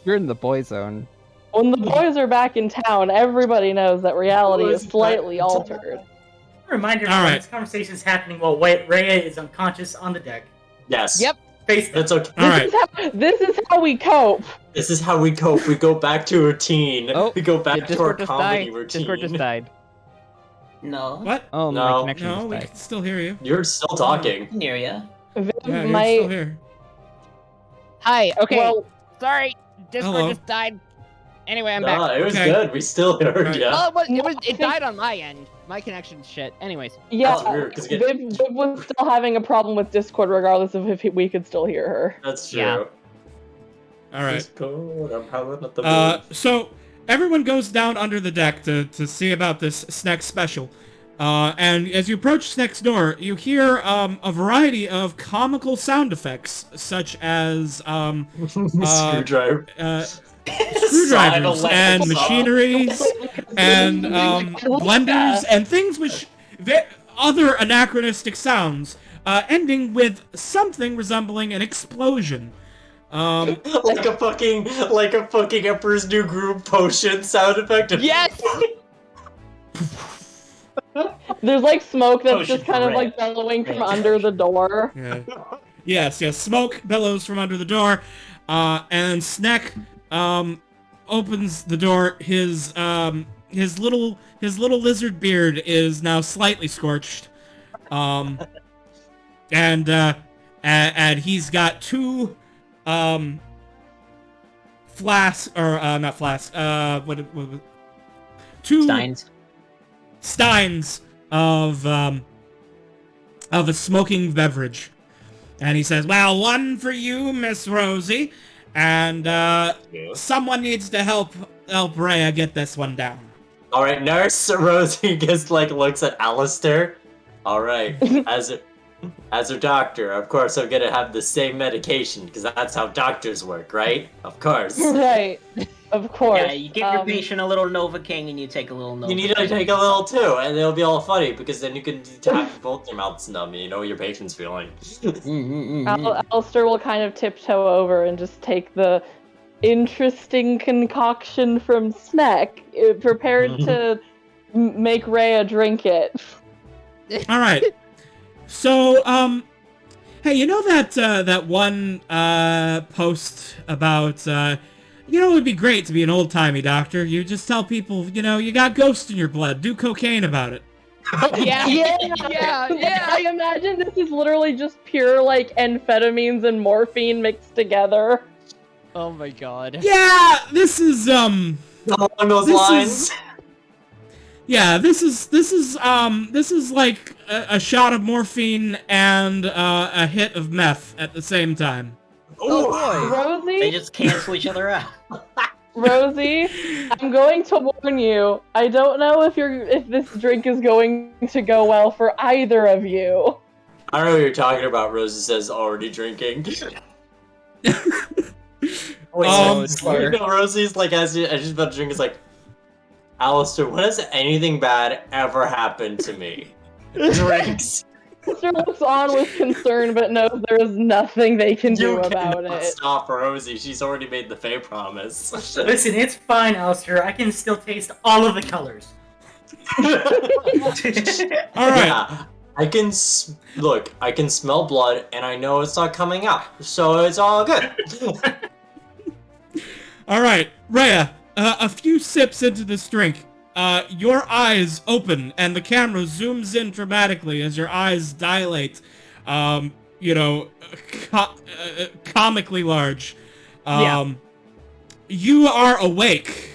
You're in the boy zone. When the boys are back in town, everybody knows that reality Boys is back slightly in town. altered. Reminder, All everyone, right. this conversation is happening while Rhea is unconscious on the deck. Yes. Yep. Face That's okay. All right. This is how we cope. This is how we cope. We go back to routine. Oh, we go back to our Discord just comedy died. routine. Discord just died. No. What? Oh, No. my connection No, just we died. can still hear you. You're still talking. Near ya. Viv Yeah, you're still might. here. Hi. Okay. Well, Sorry. Discord Hello. just died. Anyway, I'm Nah, back. it was Okay. good. We still heard Right. ya. Well, it died on my end. My connection's shit. Anyways. yeah, That's weird, 'cause Viv was still having a problem with Discord, regardless of if we could still hear her. That's true. Yeah. All right. Discord, I'm howling at the moon. So everyone goes down under the deck to see about this Sneck special. And as you approach Sneck's door, you hear a variety of comical sound effects, such as Screwdriver. screwdrivers and machineries and blenders and things which other anachronistic sounds, ending with something resembling an explosion. like a fucking Emperor's New Groove potion sound effect. Yes! There's like smoke that's Potion just kind of for like Red. bellowing from Red under the potion. door. Yeah. Yes, smoke bellows from under the door, and Snack opens the door. His little lizard beard is now slightly scorched, and he's got two flasks, or not flasks, two steins of a smoking beverage. And he says, well, one for you, Miss Rosie, and someone needs to help Rhea get this one down. All right, Nurse Rosie just looks at Alistair. All right, as a doctor, of course I'm gonna have the same medication because that's how doctors work, right? Of course. Right. Of course. Yeah, you give your patient a little Novocaine and you take a little Novocaine. You need to take a little too, and it'll be all funny because then you can tap both your mouths numb. And you know what your patient's feeling. Alistair will kind of tiptoe over and just take the interesting concoction from Snack, prepared to make Rhea drink it. All right. So, hey, you know that one post about it would be great to be an old-timey doctor. You just tell people, you got ghosts in your blood. Do cocaine about it. Yeah. I imagine this is literally just pure amphetamines and morphine mixed together. Oh my god. Yeah, this is Along those lines. This is like a shot of morphine and a hit of meth at the same time. Oh boy. Rosie? They just cancel each other out. Rosie, I'm going to warn you. I don't know if this drink is going to go well for either of you. I don't know what you're talking about. Rosie says already drinking. Wait, dear. no, Rosie's as she's about to drink, is like, Alistair, when has anything bad ever happened to me? Drinks. Alistair looks on with concern, but knows there is nothing they can do about cannot it. Stop Rosie. She's already made the Fae promise. Listen, it's fine, Alistair. I can still taste all of the colors. All right. Yeah, I can I can smell blood, and I know it's not coming out, so it's all good. All right, Rhea. A few sips into this drink. Your eyes open, and the camera zooms in dramatically as your eyes dilate. Comically large. You are awake.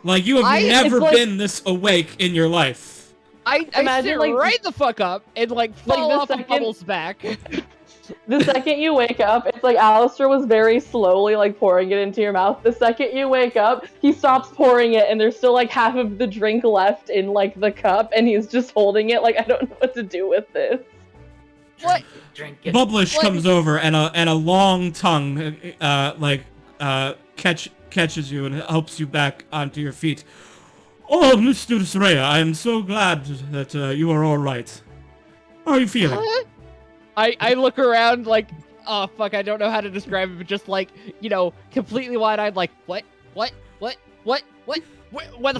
Like you have never been this awake in your life. I Imagine, sit right the fuck up and fall off of Bubbles' back. The second you wake up, it's like Alistair was very slowly pouring it into your mouth. The second you wake up, he stops pouring it and there's still half of the drink left in the cup and he's just holding it I don't know what to do with this. What? Drink it. Bubblish comes over and a long tongue catches you and helps you back onto your feet. Oh, Mistress Rhea, I am so glad that you are all right. How are you feeling? I look around oh fuck, I don't know how to describe it, but just completely wide-eyed, what the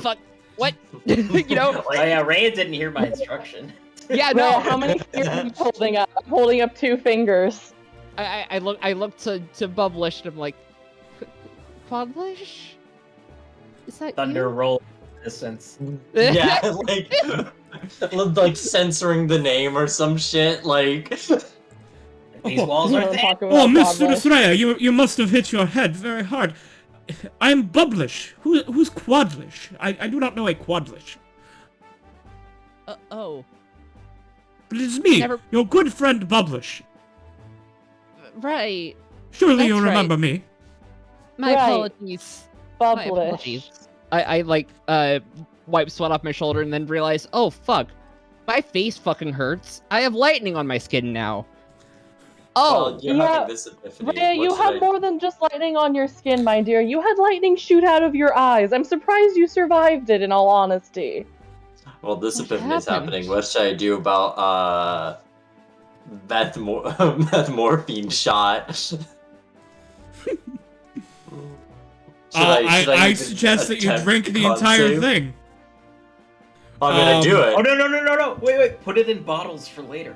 fuck, what, Oh yeah, Rhea didn't hear my instruction. Yeah, No, no. how many fingers are you holding up? I'm holding up 2 fingers. I look to Bubblish and I'm like, Quadlish? Is that Thunder you? roll distance. Yeah, censoring the name or some shit. These walls You are wanna thick. talk about Oh, Quadlish? Mistress Rhea, you must have hit your head very hard. I am Bubblish. Who's Quadlish? I do not know a Quadlish. Oh. But it's me, Never- your good friend Bubblish. Right. Surely That's you right. remember me. My Right. apologies. My Bubblish. apologies. I wipe sweat off my shoulder and then realize, oh fuck, my face fucking hurts. I have lightning on my skin now. Oh, Well, you're yeah. having this epiphany. Rhea, you What should had I- more than just lightning on your skin, my dear. You had lightning shoot out of your eyes. I'm surprised you survived it, in all honesty. Well, this What epiphany is happened? happening. What should I do about meth morphine shot? I suggest that you attempt drink the the con entire save? thing. I mean, I do it. Oh no! Wait! Put it in bottles for later.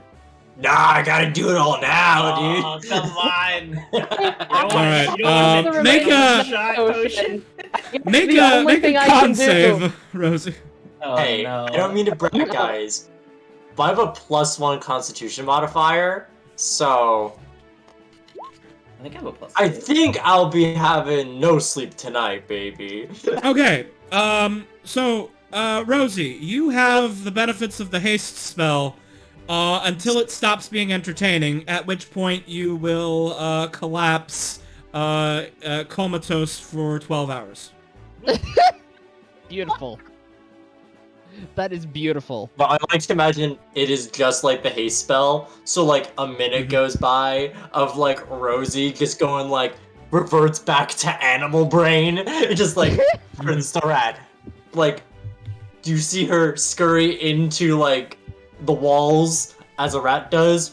Nah, I gotta do it all now, Oh, come on! Alright, make The only a thing I con can do. save, Rosie. Oh, Hey, no. I don't mean to brag, guys, but I have a +1 Constitution modifier, so I think I have a plus. I think I'll be having no sleep tonight, baby. Okay, so, Rosie, you have the benefits of the haste spell, until it stops being entertaining, at which point you will, collapse, comatose for 12 hours. Beautiful. That is beautiful. But I like to imagine it is just like the haste spell, so like a minute goes by of like Rosie just going like, reverts back to animal brain, just like, Prince the Rat. Like, do you see her scurry into like the walls as a rat does?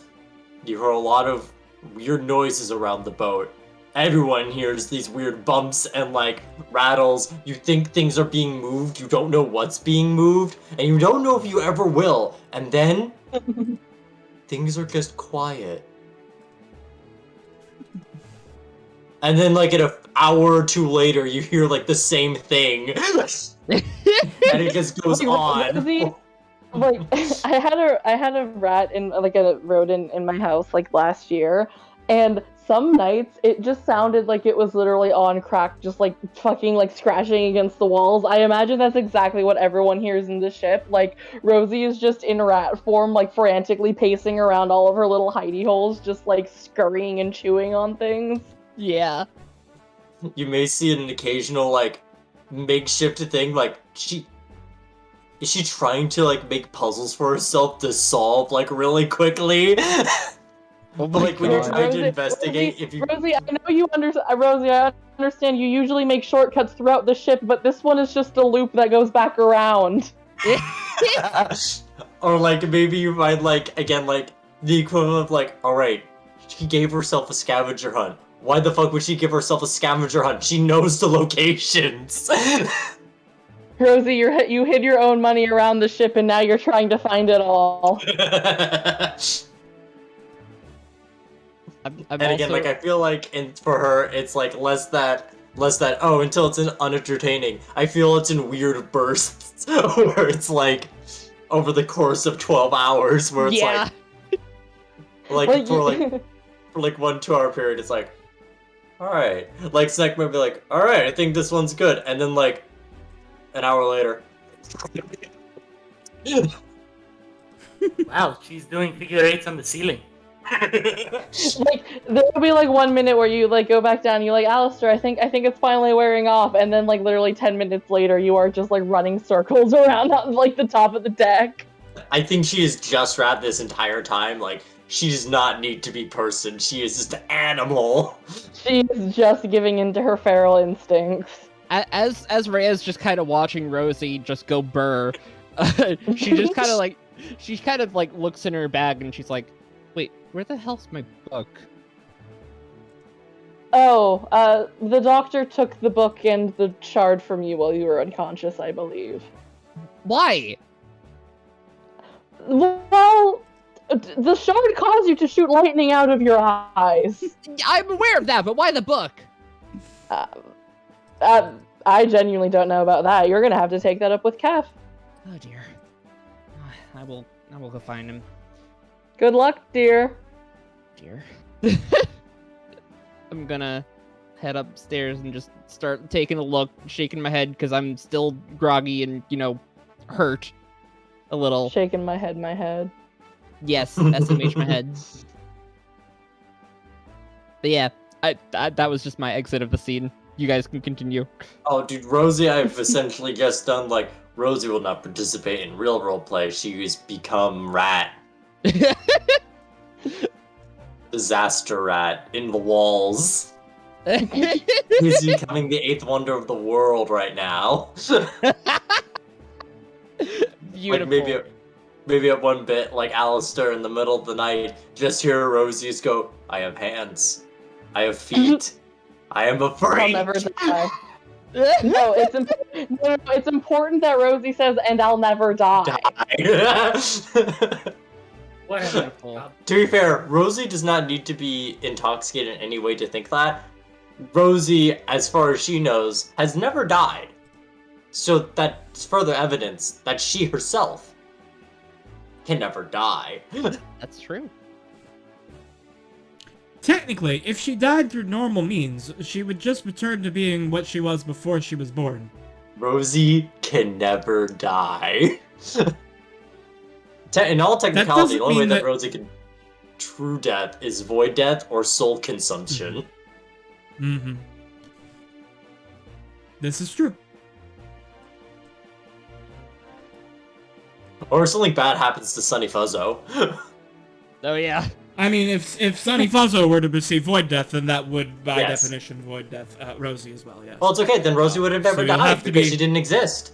You hear a lot of weird noises around the boat. Everyone hears these weird bumps and like rattles. You think things are being moved, you don't know what's being moved, and you don't know if you ever will. And then things are just quiet. And then like an hour or two later, you hear like the same thing. And it just goes on. Rosie, like I had a rat in like a rodent in my house like last year, and some nights it just sounded like it was literally on crack, just like fucking like scratching against the walls. I imagine that's exactly what everyone hears in the ship. Like Rosie is just in rat form, like frantically pacing around all of her little hidey holes, just like scurrying and chewing on things. Yeah. You may see an occasional like makeshift thing, like is she trying to like make puzzles for herself to solve like really quickly? Oh But like when you're God. trying to investigate, if you Rosie, I know you understand. Rosie, I understand you usually make shortcuts throughout the ship, but this one is just a loop that goes back around. or like maybe you might like again like the equivalent of like, all right, she gave herself a scavenger hunt. Why the fuck would she give herself a scavenger hunt? She knows the locations. Rosie, you hid your own money around the ship, and now you're trying to find it all. I'm And again, like I feel like for her, it's like less that oh until it's unentertaining. I feel it's in weird bursts where it's like over the course of 12 hours where it's yeah. like for like 1 2-hour period, it's like, all right, like Snack might be like, all right, I think this one's good, and then like an hour later. Wow, she's doing figure eights on the ceiling. Like there'll be like 1 minute where you like go back down, and you're like, Alistair, I think it's finally wearing off, and then like literally 10 minutes later, you are just like running circles around on like the top of the deck. I think she is just rat this entire time. Like she does not need to be person. She is just an animal. She is just giving into her feral instincts. As Rhea's just kind of watching Rosie just go burr, she just kind of like looks in her bag and she's like, wait, where the hell's my book? Oh, the doctor took the book and the shard from you while you were unconscious, I believe. Why? Well, the shard caused you to shoot lightning out of your eyes. I'm aware of that, but why the book? I genuinely don't know about that. You're gonna have to take that up with Kef. Oh dear. I will go find him. Good luck, dear. Dear. I'm gonna head upstairs and just start taking a look, shaking my head because I'm still groggy and, hurt a little. Shaking my head. Yes, SMH my head. But yeah, that was just my exit of the scene. You guys can continue. Oh, dude, Rosie, I've essentially just done like Rosie will not participate in real roleplay. She has become rat. Disaster rat in the walls. He's becoming the 8th wonder of the world right now. Beautiful. Like maybe at one bit, like Alistair in the middle of the night, just hear Rosie's go, I have hands. I have feet. I am I'll afraid. never die. No, it's important that Rosie says, "And I'll never die." What have I called? To be fair, Rosie does not need to be intoxicated in any way to think that. Rosie, as far as she knows, has never died. So that's further evidence that she herself can never die. That's true. Technically, if she died through normal means, she would just return to being what she was before she was born. Rosie can never die. In all technicality, the only way that Rosie can true death is void death or soul consumption. Mm-hmm. This is true. Or something bad happens to Sunny Fuzzo. Oh yeah. I mean, if Sunny Fuzzo were to receive void death, then that would, by Yes. definition, void death Rosie as well. Yes. Well, it's okay. Then Rosie would have never So you'll died have to because be- she didn't exist.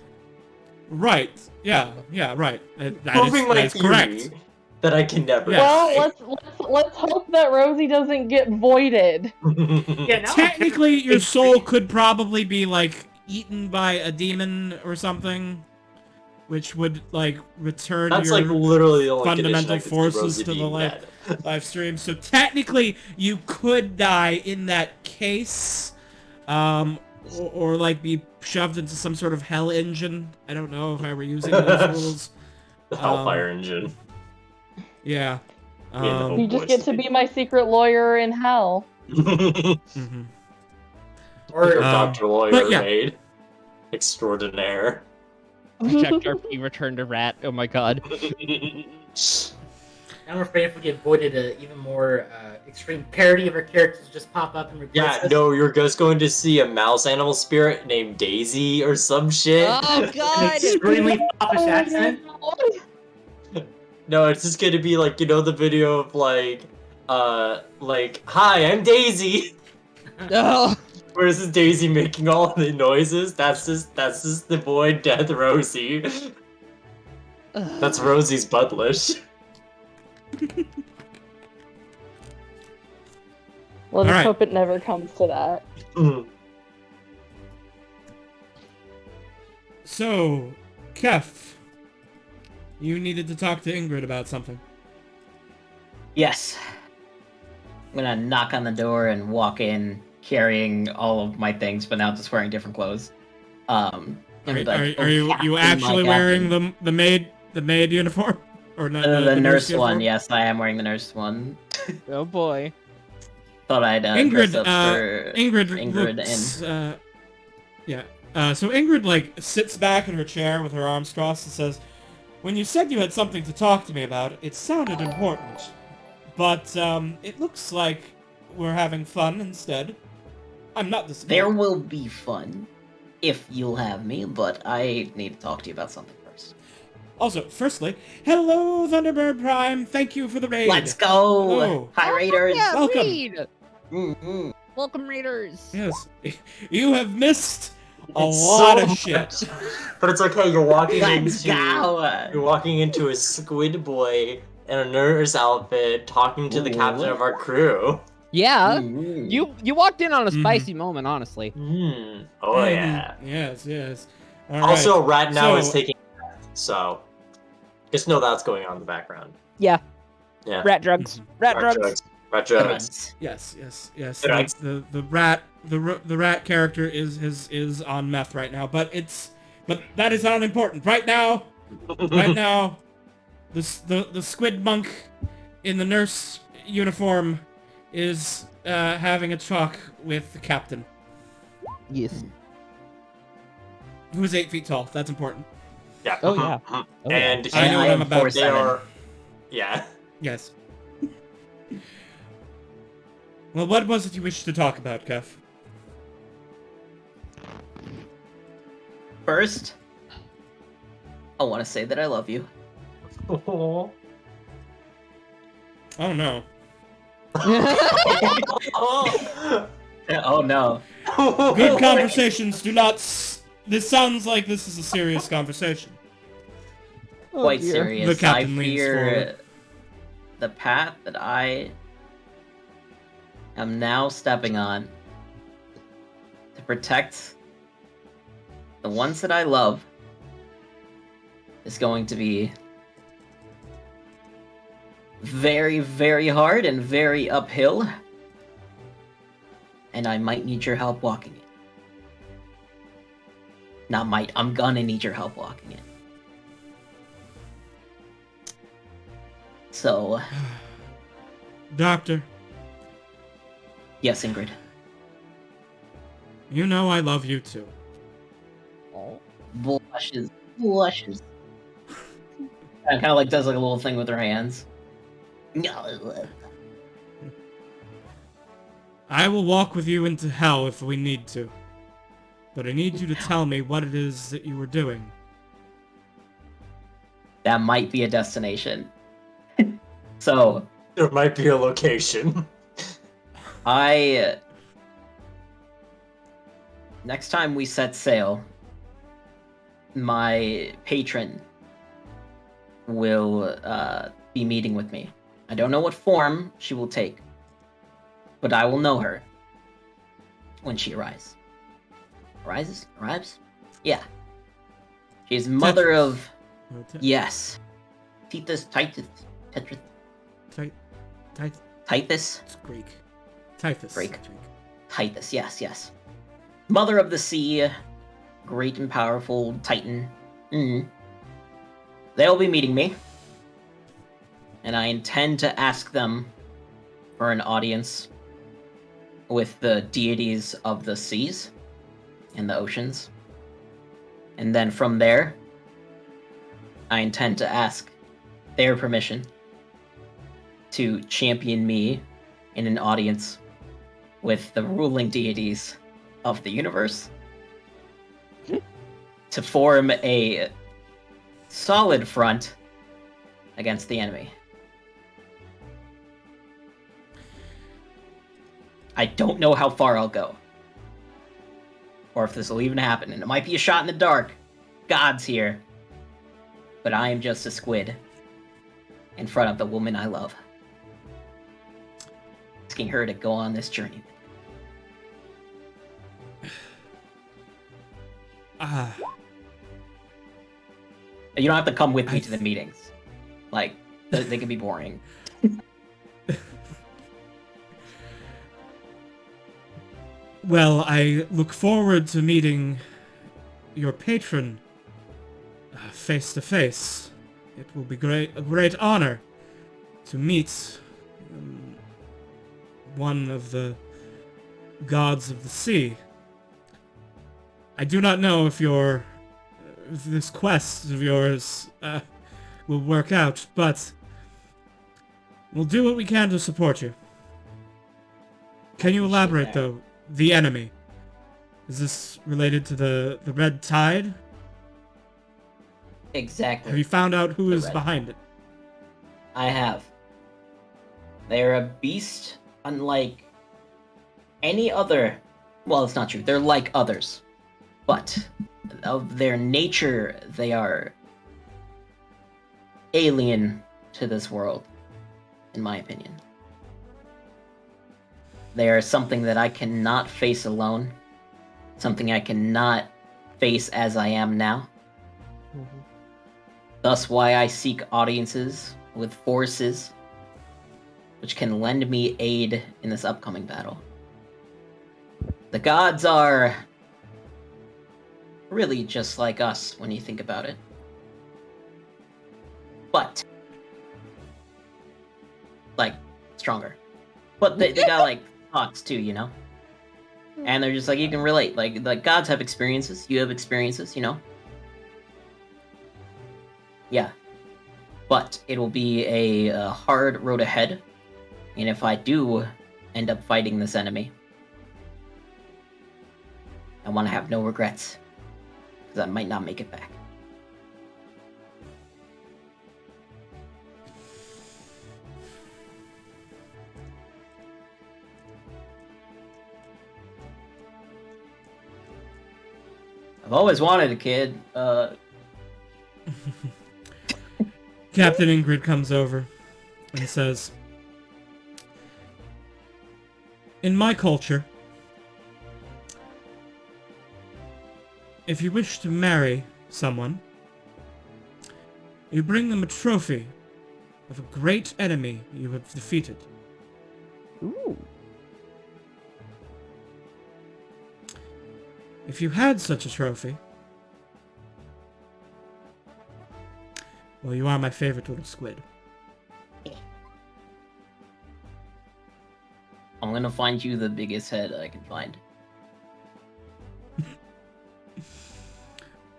Right. Yeah. Yeah. Right. Proving my that is correct. theory that I can never Yeah. Well, die. let's hope that Rosie doesn't get voided. Yeah, now Technically, your soul could probably be like eaten by a demon or something, which would like return That's your like literally the only fundamental condition I could see forces Rosie to the being life. dead. live stream. So technically, you could die in that case, or like be shoved into some sort of hell engine. I don't know if I were using those rules. The Hellfire engine. Yeah. Yeah, You just get to be my secret lawyer in hell. Mhm. Or Or Dr. Lawyer but yeah. Maid. Extraordinaire. Project RP return to rat. Oh my god. I'm afraid if we get voided, even more extreme parody of our characters just pop up and replace Yeah, us. no, you're just going to see a mouse animal spirit named Daisy or some shit. Oh An god. extremely foppish accent. No, it's just gonna be like, you know, the video of like, hi, I'm Daisy. No. Where is this Daisy making all the noises? That's just the void death Rosie. That's Rosie's Budlish. Let's Alright. hope it never comes to that. So, Kef, you needed to talk to Ingrid about something. Yes. I'm gonna knock on the door and walk in carrying all of my things, but now just wearing different clothes. And Are, be like, are "Oh, you Captain, actually my wearing Captain." the maid uniform, or not The nurse uniform? one? Yes, I am wearing the nurse one. Oh boy. Thought I'd Ingrid, dress up for Ingrid Ingrid looks, so Ingrid, like, sits back in her chair with her arms crossed and says, "When you said you had something to talk to me about, it sounded important. But, it looks like we're having fun instead. I'm not disappointed." There will be fun if you'll have me, but I need to talk to you about something first. Also, firstly, hello, Thunderbird Prime. Thank you for the raid. Let's go! Hello. Hi, Oh, Raiders! yeah, Welcome. Raid. Mm-hmm. Welcome, Raiders. Yes. You have missed a It's lot so of shit. But it's okay, you're walking Let's into go! you're walking into a squid boy in a nurse outfit talking to the captain of our crew. Yeah. Mhm. You walked in on a Mhm. spicy moment, honestly. Oh Mhm. yeah. Yes, yes. All right. Also, Rat now is So- taking death, so just know that's going on in the background. Yeah. Yeah. Rat drugs. Rat drugs. Rat drugs. Drugs. Yes. Right. Like the rat character is on meth right now, but that is not important. Right now, the squid monk in the nurse uniform is having a talk with the captain, Yes. who is 8 feet tall. That's important. Yeah. Oh, yeah. Oh, yeah. And I know what I'm about. They are. Yeah. Yes. Well, what was it you wished to talk about, Kef? First, I want to say that I love you. Oh no. Oh no. Good conversations do not. This sounds like this is a serious conversation. Quite dear. serious. The captain I leans fear forward. the path that I am now stepping on to protect the ones that I love is going to be very, very hard and very uphill. And I might need your help walking it. Not might, I'm gonna need your help walking it. So, Doctor, yes, Ingrid. you know I love you too. Oh. Blushes. Blushes. And kind of like does like a little thing with her hands. I will walk with you into hell if we need to. But I need you to tell me what it is that you were doing. That might be a destination. So, There might be a location. next time we set sail, my patron will be meeting with me. I don't know what form she will take, but I will know her when she arrives. Arrives? Yeah. She's mother Tetris. of... Yes. Titus, Titus, Tetris, Titus? It's Greek. Typhus. Greek. I think. Titus, yes. Mother of the sea, great and powerful Titan. They'll be meeting me. And I intend to ask them for an audience with the deities of the seas and the oceans. And then from there, I intend to ask their permission to champion me in an audience with the ruling deities of the universe to form a solid front against the enemy. I don't know how far I'll go, or if this will even happen, and it might be a shot in the dark. God's here. But I am just a squid in front of the woman I love, asking her to go on this journey. You don't have to come with me to the meetings. Like, they can be boring. Well, I look forward to meeting your patron face to face. It will be a great honor to meet one of the gods of the sea. I do not know if this quest of yours will work out, but we'll do what we can to support you. Can you elaborate, though? The enemy. Is this related to the Red Tide? Exactly. Have you found out who The is Red behind it? I have. They're a beast unlike any other... Well, it's not true. They're like others. But of their nature, they are alien to this world, in my opinion. They are something that I cannot face alone. Something I cannot face as I am now. Thus why I seek audiences with forces which can lend me aid in this upcoming battle. The gods are really just like us when you think about it. But, like, stronger. But they got, like, thoughts too, you know? And they're just like, you can relate. Like gods have experiences, you have experiences, you know? Yeah. But it will be a hard road ahead. And if I do end up fighting this enemy, I want to have no regrets. Because I might not make it back. I've always wanted a kid. Captain Ingrid comes over and says, in my culture, if you wish to marry someone, you bring them a trophy of a great enemy you have defeated. Ooh. If you had such a trophy, well, you are my favorite little squid. I'm gonna find you the biggest head I can find.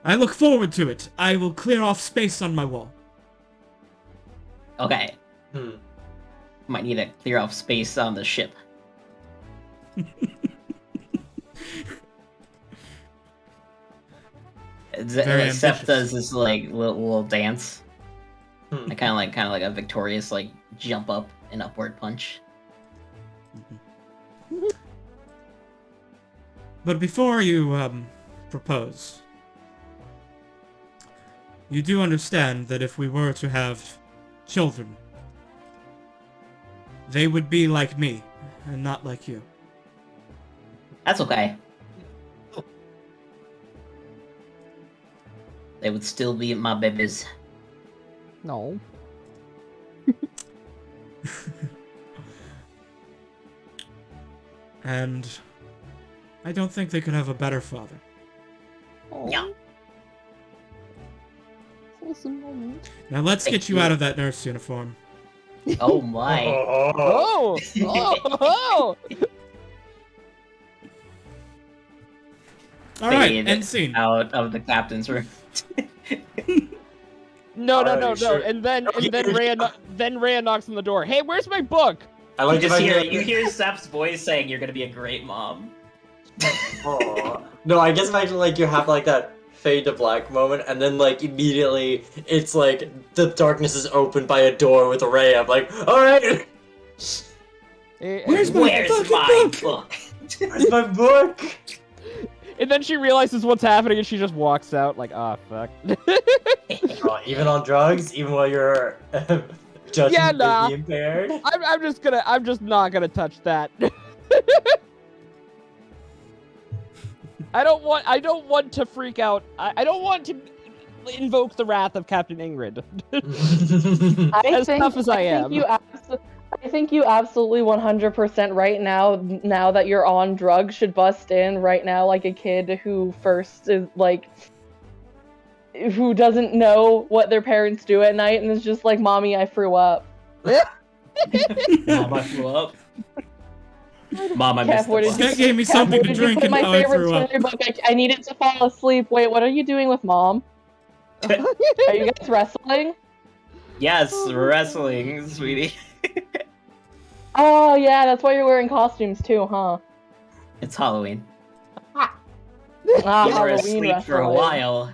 I look forward to it. I will clear off space on my wall. Okay. Hmm. Might need to clear off space on the ship. Very Seth ambitious. does this like little dance. Hmm. I kind of like a victorious like jump up and upward punch. But before you propose, you do understand that if we were to have children, they would be like me, and not like you. That's okay. They would still be my babies. No. And I don't think they could have a better father. Oh. Yeah. Awesome moment. Now let's Thank get you you. out of that nurse uniform. Oh my. Oh! Oh! Alright, Fade end scene. out of the captain's room. No, no, Alright, no, no. sure. And then Okay, Rhea knocks on the door. Hey, where's my book? I like if I You hear Seth's voice saying you're gonna be a great mom. Aw. No, I guess imagine like you have like that fade to black moment, and then like immediately it's like the darkness is opened by a door with a ray. I'm like, all right, Where's my Where's fucking my book? book? where's my book? And then she realizes what's happening, and she just walks out like, ah, fuck. Oh, even on drugs, even while you're judging Yeah, nah. impaired. I'm just not gonna touch that. I don't want to freak out. I don't want to invoke the wrath of Captain Ingrid. As tough as I am. I think you absolutely 100% right now that you're on drugs should bust in right now like a kid who first is like who doesn't know what their parents do at night and is just like, "Mommy, I threw up." Mom, I threw up. Mom, I Kev, missed the where did bus. That gave me Kev, something where to did you drink put and my I favorite threw up. storybook? I needed to fall asleep. Wait, what are you doing with Mom? Are you guys wrestling? Yes, wrestling, sweetie. Oh yeah, that's why you're wearing costumes too, huh? It's Halloween. Ah, You were Halloween asleep for a wrestling. while.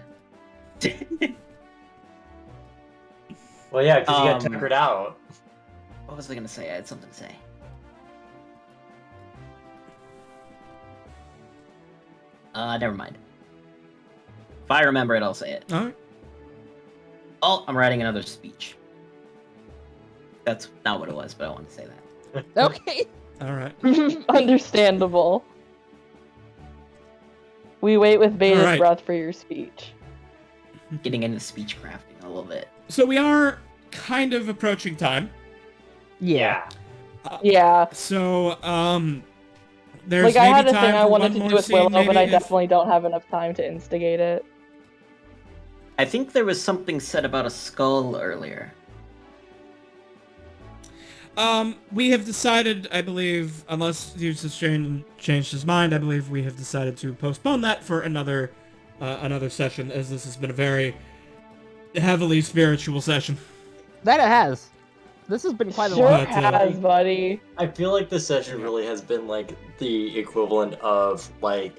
Well, yeah, because you got Um, tuckered out. What was I gonna say? I had something to say. Never mind. If I remember it, I'll say it. Alright. Oh, I'm writing another speech. That's not what it was, but I want to say that. Okay. Alright. Understandable. We wait with bated Alright. breath for your speech. Getting into speech crafting a little bit. So we are kind of approaching time. Yeah. Yeah. So, there's Like, I maybe had a time thing I for wanted one to more do with scene, Willow, but maybe, I if- definitely don't have enough time to instigate it. I think there was something said about a skull earlier. We have decided, I believe, unless Hughes has changed his mind, I believe we have decided to postpone that for another session, as this has been a very heavily spiritual session. That it has. This has been quite a Sure long. has, buddy. I feel like this session really has been like the equivalent of like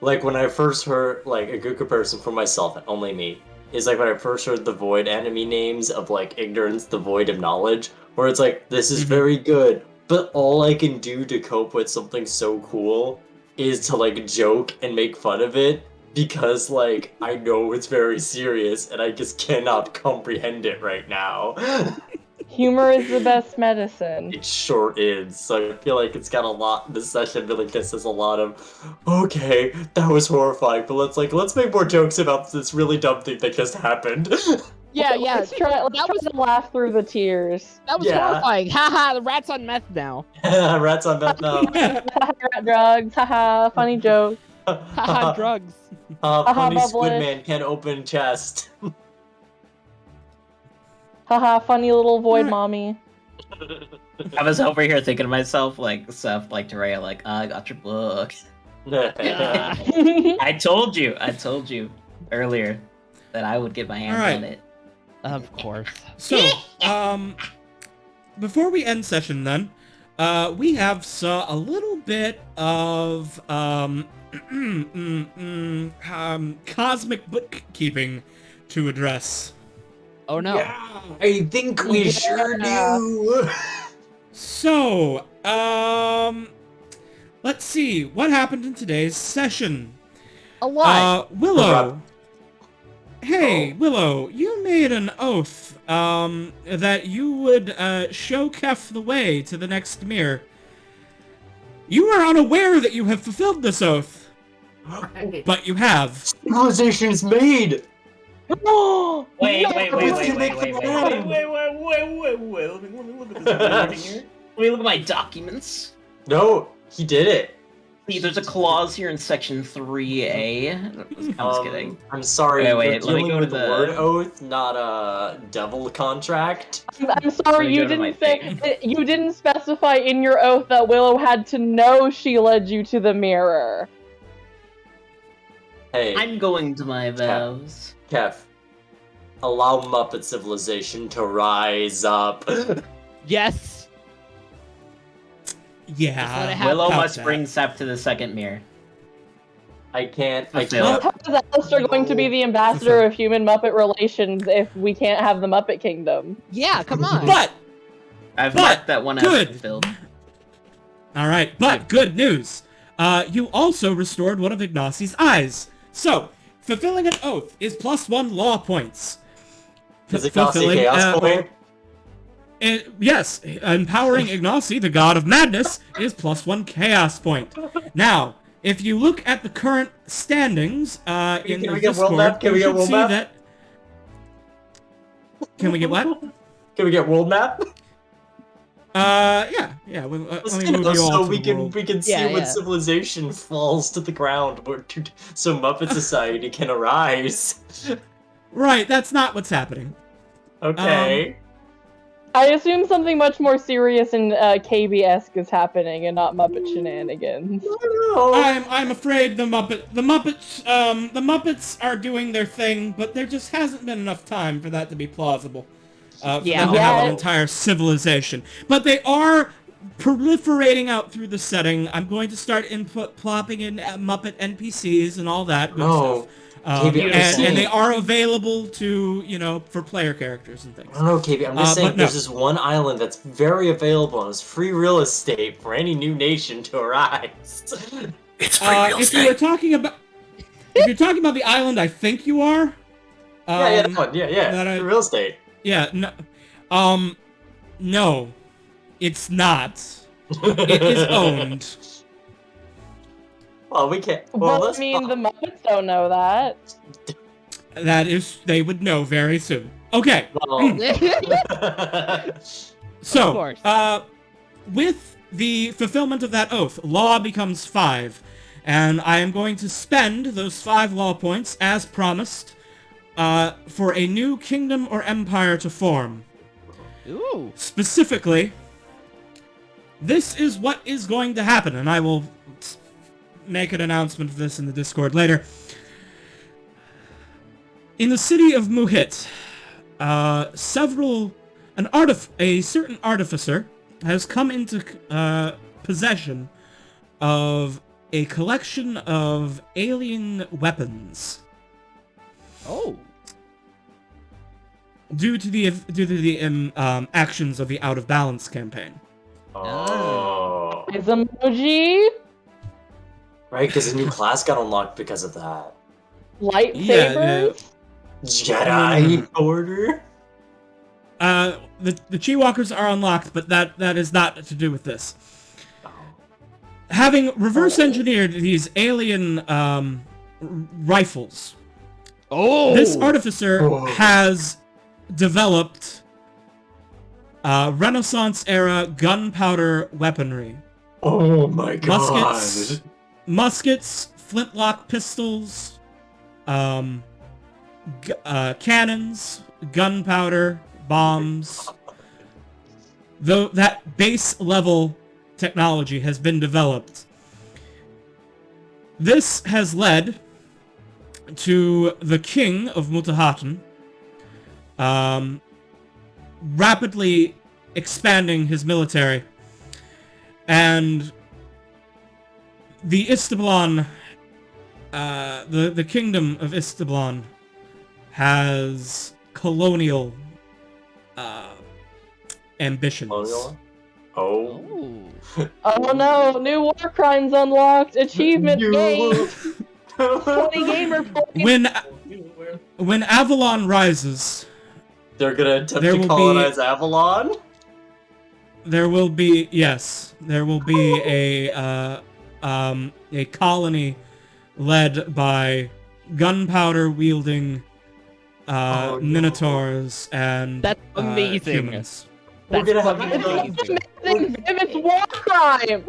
when I first heard like a good comparison for myself and only me is like when I first heard the void enemy names of like ignorance, the void of knowledge, where it's like this is Mhm. very good, but all I can do to cope with something so cool is to like joke and make fun of it because like I know it's very serious and I just cannot comprehend it right now. Humor is the best medicine. It sure is. So I feel like it's got a lot. This session really gives us a lot of. Okay, that was horrifying, but let's make more jokes about this really dumb thing that just happened. Yeah, yeah. Let's try to laugh through the tears. That was Yeah. horrifying. Haha, the rat's on meth now. Rats on meth now. Rat drugs, haha, funny joke. Haha, drugs. Funny Haha, squid Bubblish. man can open chest. Haha, funny little void mommy. I was over here thinking to myself, like, stuff like Teraya, like, I got your book. I told you earlier that I would get my hands Alright. on it. Of course. So, before we end session then, we have saw a little bit of cosmic bookkeeping to address. Oh no. Yeah, I think we sure Yeah. do. So, let's see what happened in today's session. A lot. Willow. Hey, Willow, you made an oath that you would show Kef the way to the next mirror. You are unaware that you have fulfilled this oath, but you have. Civilization is made. Wait. Let me look at this recording here. Let me look at my documents. No, he did it. See, there's a clause here in section 3A. I'm just kidding. I'm sorry. Wait, you're let me dealing go to with the- word oath, not a devil contract. I'm sorry, Let me you go to my didn't say you didn't specify in your oath that Willow had to know she led you to the mirror. Hey, I'm going to my vows. Kev. Allow Muppet civilization to rise up. Yes. Yeah. That's what I have. Willow about must that. bring Sep to the second mirror. I can't. Fulfill. How is Alistair going to be the ambassador of human Muppet relations if we can't have the Muppet Kingdom? Yeah, come on. But I've But, marked that one good. as fulfilled. all right, but good news. You also restored one of Ignacie's eyes. So, fulfilling an oath is +1 law points. Is Ignacy chaos point? Yes, empowering Ignacy, the god of madness, is +1 chaos point. Now, if you look at the current standings in Can the we get world Discord, map? Can we you get should world see map? that. Can we get what? Can we get world map? Yeah. Let me move you all So to we the can world. see Yeah, when yeah. civilization falls to the ground, so Muppet Society can arise. Right, that's not what's happening. Okay. I assume something much more serious and KB-esque is happening and not Muppet shenanigans. I'm afraid the Muppets are doing their thing, but there just hasn't been enough time for that to be plausible. For Yeah. them to have an Yeah. entire civilization. But they are proliferating out through the setting. I'm going to start plopping in Muppet NPCs and all that good No. stuff. KB, And they are available to, for player characters and things. I don't know, KB. I'm just saying but no. there's this one island that's very available and it's free real estate for any new nation to arise. It's If you're talking about the island, I think you are. That one. Yeah. that I- Free real estate. Yeah, no, no, it's not. It is owned. Well, we can't. Well, Well, I let's mean, the Muppets don't know that. That is, they would know very soon. Okay, Well, so, course. with the fulfillment of that oath, law becomes 5, and I am going to spend those 5 law points, as promised, for a new kingdom or empire to form. Ooh. Specifically, this is what is going to happen, and I will make an announcement of this in the Discord later. In the city of Muhit, a certain artificer has come into possession of a collection of alien weapons. Oh. Due to the actions of the Out of Balance campaign. oh. Is emoji Right, because a new class got unlocked because of that. lightsabers? Jedi Order? the Chi Walkers are unlocked, but that is not to do with this. Having reverse engineered these alien rifles, this artificer has developed Renaissance-era gunpowder weaponry. Oh my god. Muskets, flintlock pistols, cannons, gunpowder, bombs. Though that base level technology has been developed. This has led to the king of Mutahatun rapidly expanding his military, and the Istablon, the kingdom of Istablon, has colonial ambitions. Colonial? Oh. Oh no, new war crimes unlocked, achievement gained, 20 gamer points. When Avalon rises, They're gonna attempt there to will colonize Avalon? there will be a colony led by gunpowder wielding no. minotaurs and That's amazing. humans. We're That's gonna have fucking amazing. It's war crimes.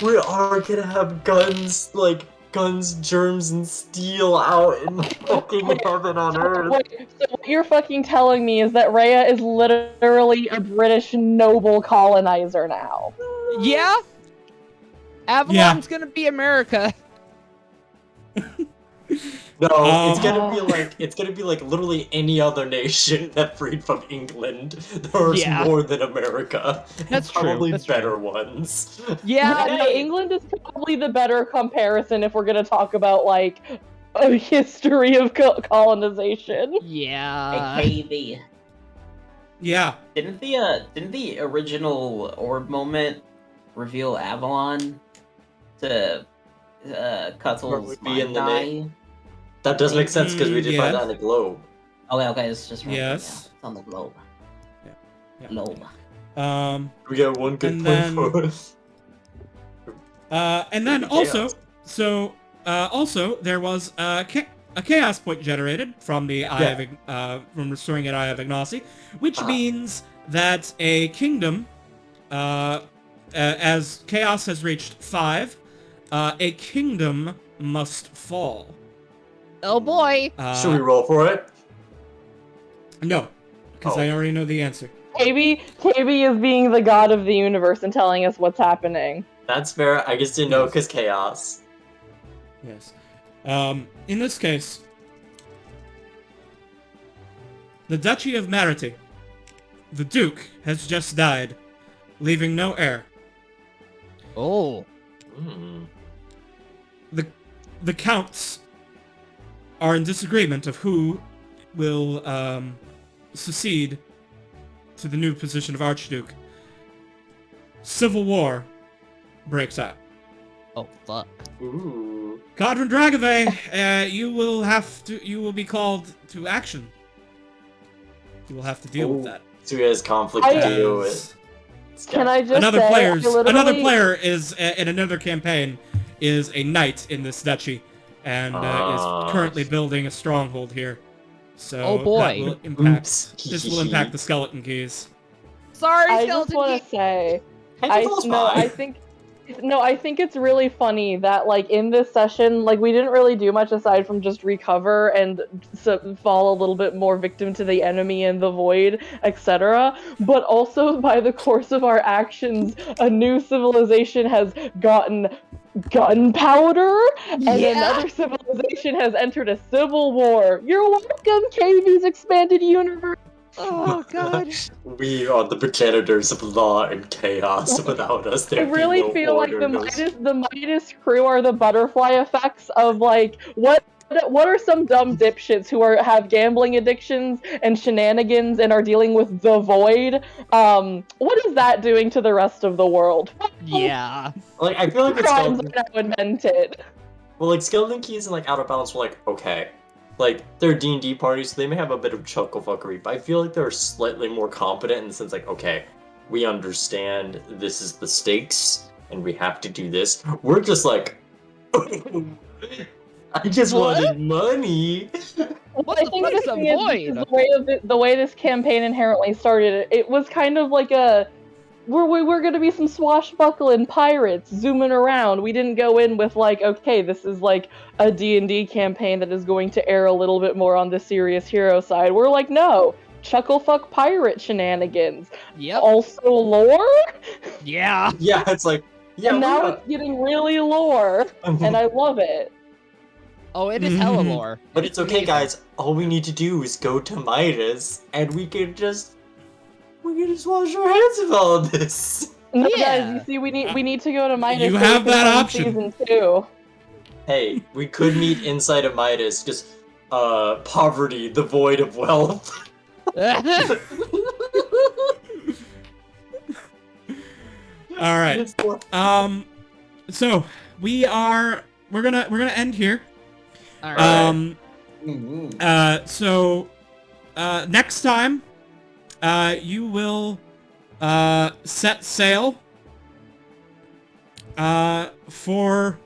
We are gonna have guns, like guns, germs, and steel out in fucking heaven on earth. Wait, so what you're fucking telling me is that Rhea is literally a British noble colonizer now? Yeah? Avalon's gonna be America. No, it's gonna be like literally any other nation that freed from England. There's Yeah. more than America. That's true, Probably that's better true. ones. Yeah, no, England is probably the better comparison if we're gonna talk about like a history of colonization. Yeah. Hey, KV. Yeah. Didn't the original orb moment reveal Avalon to Cutzel's Would be in mind the eye? name. That does make sense because we did find Yeah. that on the globe. Okay, it's just right, Yes. yeah, it's on the globe. Yeah. Globe. We got one good And point then- for us. And then Chaos. also there was a chaos point generated from the Eye of from restoring an Eye of Ignacy, which means that a kingdom, as chaos has reached 5, a kingdom must fall. Oh boy. Should we roll for it? No, because Oh. I already know the answer. KB is being the god of the universe and telling us what's happening. That's fair. I just didn't know Yes. because chaos. Yes. In this case, the Duchy of Mariti, the Duke, has just died, leaving no heir. Oh. Hmm. The counts are in disagreement of who will succeed to the new position of Archduke. Civil war breaks out. Oh fuck. Ooh. Kadrin Dragove, you will be called to action. You will have to deal with that. So he has conflict to deal with. Can I just Another say, another player is in another campaign is a knight in this duchy, and is currently building a stronghold here. So Oh, boy. that will impact. Oops. This will impact the skeleton keys. Sorry, I skeleton. just want to say, Hey, I think it's really funny that like in this session, like we didn't really do much aside from just recover and fall a little bit more victim to the enemy and the void, etc. But also by the course of our actions, a new civilization has gotten gunpowder, and another civilization has entered a civil war. You're welcome, KV's expanded universe. Oh god. We are the progenitors of law and chaos. Without us, I there really be no feel like order, the Midas crew are the butterfly effects of like what are some dumb dipshits who have gambling addictions and shenanigans and are dealing with the void? What is that doing to the rest of the world? Yeah. Like I feel like it's Crimes skeleton. are now invented. Well, like skeleton keys and like outer balance were like okay, like they're D&D parties, so they may have a bit of chuckle fuckery, but I feel like they're slightly more competent in the sense like, okay, we understand this is the stakes and we have to do this. We're just like, I just What? wanted money. What I the think fuck the is a thing is, void? the way this campaign inherently started, it was kind of like a we're gonna be some swashbuckling pirates zooming around. We didn't go in with like, okay, this is like a D&D campaign that is going to err a little bit more on the serious hero side. We're like, no, chucklefuck pirate shenanigans. Yep. Also lore? Yeah. Yeah, it's like, yeah, And now we're it's getting really lore, and I love it. Oh, it is hella lore. But it's okay, guys. All we need to do is go to Midas, and we can just wash our hands of all of this. No, Yeah. guys, you see, we need to go to Midas. You so have we can that find option. Season 2. Hey, we could meet inside of Midas, just poverty, the void of wealth. All right. So we're gonna end here. All right. So next time, you will set sail for.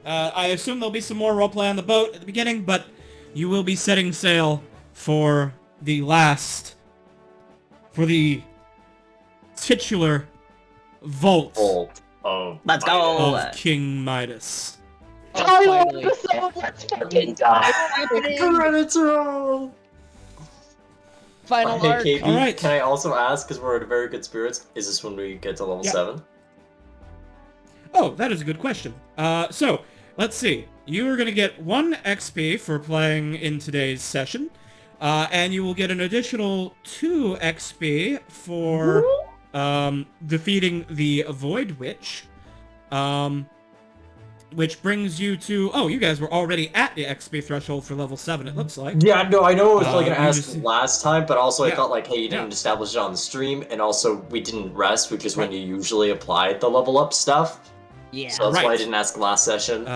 I assume there'll be some more roleplay on the boat at the beginning, but you will be setting sail for the titular vault Oh, Let's go. of King Midas. Oh, finally. Let's fucking die. Credits roll. Final Hey, arc. KB, All right. can I also ask, because we're in very good spirits, is this when we get to level Yeah. 7? Oh, that is a good question. So, let's see. You are going to get 1 XP for playing in today's session, and you will get an additional 2 XP for defeating the Void Witch, which brings you to... Oh, you guys were already at the XP threshold for level 7, it looks like. Yeah, no, I know I was like You gonna ask just- last time, but also I Yeah. thought like, hey, you didn't Yeah. establish it on the stream, and also we didn't rest, which is when you usually apply the level up stuff. Yeah. So that's why I Right. didn't ask last session.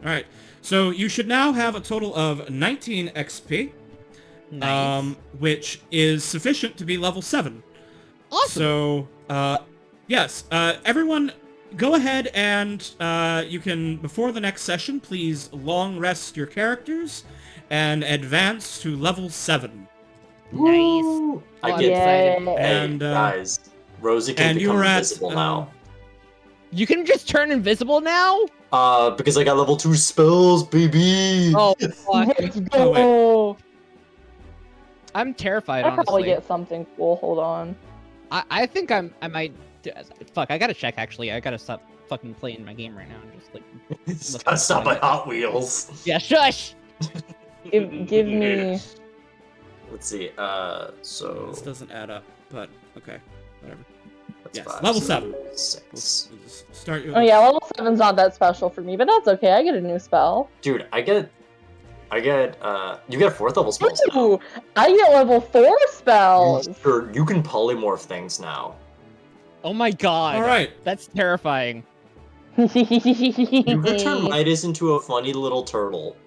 Alright, so you should now have a total of 19 XP, Nice. which is sufficient to be level 7. Awesome. So, yes, everyone, go ahead and you can, before the next session, please long rest your characters and advance to level 7. Nice. I I'm get excited. Hey, And, guys, Rosie can and you become were at, invisible now. You can just turn invisible now? Because I got level 2 spells, baby! Oh, fuck. Let's go. I'm terrified, I'll probably honestly. get something cool. Hold on. I think I might... Fuck, I gotta check, actually. I gotta stop fucking playing my game right now and just, like... Just gotta stop my Hot Wheels. Yeah, shush! Give me. Let's see, so... This doesn't add up, but okay, whatever. That's Yes, 5, level so 7. 6. We'll just start your... Oh yeah, level 7's not that special for me, but that's okay. I get a new spell. Dude, you get a 4th level spell. Ooh, I get level 4 spells. Sure, you can polymorph things now. Oh my god. Alright, That's terrifying. You could turn Midas into a funny little turtle.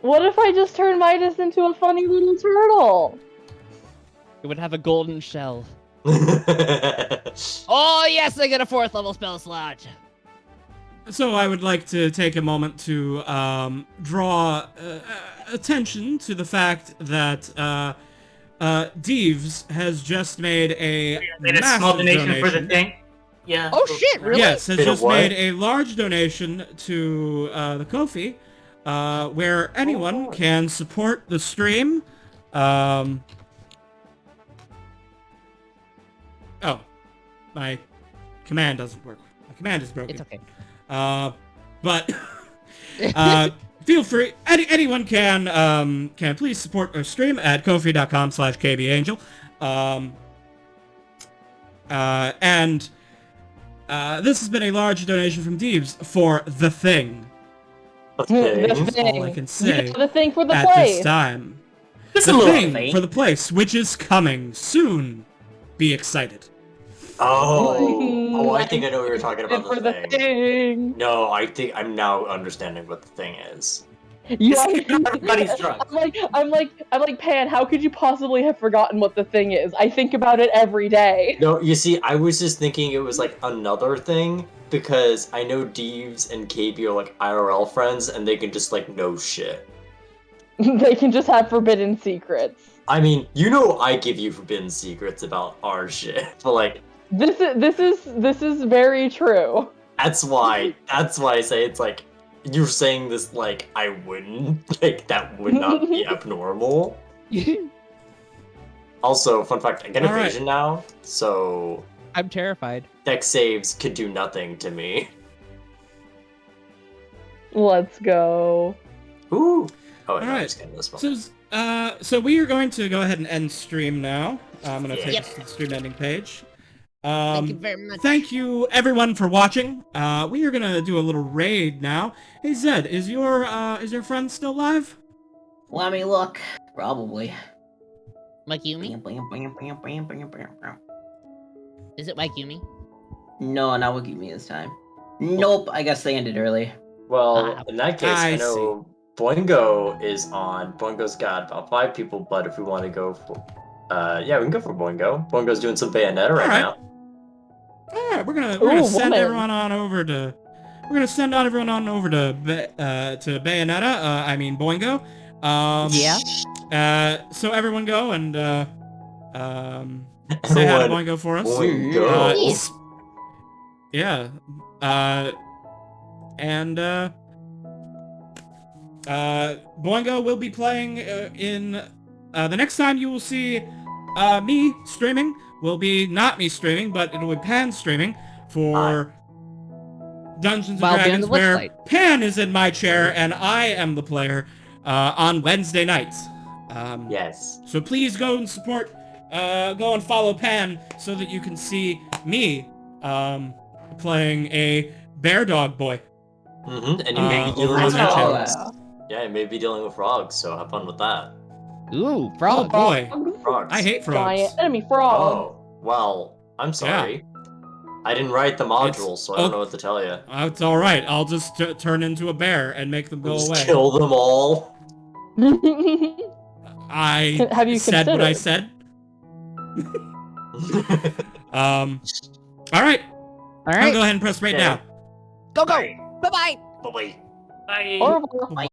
What if I just turn Midas into a funny little turtle? It would have a golden shell. That's Oh, yes, I get a 4th level spell slot. so I would like to take a moment to draw attention to the fact that Deeves has just made a Made a massive small donation donation. for the thing. Yeah. Oh, shit, really? Yes, has Made a just what? made a large donation to the Ko-fi, where anyone can support the stream. Oh, my command doesn't work. My command is broken. It's okay. But feel free. Anyone can please support our stream at kofi.com/kbangel. And this has been a large donation from Deeves for the thing. The That's thing. all I can say Yeah, the thing for the at place. this time. Just The a little thing thing. for the place, which is coming soon. Be excited. Oh, I think I know what you're talking about. For The the thing. thing. No, I think I'm now understanding what the thing is. Yeah. Everybody's drunk. I'm like, Pan, how could you possibly have forgotten what the thing is? I think about it every day. No, you see, I was just thinking it was like another thing because I know Deeves and KB are like IRL friends and they can just like know shit. They can just have forbidden secrets. I mean, you know I give you forbidden secrets about our shit, but like This is very true. that's why I say it's like you're saying this like I wouldn't like that would not be abnormal. Also, fun fact, I get All right. evasion now, so I'm terrified. dex saves could do nothing to me. Let's go. Ooh. Oh, All no, right. I'm just kidding this one. So we are going to go ahead and end stream now. I'm going to take Yep. us to the stream ending page. Thank you very much. Thank you everyone for watching. We are gonna do a little raid now. Hey Zed, is your friend still alive? Let me look. Probably. Like Yumi? Is it like Yumi? No, not with me this time. Nope, I guess they ended early. Well, in that case, I I know Boingo is on. Boingo's got about 5 people, but if we want to go for... yeah, we can go for Boingo. Boingo's doing some Bayonetta right Alright. now. Alright, we're gonna send woman. everyone on over to... We're gonna send everyone on over to Bayonetta, I mean Boingo. Yeah. So everyone go and, say hi to Everyone, Boingo for us. Boingo. Yes. Yeah. Boingo will be playing in... the next time you will see me streaming will be not me streaming, but it'll be Pan streaming for Dungeons & While being Dragons, the where website. Pan is in my chair and I am the player on Wednesday nights. Yes. So please go and support, go and follow Pan so that you can see me playing a bear dog boy. Mm-hmm. And you may be over dealing on with that channel. frogs. Yeah, you may be dealing with frogs, so have fun with that. Ooh, Oh frog. boy, Frogs. I hate frogs. Giant enemy frog. Oh, well, I'm sorry. I didn't write the module, so I don't know what to tell you. It's alright, I'll just turn into a bear and make them go Just away. kill them all. I Have you said what I considered? said. Alright, All I'll right. go ahead and press right Yeah. now. Go go. Bye. Bye bye. Bye-bye. Bye. Horrible.